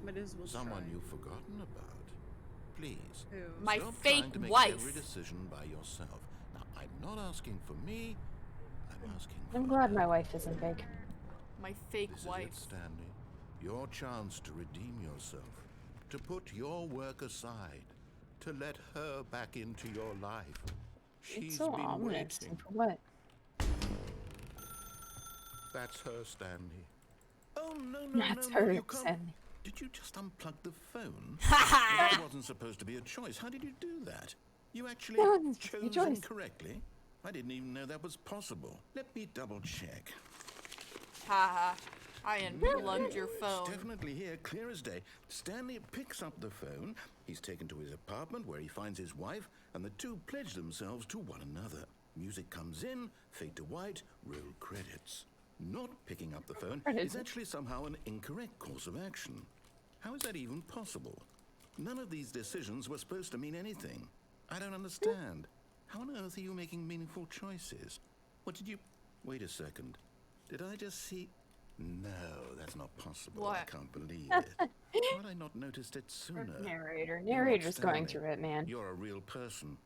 Might as well Someone try. you've forgotten about. Please. Who? My Stop fake trying to make wife. every decision by yourself. Now, I'm not asking for me. I'm asking for I'm glad her. my wife isn't big. My fake This wife. is it, Stanley. Your chance to redeem yourself, to put your work aside, to let her back into your life. She's It's so been ominous. waiting. For what? That's her, Stanley. Oh no, That's no, her, you can't. Stanley. Did you just unplug the phone? Ha That ha! wasn't supposed to be a choice. How did you do that? You actually No, it's your chose choice. incorrectly? I didn't even know that was possible. Let me double check. Ha ha. I unplugged your It's phone. definitely here, clear as day. Stanley picks up the phone. He's taken to his apartment where he finds his wife, and the two pledge themselves to one another. Music comes in, fade to white, roll credits. Not picking up the phone Credits. is actually somehow an incorrect course of action. How is that even possible? None of these decisions were supposed to mean anything. I don't understand. How on earth are you making meaningful choices? What did you... Wait a second. Did I just see... No, that's not possible. I What? can't believe it. How had I not noticed it sooner? Narrator. You're Narrator's going Stanley. through it, man. You're a real person.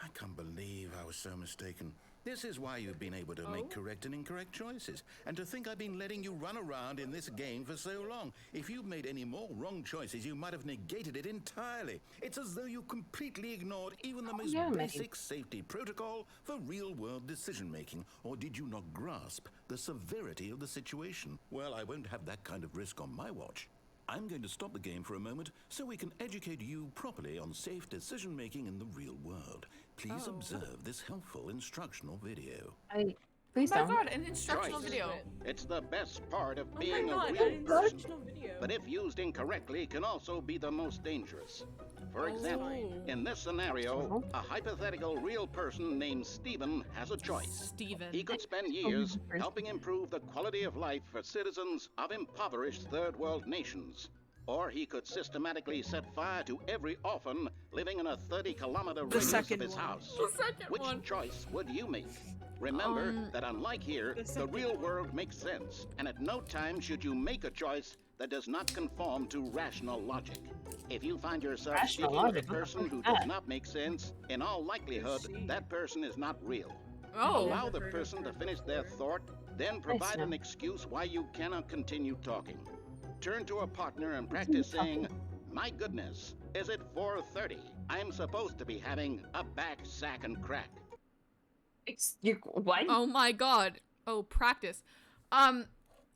I can't believe I was so mistaken. This is why you've been able to make correct and incorrect choices. And to think I've been letting you run around in this game for so long. If you'd made any more wrong choices, you might have negated it entirely. It's as though you completely ignored even the most yeah, maybe. basic safety protocol for real-world decision-making. Or did you not grasp the severity of the situation? Well, I won't have that kind of risk on my watch. I'm going to stop the game for a moment so we can educate you properly on safe decision-making in the real world. Please observe this helpful instructional video. Please Oh my don't. god, an instructional Choice. video. It's the best part of Oh being my god, a an real person. instructional video. But if used incorrectly, can also be the most dangerous. For example, in this scenario, a hypothetical real person named Stephen has a choice. Steven. He could spend years helping improve the quality of life for citizens of impoverished third world nations. Or he could systematically set fire to every orphan living in a 30-kilometer radius of second his one. house. The second Which one. choice would you make? Remember that unlike here, The the second real one. world makes sense, and at no time should you make a choice that does not conform to rational logic. If you find yourself Rational sticking with logic? a person who What's does that? not make sense, in all likelihood, see. that person is not real. Oh. Allow the heard of person to her finish their before. thought, then provide know. an excuse why you cannot continue talking. Turn to a partner and practice saying, "My goodness, is it 4:30? I'm supposed to be having a back, sack, and crack." What? Oh my god. Oh, practice.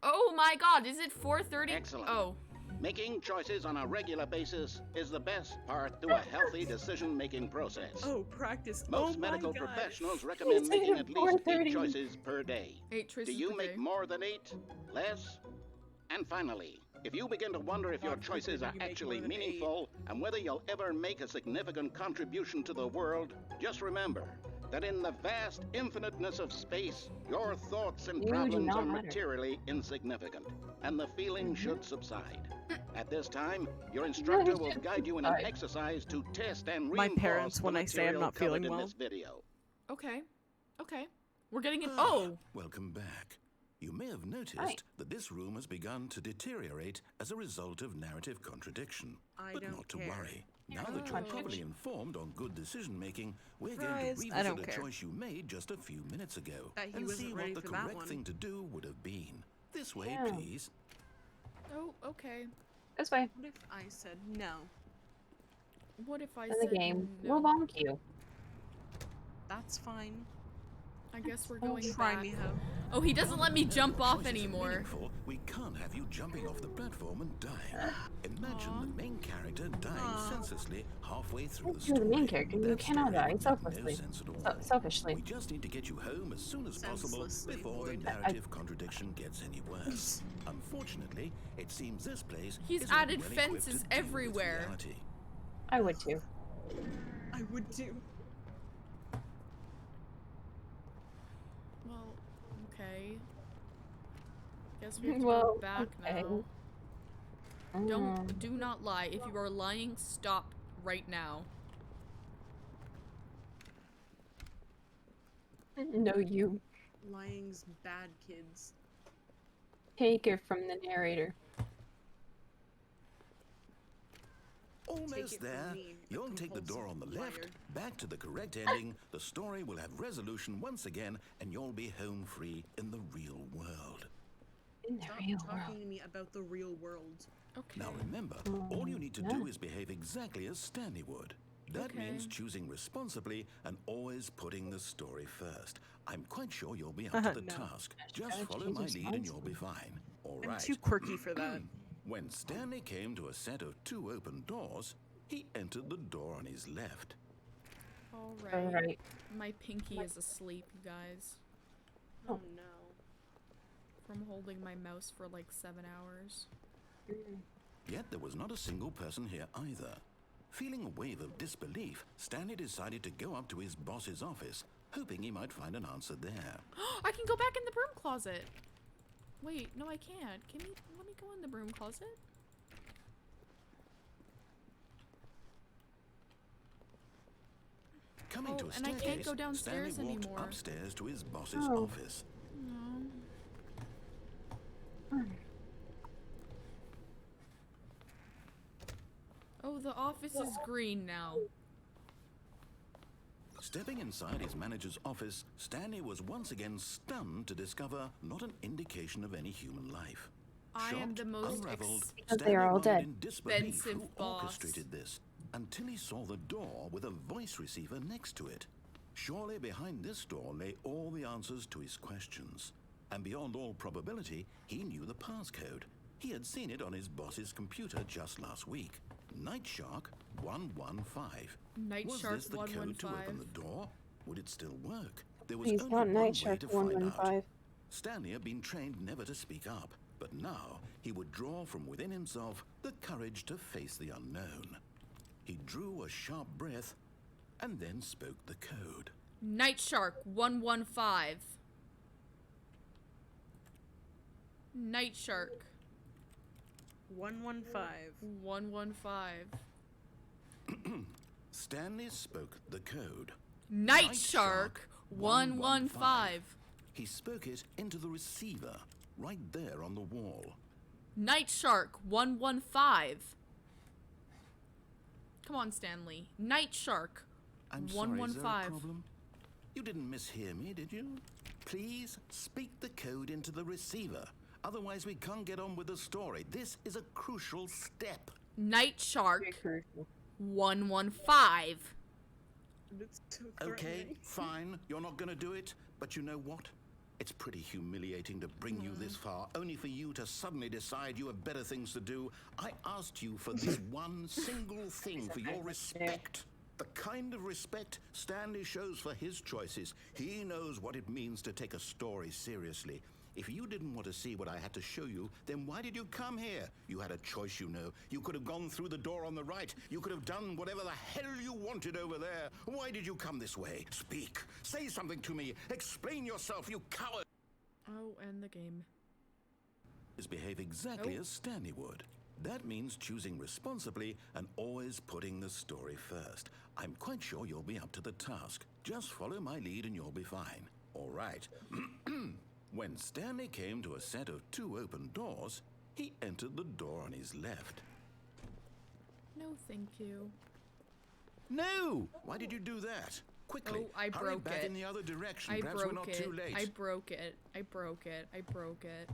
Oh my god, is it 4:30? Excellent. Oh. Making choices on a regular basis is the best part to a healthy decision-making process. Oh, practice. Most oh my medical God. professionals recommend He making said at least 4:30. 8 choices per day. 8 choices Do you per make day. more than 8? Less? And finally, if you begin to wonder if your God forbid choices are you make actually more than 8. meaningful and whether you'll ever make a significant contribution to the world, just remember that in the vast infiniteness of space, your thoughts and You do problems not are matter. materially insignificant, and the feeling should subside. At this time, your instructor will guide you in an subside. exercise to test and My reinforce parents, the when I say I'm material not covered feeling in well. this video. Okay. Okay. We're getting it. Oh. Welcome back. You may have noticed Hi. that this room has begun to deteriorate as a result of narrative contradiction. I But don't not to care. worry. Now Yeah. that you're Contradiction. properly informed on good decision making, we're going Surprise, to I don't revisit a care. choice you made just a few minutes ago Bet he and wasn't see ready what the for that correct one. thing to do would have been. This way, Yeah. please. Oh, okay. This way. What if I said no? What if I In the said game, no? we'll bonk you. That's fine. I guess we're Oh, going Try back. me, ho. Oh, he doesn't let me No, jump your off choices are anymore. meaningful. We can't have you jumping off the platform and dying. Imagine Aw. the main character dying Aw. senselessly halfway through the You're story. the main character. You That cannot story die would make selflessly. no sense at all. Selfishly. We just need to get you home as soon as possible Senselessly, before the Boyd. narrative contradiction gets any worse. Unfortunately, it seems this place He's isn't added well equipped fences to deal with everywhere. reality. I would too. I would too. Well, okay. Guess we have to Well, go back okay. now. Do not lie. If you are lying, stop right now. No, you Lying's bad, kids. take it from the narrator. Almost it from there. me, a You'll take the door on the compulsive left, liar. back to the correct ending, the story will have resolution once again, and you'll be home free in the real world. In the Stop real talking world. to me about the real world. Okay. Now remember, all you need to do is behave exactly as Stanley would. That Okay. means choosing responsibly and always putting the story first. I'm quite sure you'll be up to the No. task. Just Strategy follow is my lead and you'll responsible. be fine. All I'm right. too quirky for that. When Stanley came to a set of 2 open doors, he entered the door on his left. Alright. Alright. My pinky is asleep, you guys. Oh no. From holding my mouse for like 7 hours. Yet there was not a single person here either. Feeling a wave of disbelief, Stanley decided to go up to his boss's office, hoping he might find an answer there. I can go back in the broom closet. Wait, no I can't. Can you let me go in the broom closet? Coming to a and I staircase, can't go downstairs Stanley walked anymore. upstairs to his boss's Oh. office. Oh, the office is green now. Stepping inside his manager's office, Stanley was once again stunned to discover not an indication of any human life. I am Shocked, the most unraveled, Because they Stanley are all wondered dead. in disbelief who expensive boss. orchestrated this, until he saw the door with a voice receiver next to it. Surely behind this door lay all the answers to his questions. And beyond all probability, he knew the passcode. He had seen it on his boss's computer just last week. Nightshark 115. Night Was Shark this the code to 115. open the door? Would it still work? There was Please only not one Night way Shark to find out. 115. Stanley had been trained never to speak up, but now he would draw from within himself the courage to face the unknown. He drew a sharp breath and then spoke the code. Night Shark 115. Night Shark 115. 115. Stanley spoke the code. Night Shark 115. He spoke it into the receiver, right there on the wall. Night Shark 115. Come on, Stanley. Night Shark I'm sorry, is there a 115. problem? You didn't mishear me, did you? Please speak the code into the receiver. Otherwise, we can't get on with the story. This is a crucial step. Night Shark Very crucial. 115. It's so Okay, threatening. fine. You're not going to do it. But you know what? It's pretty humiliating to bring you this far, only for you to suddenly decide you have better things to do. I asked you for this one single thing, for your respect. The kind of respect Stanley shows for his choices. He knows what it means to take a story seriously. If you didn't want to see what I had to show you, then why did you come here? You had a choice, you know. You could have gone through the door on the right. You could have done whatever the hell you wanted over there. Why did you come this way? Speak. Say something to me. Explain yourself, you coward. Oh, and the game. Behave exactly Oh. as Stanley would. That means choosing responsibly and always putting the story first. I'm quite sure you'll be up to the task. Just follow my lead and you'll be fine. All right. When Stanley came to a set of 2 open doors, he entered the door on his left. No, thank you. No! Why did you do that? Quickly, Oh, I hurry broke back it. in the other direction. I Perhaps we're broke not it. too late. I broke it. I broke it. I broke it.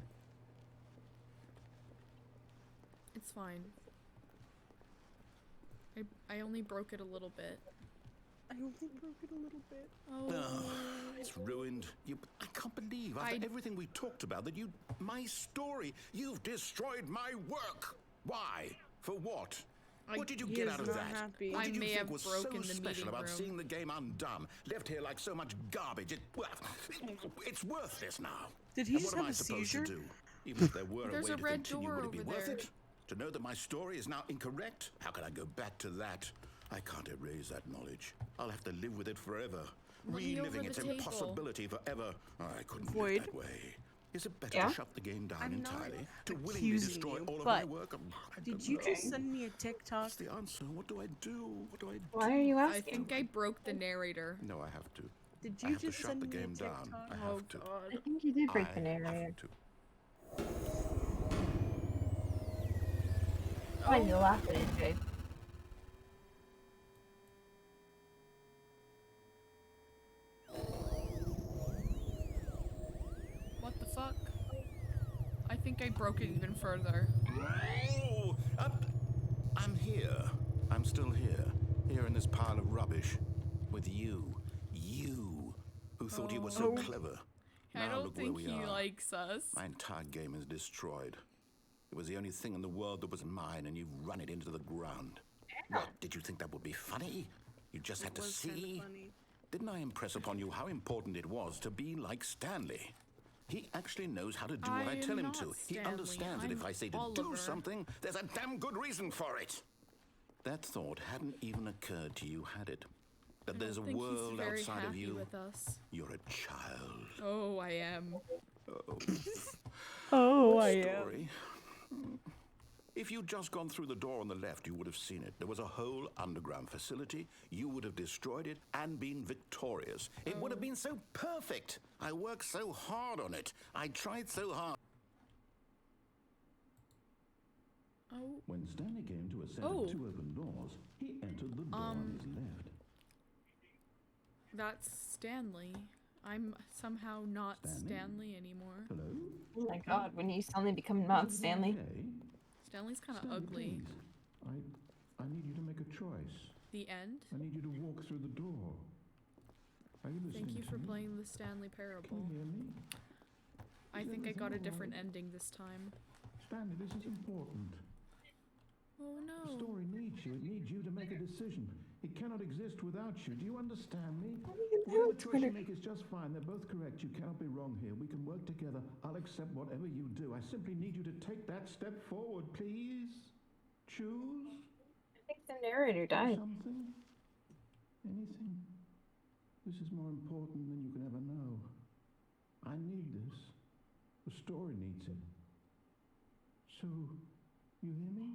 It's fine. I only broke it a little bit. I only broke it a little bit. Oh. It's ruined. I can't believe after everything we talked about that my story, you've destroyed my work. Why? For what? What did you He get is out of not that? happy. What I did you may think have was broken so the special meeting about room. seeing the game undone, left here like so much garbage? It's worthless now. Did he And just what am have I a supposed seizure? to do? Even if there were There's a a way to red continue, door would it be over worth there. it? To know that my story is now incorrect? How can I go back to that? I can't erase that knowledge. I'll have to live with it forever. Let me over Reliving the its table. impossibility forever. I couldn't Void. live that way. Is it better Yeah? to shut the game down I'm not entirely? To willingly accusing destroy you, all of my but work? I Did don't you know. just send me a TikTok? What's the answer? What do I do? What do I do? Why are you I asking? think I broke the narrator. No, I have to. Did I you have to just shut send the me a game down. TikTok? I Oh have to. I god. think you did break the I narrator. have to. Why you laughing at Jake? What the fuck? I think I broke it even further. Oh, I'm here. I'm still here. Here in this pile of rubbish. With you. You. Who thought you were so clever. I Now don't look where think we he are. likes us. My entire game is destroyed. It was the only thing in the world that was mine, and you've run it into the ground. What, did you think that would be funny? You just had It to was kinda see? funny. Didn't I impress upon you how important it was to be like Stanley? He actually knows how to do what I tell him not to. He Stanley. understands that if I'm I say to Oliver. do something, there's a damn good reason for it. That thought hadn't even occurred to you, had it? That there's a I think world he's very outside happy of you. with us. You're a child. Oh, I am. Oh, Story. If you'd just gone through the door on the left, you would have seen it. There was a whole underground facility. You would have destroyed it and been victorious. It would have been so perfect. I worked so hard on it. I tried so hard. Oh. When Stanley came to a set Oh. of two open doors, he entered the door on his left. That's Stanley. I'm somehow not Stanley anymore. Hello? Oh my god, when you suddenly become not Stanley. Okay. Stanley's kind of Stanley, ugly. please. I need you to make a choice. The end? I need you to walk through the door. Are you listening Thank you to for me? playing the Stanley Can Parable. you hear me? I Is think I everything got a all different right? ending this time. Stanley, this is important. Oh The no. story needs you. It needs you to make a decision. It cannot exist without you. Do you understand me? Whatever choice you make is just fine. They're both correct. You cannot be wrong here. We can work together. I'll accept whatever you do. I simply need you to take that step forward, please. Choose I think the narrator died. something. Anything. This is more important than you can ever know. I need this. The story needs it. So, you hear me?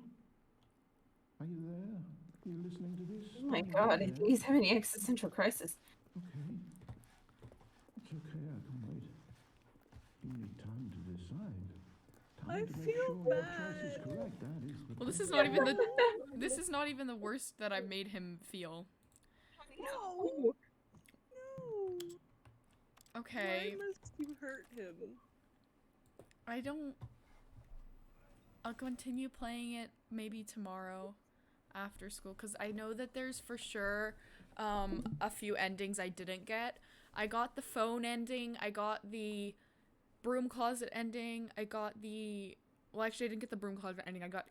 Are you there? Are you listening to this? Oh my Stanley, god, I are you think he's having an existential crisis. Okay. It's okay, I can wait. You need time to decide. Time I to make feel sure your choice is bad. correct. That is the Well, this thing. is not even the this is not even the worst that I've made him feel. No. No. Okay. Why must you hurt him? I don't. I'll continue playing it maybe tomorrow after school because I know that there's for sure a few endings I didn't get. I got the phone ending, I got the broom closet ending, I got the well actually I didn't get the broom closet ending. I got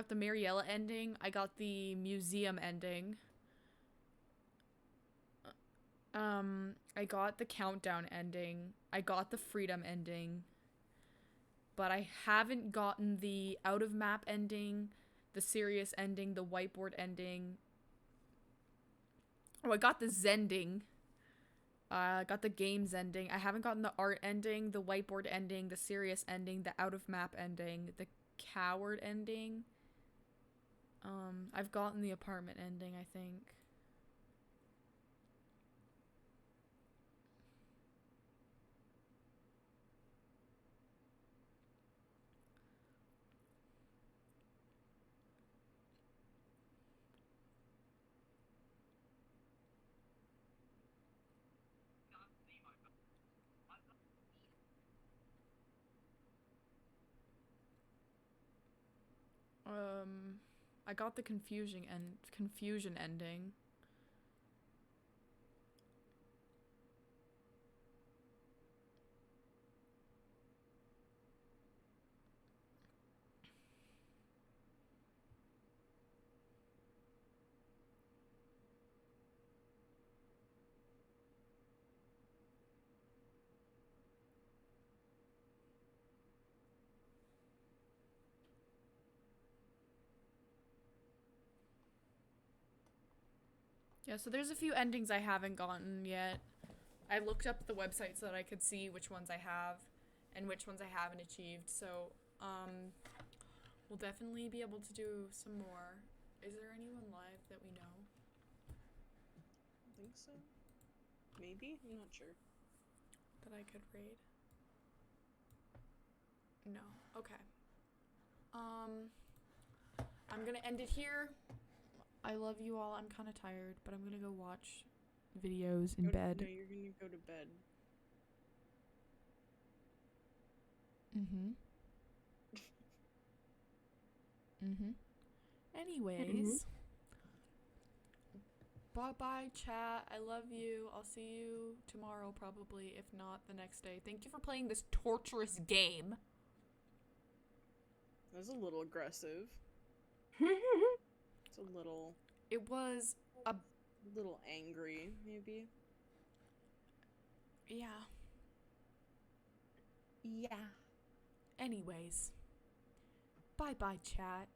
the Mariella ending, I got the museum ending. I got the countdown ending, I got the freedom ending. But I haven't gotten the out of map ending, the serious ending, the whiteboard ending. Oh, I got the Zending. I got the games ending. I haven't gotten the art ending, the whiteboard ending, the serious ending, the out of map ending, the coward ending. I've gotten the apartment ending, I think. I got the confusion ending. Yeah, so there's a few endings I haven't gotten yet. I looked up the websites so that I could see which ones I have and which ones I haven't achieved. So, we'll definitely be able to do some more. Is there anyone live that we know? I think so. Maybe? I'm not sure. That I could raid? No. Okay. I'm gonna end it here. I love you all. I'm kind of tired, but I'm gonna go watch videos in bed. No, you're gonna go to bed. Anyways. Bye-bye, chat. I love you. I'll see you tomorrow, probably, if not the next day. Thank you for playing this torturous game. That was a little aggressive. It's a little... It was a little angry, maybe. Yeah. Yeah. Anyways. Bye-bye, chat.